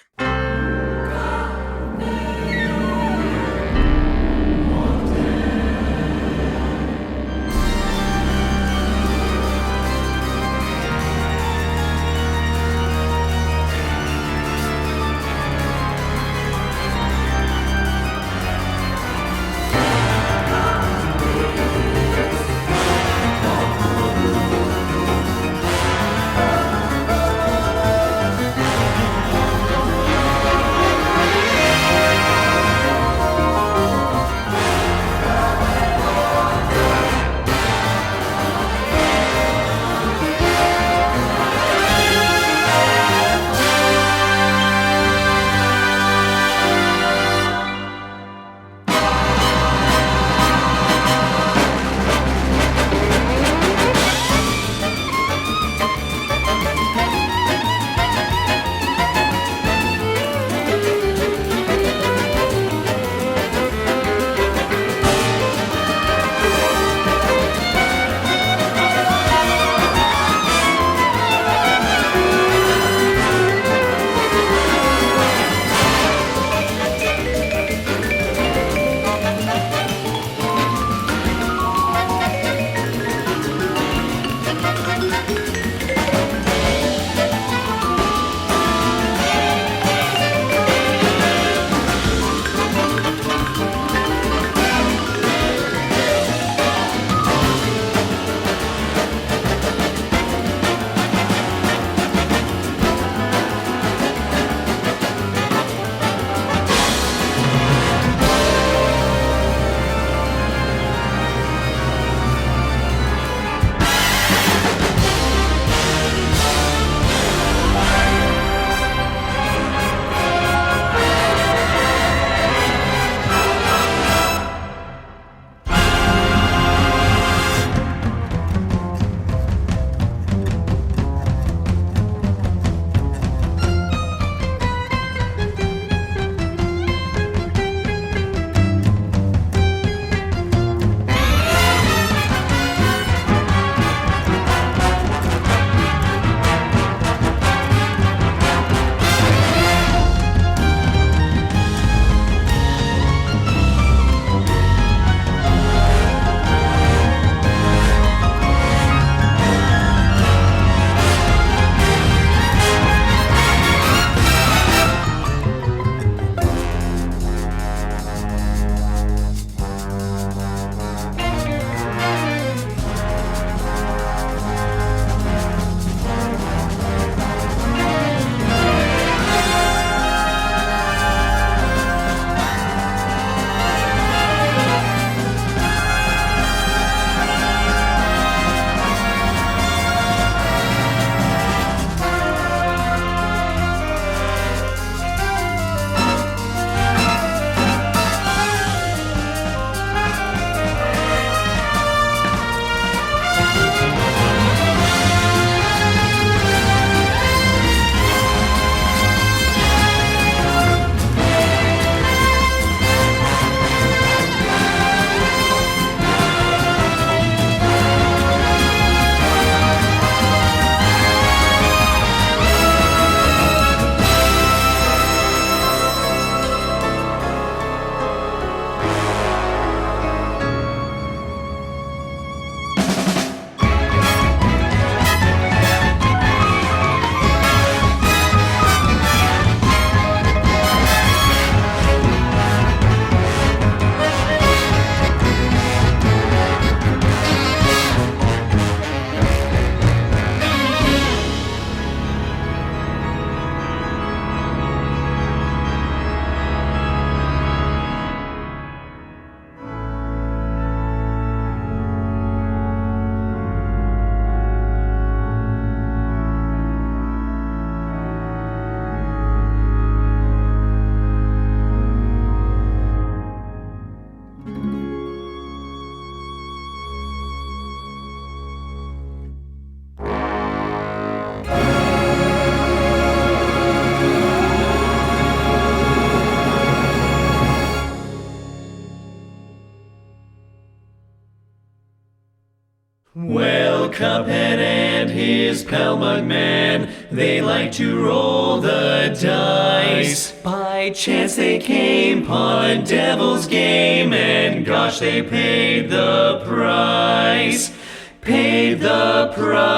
pal Mugman. They like to roll the dice. By chance they came upon a devil's game, and gosh, they paid the price. Paid the price.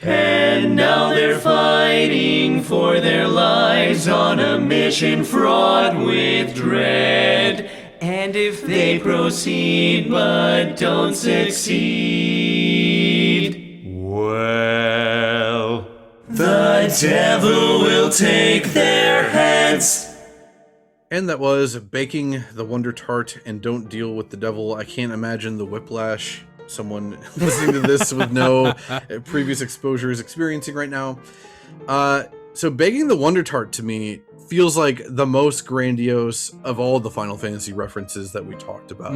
And now they're fighting for their lives on a mission fraught with dread. And if they proceed but don't succeed, well, the devil will take their heads. And that was Baking the Wonder Tart and Don't Deal with the Devil. I can't imagine the whiplash someone listening to this with no previous exposure is experiencing right now. So Baking the Wonder Tart to me feels like the most grandiose of all the Final Fantasy references that we talked about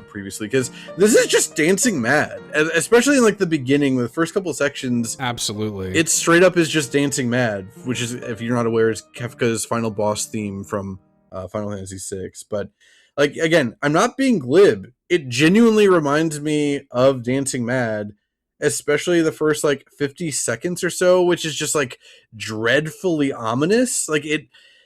previously, because this is just dancing mad, especially in like the beginning, the first couple of sections. Absolutely, it straight up is just dancing mad, which is, if you're not aware, is Kefka's final boss theme from Final Fantasy VI. But like, again, I'm not being glib. It genuinely reminds me of Dancing Mad, especially the first like 50 seconds or so, which is just like dreadfully ominous. Like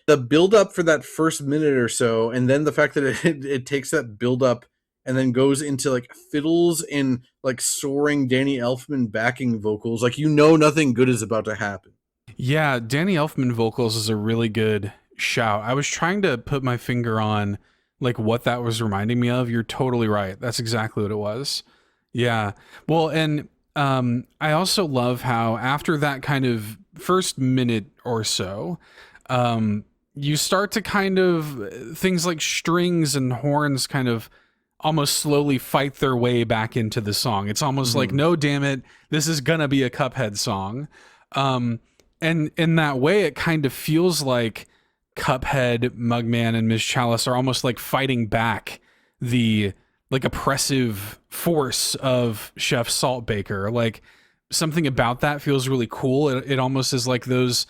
the build up for that first minute or so, and then the fact that it takes that build up and then goes into like fiddles and like soaring Danny Elfman backing vocals. Like, you know, nothing good is about to happen. Yeah, Danny Elfman vocals is a really good shout. I was trying to put my finger on like what that was reminding me of. You're totally right. That's exactly what it was. Yeah. Well, and I also love how after that kind of first minute or so, you start to kind of, things like strings and horns kind of almost slowly fight their way back into the song. It's almost like, no, damn it, this is gonna be a Cuphead song. And in that way, it kind of feels like Cuphead, Mugman, and Ms. Chalice are almost like fighting back the like oppressive force of Chef Saltbaker. Like, something about that feels really cool. It almost is like those,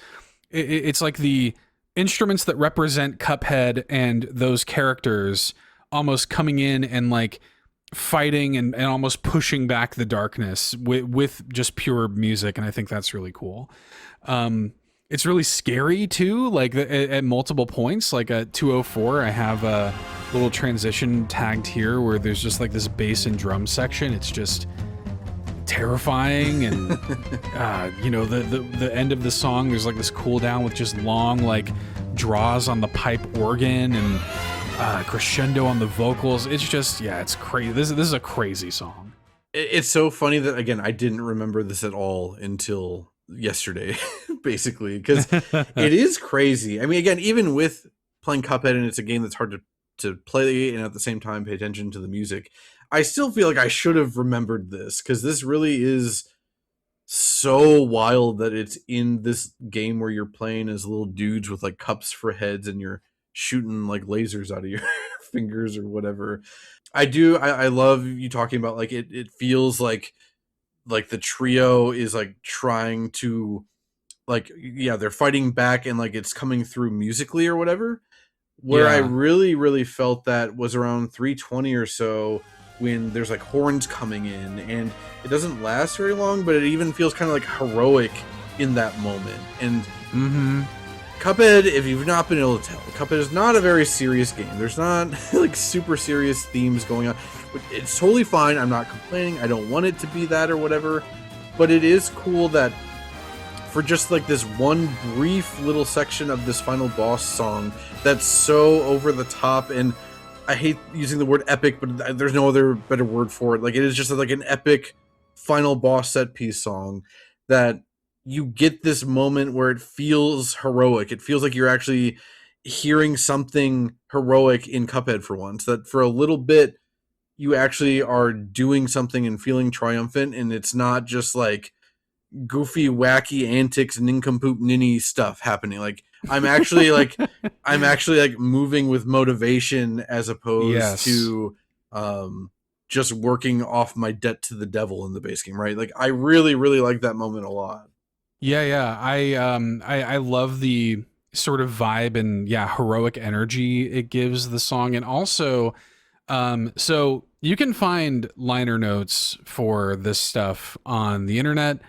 it's like the instruments that represent Cuphead and those characters almost coming in and like fighting and almost pushing back the darkness with just pure music. And I think that's really cool. It's really scary too, like at multiple points. Like at 204, I have a little transition tagged here where there's just like this bass and drum section. It's just terrifying. And you know, the end of the song, there's like this cool down with just long like draws on the pipe organ and crescendo on the vocals. It's just, yeah, it's crazy. This is a crazy song. It's so funny that, again, I didn't remember this at all until yesterday, basically, because it is crazy. I mean, again, even with playing Cuphead, and it's a game that's hard to play and at the same time pay attention to the music, I still feel like I should have remembered this, because this really is so wild that it's in this game where you're playing as little dudes with like cups for heads and you're shooting like lasers out of your fingers or whatever. I love you talking about like it feels like the trio is like trying to, like, yeah, they're fighting back and like it's coming through musically or whatever. Where I really felt that was around 320 or so, when there's like horns coming in, and it doesn't last very long, but it even feels kind of like heroic in that moment. And Cuphead, if you've not been able to tell, Cuphead is not a very serious game. There's not like super serious themes going on. It's totally fine. I'm not complaining. I don't want it to be that or whatever. But it is cool that for just like this one brief little section of this final boss song that's so over the top, and I hate using the word epic, but there's no other better word for it. Like, it is just like an epic final boss set piece song that you get this moment where it feels heroic. It feels like you're actually hearing something heroic in Cuphead for once, that for a little bit you actually are doing something and feeling triumphant, and it's not just like goofy, wacky antics, nincompoop ninny stuff happening. Like, I'm actually like moving with motivation as opposed to just working off my debt to the devil in the base game, right? Like, I really like that moment a lot. Yeah. I love the sort of vibe and heroic energy it gives the song. And also, so You can find liner notes for this stuff on the internet.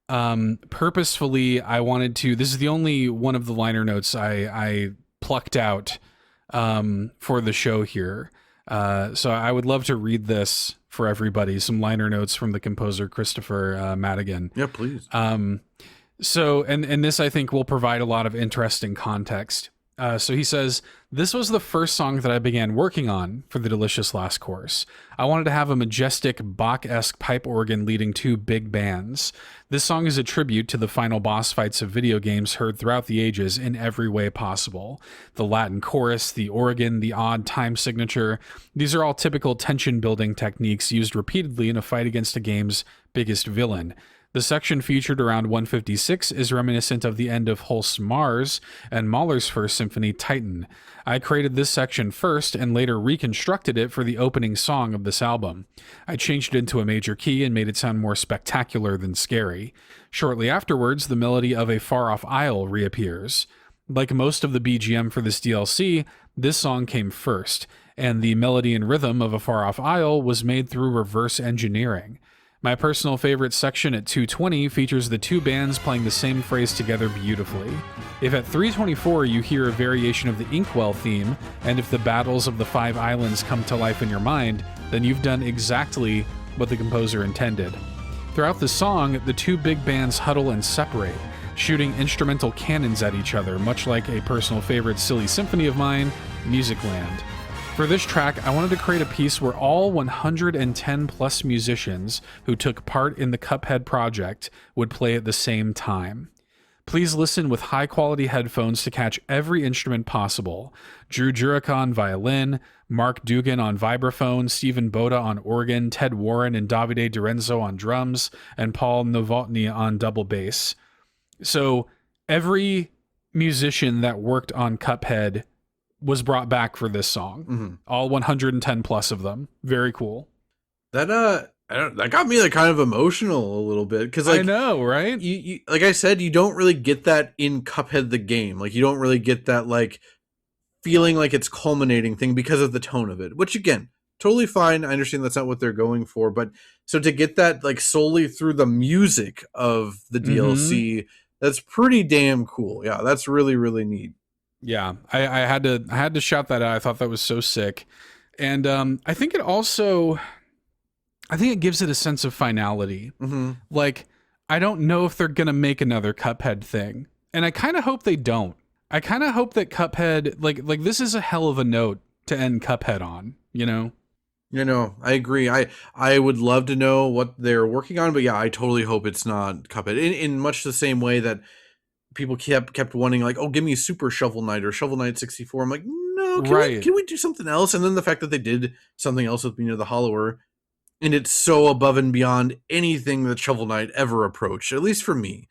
Purposefully, I wanted to. This is the only one of the liner notes I plucked out for the show here. So I would love to read this for everybody. Some liner notes from the composer Kristofer Maddigan. Yeah, please. So, and this I think will provide a lot of interesting context. So he says, "This was the first song that I began working on for the Delicious Last Course. I wanted to have a majestic Bach-esque pipe organ leading two big bands. This song is a tribute to the final boss fights of video games heard throughout the ages in every way possible. The Latin chorus, the organ, the odd time signature, these are all typical tension-building techniques used repeatedly in a fight against a game's biggest villain. The section featured around 156 is reminiscent of the end of Holst's Mars and Mahler's first symphony, Titan. I created this section first and later reconstructed it for the opening song of this album. I changed it into a major key and made it sound more spectacular than scary. Shortly afterwards, the melody of A Far Off Isle reappears. Like most of the BGM for this DLC, this song came first, and the melody and rhythm of A Far Off Isle was made through reverse engineering. My personal favorite section at 220 features the two bands playing the same phrase together beautifully. If at 324 you hear a variation of the Inkwell theme, and if the battles of the 5 islands come to life in your mind, then you've done exactly what the composer intended. Throughout the song, the two big bands huddle and separate, shooting instrumental cannons at each other, much like a personal favorite silly symphony of mine, Musicland. For this track, I wanted to create a piece where all 110 plus musicians who took part in the Cuphead project would play at the same time. Please listen with high quality headphones to catch every instrument possible. Drew Jurek on violin, Mark Dugan on vibraphone, Stephen Boda on organ, Ted Warren and Davide Dorenzo on drums, and Paul Novotny on double bass. So every musician that worked on Cuphead was brought back for this song. Mm-hmm. All 110 plus of them. Very cool. That that got me like kind of emotional a little bit because like I know, right? You like I said, you don't really get that in Cuphead the game. Like you don't really get that like feeling like it's culminating thing because of the tone of it. Which again, totally fine. I understand that's not what they're going for, but so to get that like solely through the music of the DLC, that's pretty damn cool. Yeah, that's really really neat. Yeah, I had to shout that out. I thought that was so sick, and I think it gives it a sense of finality. Mm-hmm. Like I don't know if they're gonna make another Cuphead thing, and I kind of hope they don't. I kind of hope that Cuphead like this is a hell of a note to end Cuphead on. You know. You know, I agree. I would love to know what they're working on, but yeah, I totally hope it's not Cuphead. In much the same way that people kept wanting like, oh, give me Super Shovel Knight or Shovel Knight 64. I'm like, no, can we do something else? And then the fact that they did something else with the Hollower, and it's so above and beyond anything that Shovel Knight ever approached, at least for me.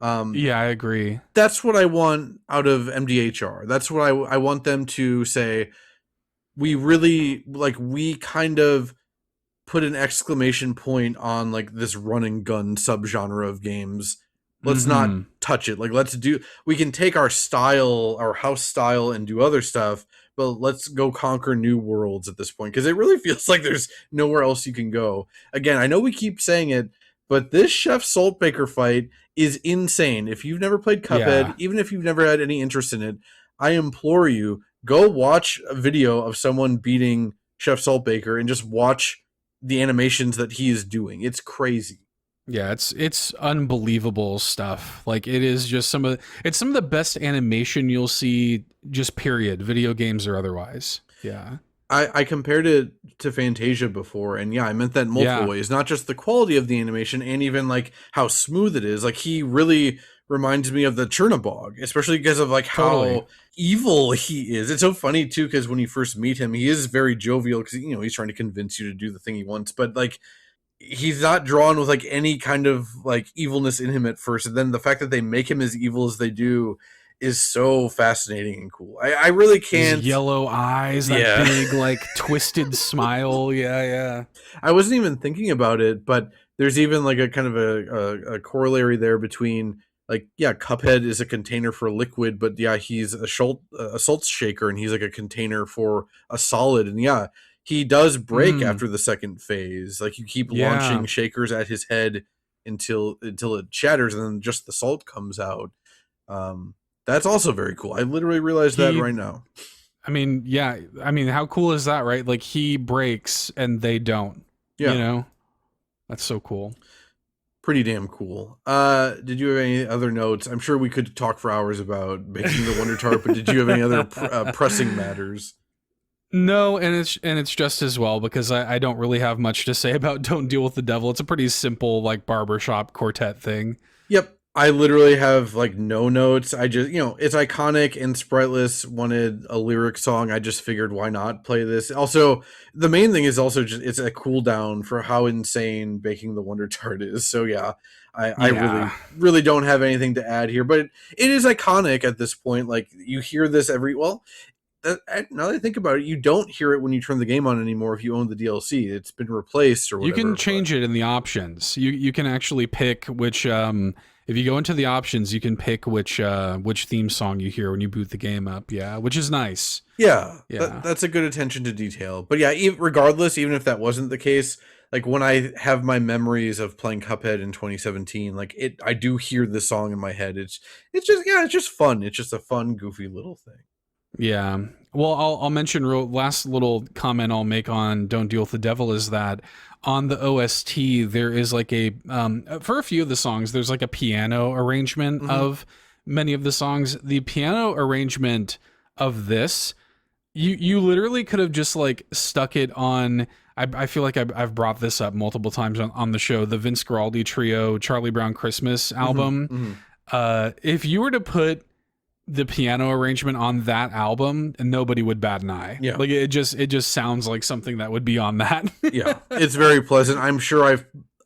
Yeah, I agree. That's what I want out of MDHR. That's what I want them to say. We really we kind of put an exclamation point on like this run and gun subgenre of games. Let's not touch it. Like, we can take our style, our house style, and do other stuff, but let's go conquer new worlds at this point. Because it really feels like there's nowhere else you can go. Again, I know we keep saying it, but this Chef Saltbaker fight is insane. If you've never played Cuphead, even if you've never had any interest in it, I implore you, go watch a video of someone beating Chef Saltbaker and just watch the animations that he is doing. It's crazy. Yeah, it's unbelievable stuff. Like it is just some of the best animation you'll see, just period, video games or otherwise. Yeah. I compared it to Fantasia before, and yeah, I meant that in multiple ways. Not just the quality of the animation and even like how smooth it is. Like he really reminds me of the Chernobog, especially because of like how evil he is. It's so funny too, because when you first meet him, he is very jovial because he's trying to convince you to do the thing he wants, but like he's not drawn with like any kind of like evilness in him at first, and then the fact that they make him as evil as they do is so fascinating and cool. I really can't. His yellow eyes, that big like twisted smile. Yeah. I wasn't even thinking about it, but there's even like a kind of a corollary there between like, yeah, Cuphead is a container for liquid, but yeah, he's a salt shaker, and he's like a container for a solid, and yeah, he does break after the second phase. Like you keep launching shakers at his head until it shatters, and then just the salt comes out. That's also very cool. I literally realized that right now. I mean, yeah. I mean, how cool is that, right? Like he breaks and they don't. Yeah. You know? That's so cool. Pretty damn cool. Did you have any other notes? I'm sure we could talk for hours about making the Wonder Tart, but did you have any other pressing matters? No, and it's just as well, because I don't really have much to say about Don't Deal with the Devil. It's a pretty simple, like, barbershop quartet thing. Yep. I literally have like no notes. I just, it's iconic, and Spriteless wanted a lyric song. I just figured, why not play this? Also, the main thing is also just it's a cool down for how insane Baking the Wonder Tart is. So yeah, I really don't have anything to add here, but it is iconic at this point. Like you hear this now that I think about it, you don't hear it when you turn the game on anymore if you own the DLC. It's been replaced or whatever. You can change it in the options. You can actually pick which if you go into the options, you can pick which theme song you hear when you boot the game up. Yeah, which is nice. Yeah. That's a good attention to detail. But yeah, regardless, even if that wasn't the case, like when I have my memories of playing Cuphead in 2017, like I do hear this song in my head. It's just fun. It's just a fun, goofy little thing. Yeah. Well, I'll mention last little comment I'll make on Don't Deal with the Devil is that on the OST there is like a for a few of the songs there's like a piano arrangement of many of the songs. The piano arrangement of this, you literally could have just like stuck it on. I feel like I've brought this up multiple times on the show, the Vince Guaraldi Trio Charlie Brown Christmas album. If you were to put the piano arrangement on that album, and nobody would bat an eye. Yeah. Like it just sounds like something that would be on that. Yeah. It's very pleasant. I'm sure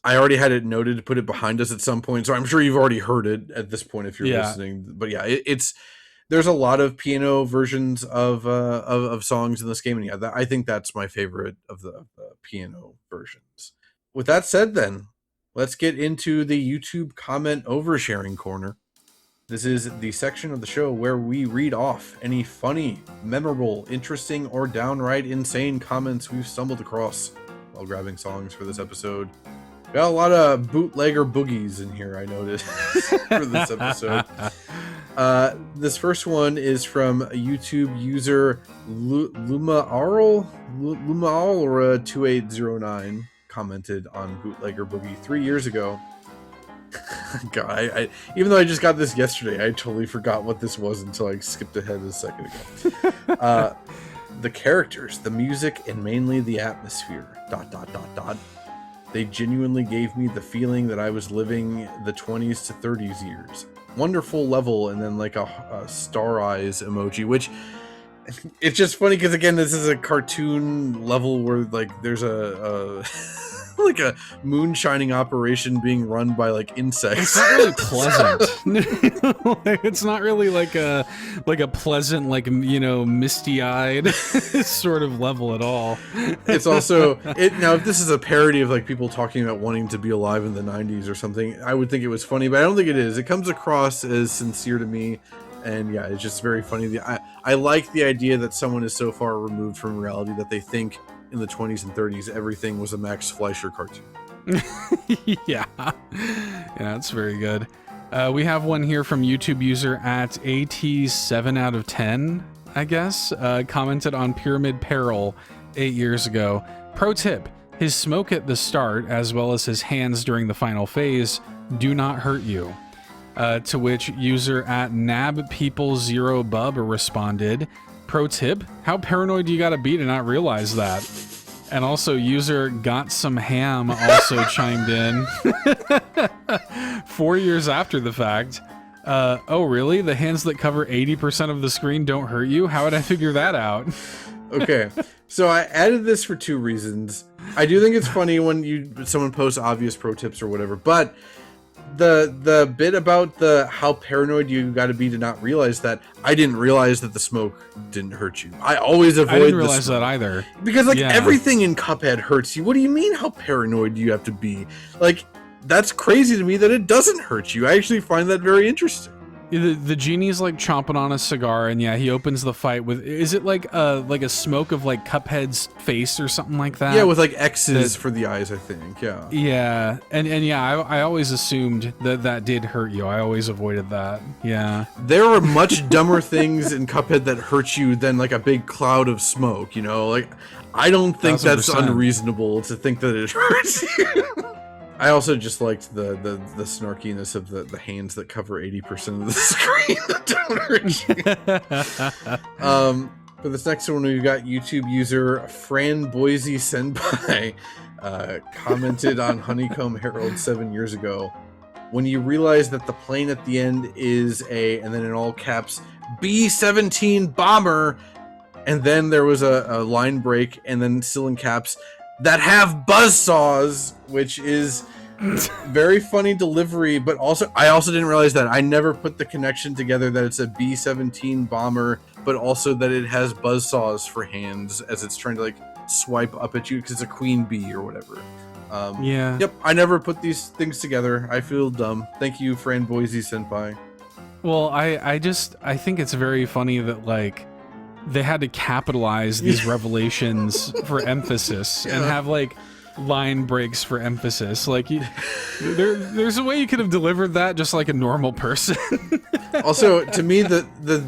I already had it noted to put it behind us at some point. So I'm sure you've already heard it at this point if you're listening. But yeah, there's a lot of piano versions of songs in this game. And yeah, I think that's my favorite of the piano versions. With that said, then let's get into the YouTube comment oversharing corner. This is the section of the show where we read off any funny, memorable, interesting, or downright insane comments we've stumbled across while grabbing songs for this episode. Got a lot of bootlegger boogies in here, I noticed, for this episode. This first one is from a YouTube user Lumaal or 2809 commented on Bootlegger Boogie 3 years ago. God, I even though I just got this yesterday, I totally forgot what this was until I skipped ahead a second ago. The characters, the music, and mainly the atmosphere. ... They genuinely gave me the feeling that I was living the 20s to 30s years. Wonderful level, and then like a star eyes emoji, which it's just funny because again, this is a cartoon level where like there's a like a moonshining operation being run by like insects. It's not really pleasant. It's not really like a pleasant, like, misty-eyed sort of level at all. It's also now if this is a parody of like people talking about wanting to be alive in the 90s or something, I would think it was funny, but I don't think it is. It comes across as sincere to me. And yeah, it's just very funny. I like the idea that someone is so far removed from reality that they think in the 20s and 30s everything was a Max Fleischer cartoon. Yeah, it's very good. We have one here from YouTube user at AT7 out of 10, I guess, commented on Pyramid Peril 8 years ago. Pro tip, his smoke at the start, as well as his hands during the final phase, do not hurt you. To which user at NabPeople0Bub responded, pro tip, how paranoid do you gotta be to not realize that? And also user Got Some Ham also chimed in 4 years after the fact. Oh really? The hands that cover 80% of the screen don't hurt you? How would I figure that out? Okay, so I added this for two reasons. I do think it's funny when someone posts obvious pro tips or whatever, but the bit about how paranoid you got to be to not realize that, I didn't realize that the smoke didn't hurt you. I always avoid. I didn't realize that either, because everything in Cuphead hurts you. What do you mean? How paranoid do you have to be? Like, that's crazy to me that it doesn't hurt you. I actually find that very interesting. The genie's like chomping on a cigar, and yeah, he opens the fight with. Is it like a smoke of like Cuphead's face or something like that? Yeah, with like X's for the eyes, I think. Yeah. Yeah, and yeah, I always assumed that did hurt you. I always avoided that. Yeah. There are much dumber things in Cuphead that hurt you than like a big cloud of smoke. You know, like I don't think that's 1000%. Unreasonable to think that it hurts you. I also just liked the snarkiness of the hands that cover 80% of the screen that don't hurt you. For this next one, we've got YouTube user Fran Boise Senpai commented on Honeycomb Herald 7 years ago. When you realize that the plane at the end is and then in all caps, B-17 bomber, and then there was a line break, and then still in caps, that have buzzsaws, which is very funny delivery, but I also didn't realize that. I never put the connection together that it's a B-17 bomber, but also that it has buzzsaws for hands as it's trying to like swipe up at you because it's a queen bee or whatever. Yeah. Yep, I never put these things together. I feel dumb. Thank you, Fran Boise Senpai. Well, I think it's very funny that like they had to capitalize these revelations for emphasis and have like line breaks for emphasis. Like there's a way you could have delivered that just like a normal person. Also, to me, the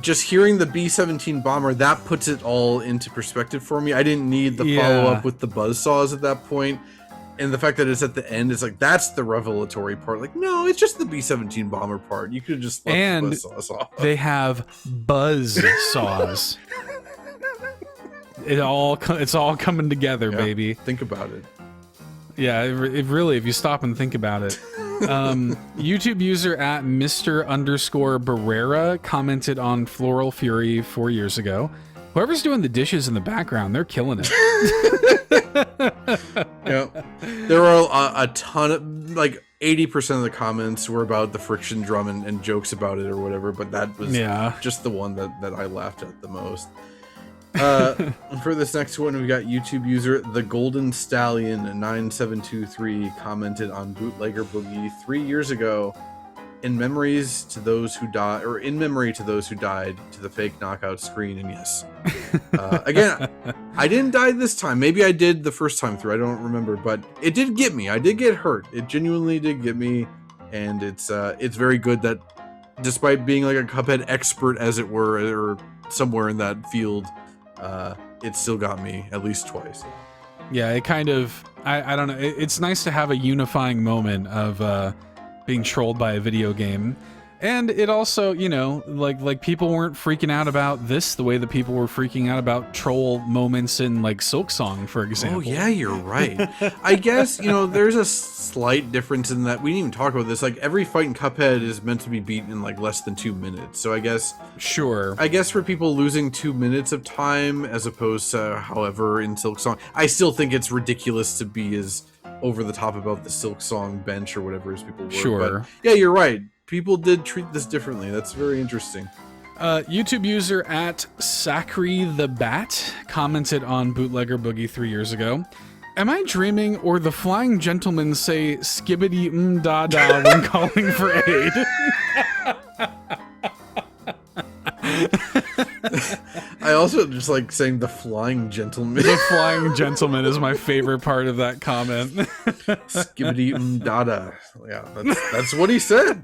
just hearing the B-17 bomber, that puts it all into perspective for me. I didn't need the follow-up with the buzzsaws at that point. And the fact that it's at the end is like, that's the revelatory part. Like, no, it's just the B-17 bomber part. You could have just left the buzzsaws off. They have buzz saws. It's all coming together, baby. Think about it. Yeah, it really, if you stop and think about it. YouTube user at Mr_Barrera commented on Floral Fury 4 years ago. Whoever's doing the dishes in the background, they're killing it. Yeah, there were a ton of, like 80% of the comments were about the friction drum and jokes about it or whatever, but that was just the one that I laughed at the most. For this next one, we got YouTube user The Golden Stallion 9723 commented on Bootlegger Boogie 3 years ago. In memory to those who died to the fake knockout screen, and yes. Again, I didn't die this time. Maybe I did the first time through. I don't remember, but it did get me. I did get hurt. It genuinely did get me, and it's very good that despite being like a Cuphead expert, as it were, or somewhere in that field, it still got me at least twice. Yeah, it kind of, I don't know. It's nice to have a unifying moment of being trolled by a video game. And it also, you know, like people weren't freaking out about this the way that people were freaking out about troll moments in like Silk Song, for example. Oh yeah, you're right. I guess, you know, there's a slight difference in that we didn't even talk about this. Like every fight in Cuphead is meant to be beaten in like less than 2 minutes. So I guess for people losing 2 minutes of time as opposed to however in Silk Song, I still think it's ridiculous to be as over the top about the Silk Song bench or whatever as people were. Sure. But yeah, you're right. People did treat this differently. That's very interesting. YouTube user at Sakri the Bat commented on Bootlegger Boogie 3 years ago. Am I dreaming, or the flying gentlemen say skibbity da da when calling for aid? I also just like saying the flying gentleman. The flying gentleman is my favorite part of that comment. Skibbity dada. Yeah, that's what he said.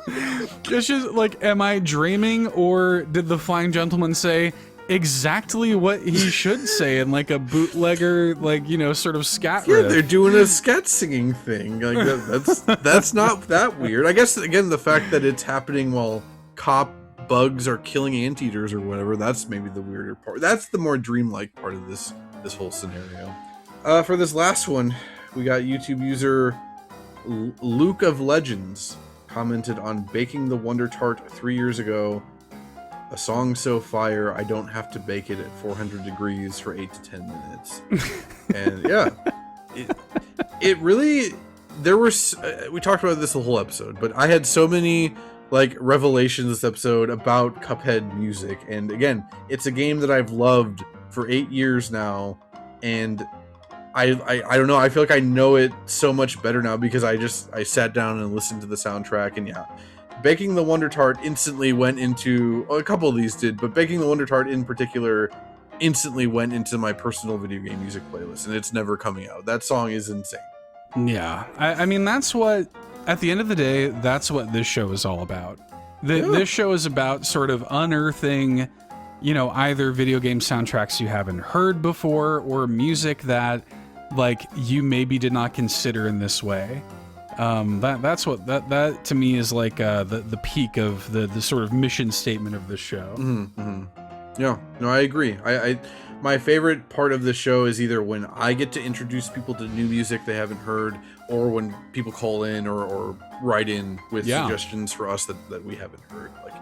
It's just like, am I dreaming, or did the flying gentleman say exactly what he should say in like a bootlegger, like, you know, sort of scat riff? Yeah, they're doing a scat singing thing. Like that's not that weird. I guess again the fact that it's happening while bugs are killing anteaters or whatever, that's maybe the weirder part. That's the more dreamlike part of this whole scenario. For this last one, we got YouTube user Luke of Legends commented on Baking the Wonder Tart 3 years ago. A song so fire, I don't have to bake it at 400 degrees for 8 to 10 minutes. And yeah, it really, there were, we talked about this the whole episode, but I had so many like revelations this episode about Cuphead music. And again, it's a game that I've loved for 8 years now, and I don't know, I feel like I know it so much better now because I sat down and listened to the soundtrack, and yeah, Baking the Wonder Tart instantly went into, well, a couple of these did, but Baking the Wonder Tart in particular instantly went into my personal video game music playlist, and it's never coming out. That song is insane. Yeah, I mean, that's what, at the end of the day, that's what this show is all about. This show is about sort of unearthing, you know, either video game soundtracks you haven't heard before or music that, like, you maybe did not consider in this way. That's what that to me is like the peak of the sort of mission statement of this show. Yeah, no, I agree. I my favorite part of the show is either when I get to introduce people to new music they haven't heard, or when people call in or write in with suggestions for us that we haven't heard. Like,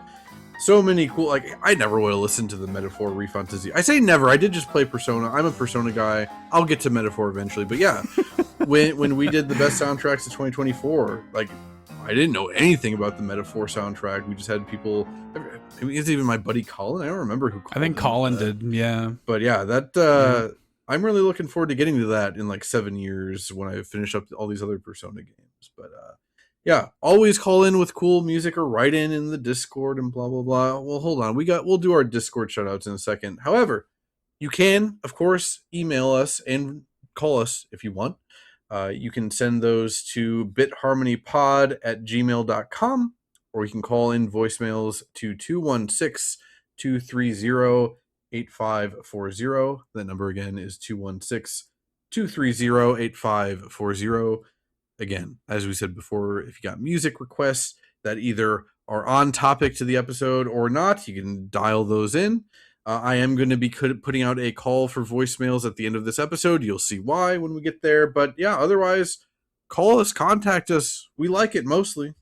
so many cool, like, I never would have listened to the Metaphor Refantasy. I say never, I did just play Persona. I'm a Persona guy. I'll get to Metaphor eventually, but yeah, when we did the best soundtracks of 2024, like, I didn't know anything about the Metaphor soundtrack. We just had people, I mean, it's even my buddy Colin. I don't remember who. I think Colin did, yeah. But yeah, that I'm really looking forward to getting to that in like 7 years when I finish up all these other Persona games. But yeah, always call in with cool music or write in the Discord and blah blah blah. Well, hold on, we'll do our Discord shoutouts in a second. However, you can, of course, email us and call us if you want. You can send those to bitharmonypod@gmail.com, or you can call in voicemails to 216-230-8540. That number again is 216-230-8540. Again, as we said before, if you got music requests that either are on topic to the episode or not, you can dial those in. I am going to be putting out a call for voicemails at the end of this episode. You'll see why when we get there. But yeah, otherwise, call us, contact us. We like it mostly.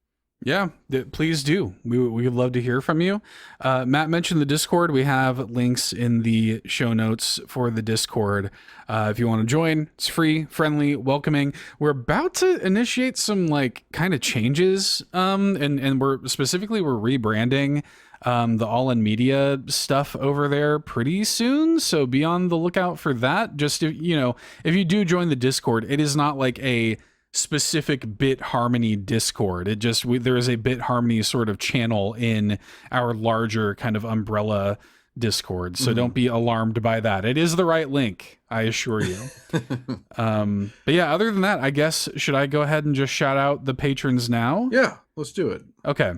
Yeah, please do. We would love to hear from you. Matt mentioned the Discord. We have links in the show notes for the Discord. If you want to join, it's free, friendly, welcoming. We're about to initiate some like kind of changes. And we're rebranding the All In Media stuff over there pretty soon. So be on the lookout for that. Just, if you do join the Discord, it is not like a specific Bit Harmony Discord. There is a Bit Harmony sort of channel in our larger kind of umbrella Discord. So don't be alarmed by that. It is the right link, I assure you. But yeah, other than that, I guess, should I go ahead and just shout out the patrons now? Yeah, let's do it. Okay.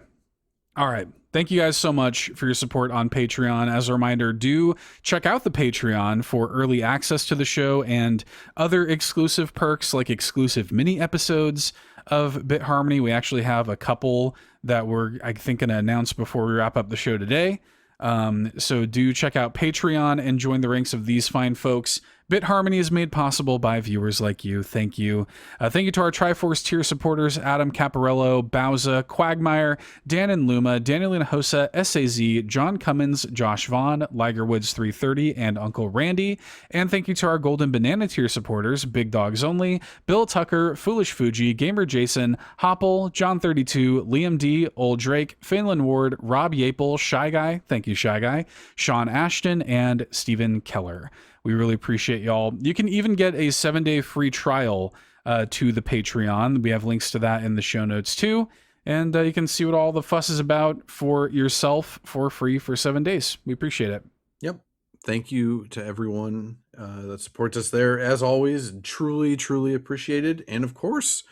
All right. Thank you guys so much for your support on Patreon. As a reminder, do check out the Patreon for early access to the show and other exclusive perks like exclusive mini episodes of Bit Harmony. We actually have a couple that we're, I think, going to announce before we wrap up the show today. So do check out Patreon and join the ranks of these fine folks. Bit Harmony is made possible by viewers like you. Thank you. Thank you to our Triforce tier supporters, Adam Caparello, Bowza, Quagmire, Dan and Luma, Daniel Hinojosa, SAZ, John Cummins, Josh Vaughn, Ligerwoods 330, and Uncle Randy. And thank you to our Golden Banana tier supporters, Big Dogs Only, Bill Tucker, Foolish Fuji, Gamer Jason, Hopple, John 32, Liam D, Old Drake, Finland Ward, Rob Yapel, Shy Guy, thank you Shy Guy, Sean Ashton, and Stephen Keller. We really appreciate y'all. You can even get a 7-day free trial to the Patreon. We have links to that in the show notes too. And you can see what all the fuss is about for yourself for free for 7 days. We appreciate it. Yep. Thank you to everyone that supports us there. As always, truly, truly appreciated. And of course,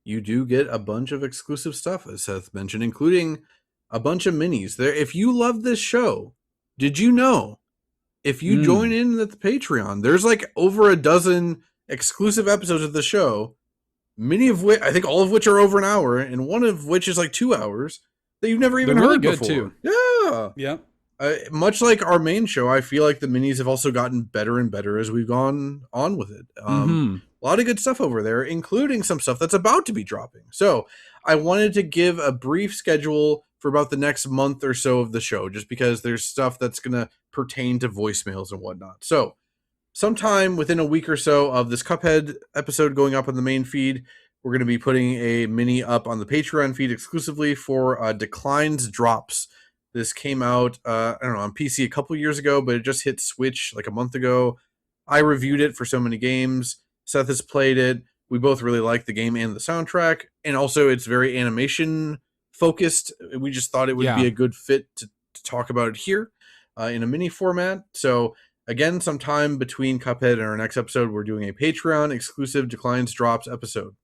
you do get a bunch of exclusive stuff, as Seth mentioned, including a bunch of minis. There, if you love this show, did you know? If you join in at the Patreon, there's like over a dozen exclusive episodes of the show, many of which, I think all of which are over an hour, and one of which is like 2 hours that you've never even heard before. Too. Yeah. Yeah. Much like our main show, I feel like the minis have also gotten better and better as we've gone on with it. A lot of good stuff over there, including some stuff that's about to be dropping. So I wanted to give a brief schedule for about the next month or so of the show, just because there's stuff that's going to pertain to voicemails and whatnot. So sometime within a week or so of this Cuphead episode going up on the main feed, we're going to be putting a mini up on the Patreon feed exclusively for Declines Drops. This came out, I don't know, on PC a couple years ago, but it just hit Switch like a month ago. I reviewed it for so many games. Seth has played it. We both really like the game and the soundtrack. And also it's very animation focused. We just thought it would be a good fit to talk about it here in a mini format. So again, sometime between Cuphead and our next episode, we're doing a Patreon exclusive Declines Drops episode.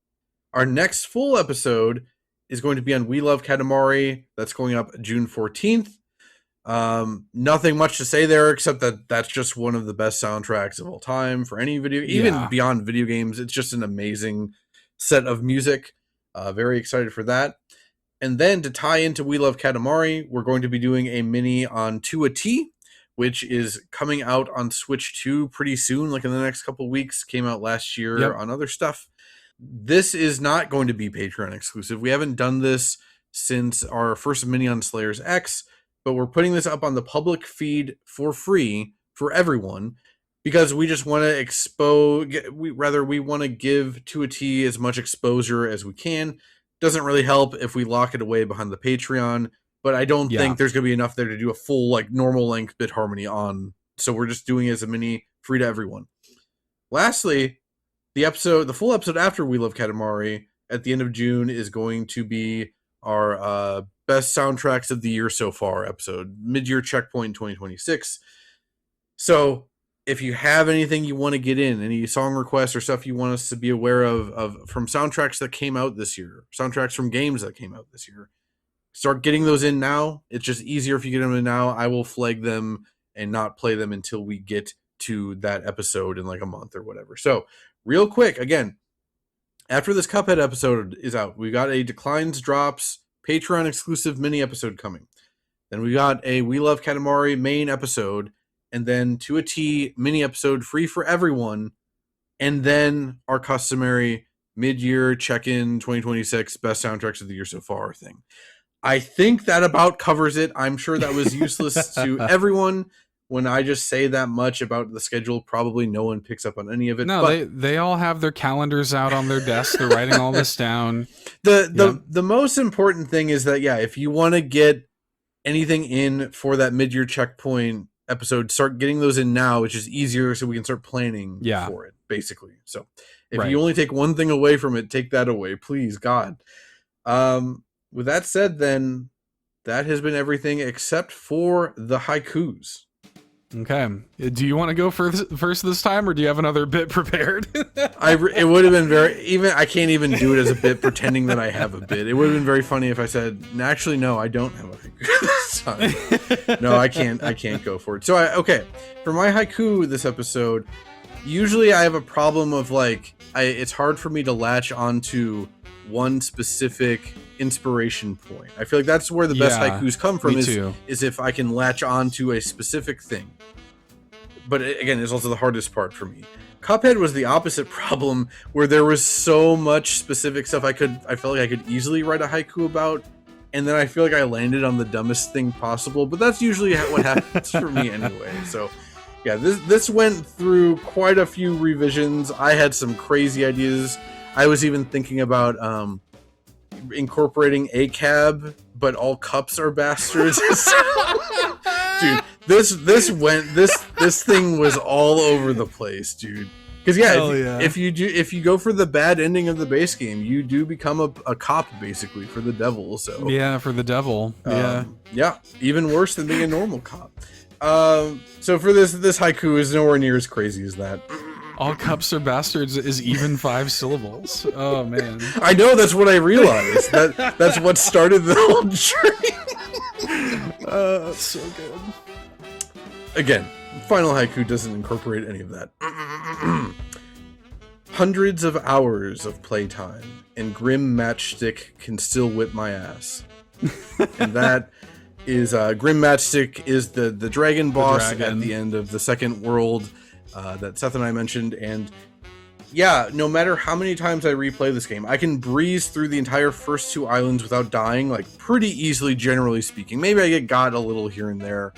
Our next full episode is going to be on We Love Katamari. That's going up June 14th. Nothing much to say there except that that's just one of the best soundtracks of all time for any video, even beyond video games. It's just an amazing set of music. Very excited for that. And then to tie into We Love Katamari, we're going to be doing a mini on To a T, which is coming out on Switch 2 pretty soon, like in the next couple of weeks. Came out last year on other stuff. This is not going to be Patreon exclusive. We haven't done this since our first mini on Slayers X, but we're putting this up on the public feed for free for everyone because we just want to we want to give To a T as much exposure as we can. Doesn't really help if we lock it away behind the Patreon, but I don't think there's going to be enough there to do a full like normal length bit harmony on. So we're just doing it as a mini free to everyone. Lastly, the full episode after We Love Katamari at the end of June is going to be our best soundtracks of the year so far episode, mid-year checkpoint 2026. So if you have anything you want to get in, any song requests or stuff you want us to be aware of from soundtracks that came out this year, soundtracks from games that came out this year, start getting those in now. It's just easier if you get them in now. I will flag them and not play them until we get to that episode in like a month or whatever. So real quick, again, after this Cuphead episode is out, we got a Declines Drops Patreon exclusive mini episode coming. Then we got a We Love Katamari main episode, and then To a T mini episode free for everyone, and then our customary mid-year check-in 2026 best soundtracks of the year so far thing. I think that about covers it. I'm sure that was useless to everyone. When I just say that much about the schedule, probably no one picks up on any of it. No, but they all have their calendars out on their desk. They're writing all this down. The most important thing is that, if you want to get anything in for that mid-year checkpoint episode, start getting those in now, which is easier so we can start planning for it, basically. So if you only take one thing away from it, take that away, please, God. With that said, then, that has been everything except for the haikus. Okay. Do you want to go first this time, or do you have another bit prepared? It would have been I can't even do it as a bit, pretending that I have a bit. It would have been very funny if I said, actually, no, I don't have a haiku this time. No, I can't go for it. So, for my haiku this episode, usually I have a problem of, it's hard for me to latch onto one specific inspiration point. I feel like that's where the best haikus come from is if I can latch on to a specific thing. But again, it's also the hardest part for me. Cuphead was the opposite problem, where there was so much specific stuff I felt like I could easily write a haiku about, and then I feel like I landed on the dumbest thing possible, but that's usually what happens for me anyway. So this went through quite a few revisions. I had some crazy ideas. I was even thinking about incorporating a cab, but all cups are bastards. Dude, this thing was all over the place, dude. Because if you go for the bad ending of the base game, you do become a cop basically for the devil. So for the devil. Even worse than being a normal cop. So for this haiku is nowhere near as crazy as that. All cups are bastards is even 5 syllables. Oh man. I know, that's what I realized. That's what started the whole journey. That's so good. Again, final haiku doesn't incorporate any of that. Hundreds of hours of playtime, and grim matchstick can still whip my ass. And that is grim matchstick is the dragon boss at the end of the second world that Seth and I mentioned. And no matter how many times I replay this game, I can breeze through the entire first 2 islands without dying, pretty easily, generally speaking. Maybe I get got a little here and there,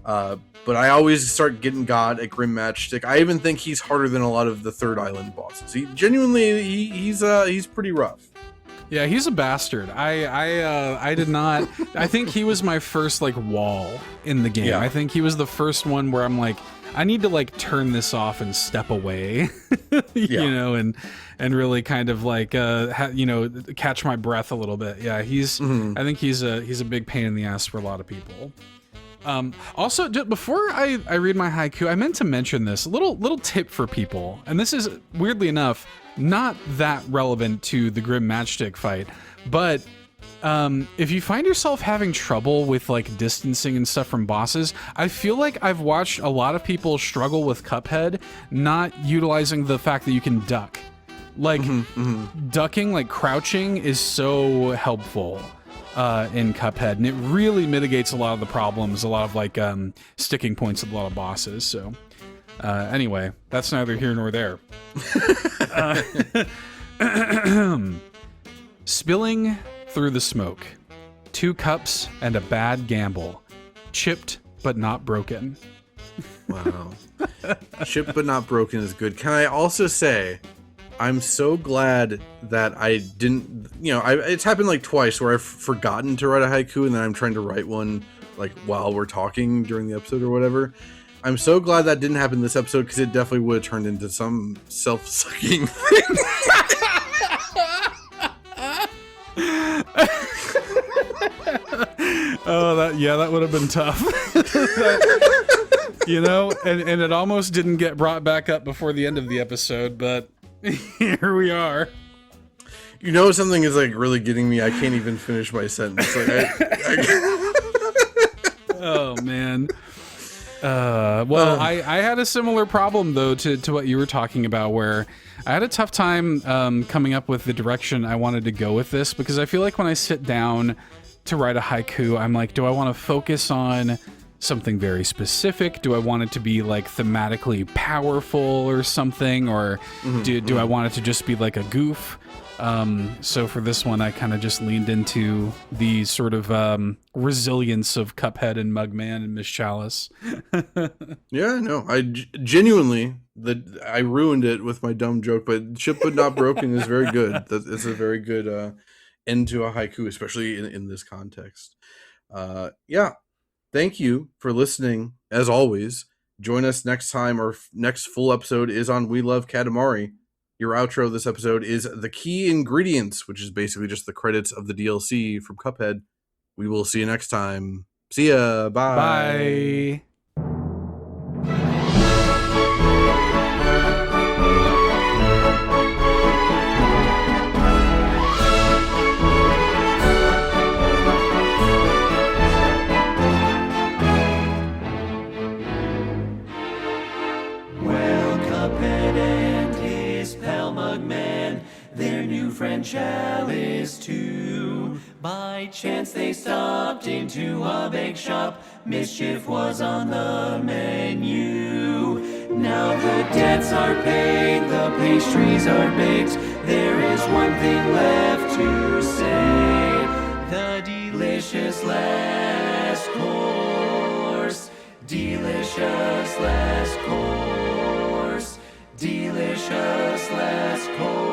but I always start getting got at Grim Matchstick. I even think he's harder than a lot of the third island bosses. He genuinely, he's pretty rough. Yeah, he's a bastard. I did not. I think he was my first like wall in the game. Yeah. I think he was the first one where I'm like, I need to like turn this off and step away, you know, and really kind of like catch my breath a little bit. Yeah, I think he's a big pain in the ass for a lot of people. Also, before I read my haiku, I meant to mention this little tip for people, and this is weirdly enough not that relevant to the Grim Matchstick fight, but if you find yourself having trouble with like distancing and stuff from bosses, I feel like I've watched a lot of people struggle with Cuphead not utilizing the fact that you can duck. Like ducking, like crouching is so helpful in Cuphead, and it really mitigates a lot of the problems, a lot of like sticking points with a lot of bosses. So anyway, that's neither here nor there. Spilling through the smoke, 2 cups and a bad gamble, chipped but not broken. Wow. Chipped but not broken is good. Can I also say, I'm so glad that I didn't, it's happened like twice where I've forgotten to write a haiku and then I'm trying to write one like while we're talking during the episode or whatever. I'm so glad that didn't happen this episode because it definitely would have turned into some self-sucking thing. Oh, that would have been tough. And it almost didn't get brought back up before the end of the episode, but here we are. Something is like really getting me. I can't even finish my sentence. Like, Oh man. I had a similar problem though to what you were talking about, where I had a tough time coming up with the direction I wanted to go with this, because I feel like when I sit down to write a haiku, I'm like, do I want to focus on something very specific? Do I want it to be like thematically powerful or something, or do I want it to just be like a goof? So for this one, I kind of just leaned into the sort of resilience of Cuphead and Mugman and Miss Chalice. Yeah, no, I genuinely, I ruined it with my dumb joke, but chipped but not broken is very good. It's a very good end to a haiku, especially in this context. Yeah, thank you for listening. As always, join us next time. Our next full episode is on We Love Katamari. Your outro this episode is The Key Ingredients, which is basically just the credits of the DLC from Cuphead. We will see you next time. See ya. Bye. Bye. Friend Chalice too. By chance they stopped into a bake shop. Mischief was on the menu. Now the debts are paid, the pastries are baked. There is one thing left to say. The delicious last course. Delicious last course. Delicious last course.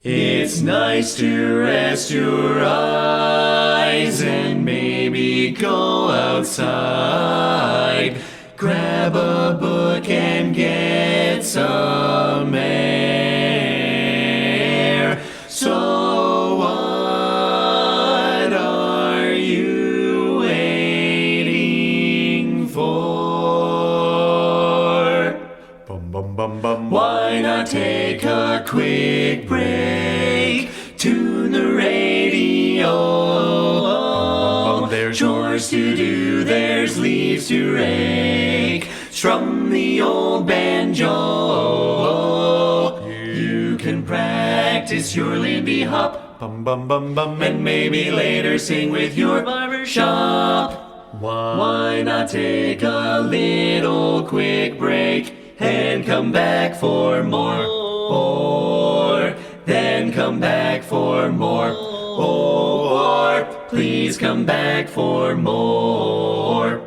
It's nice to rest your eyes and maybe go outside. Grab a book and get some air. So what are you waiting for? Bum, bum, bum, bum. Why not take a quick break? Tune the radio. There's chores to do, there's leaves to rake. Strum the old banjo. You can practice your Lindy Hop. Bum, bum, bum, bum. And maybe later sing with your barbershop. Why not take a little quick break and come back for more? Or then come back for more. Or please come back for more.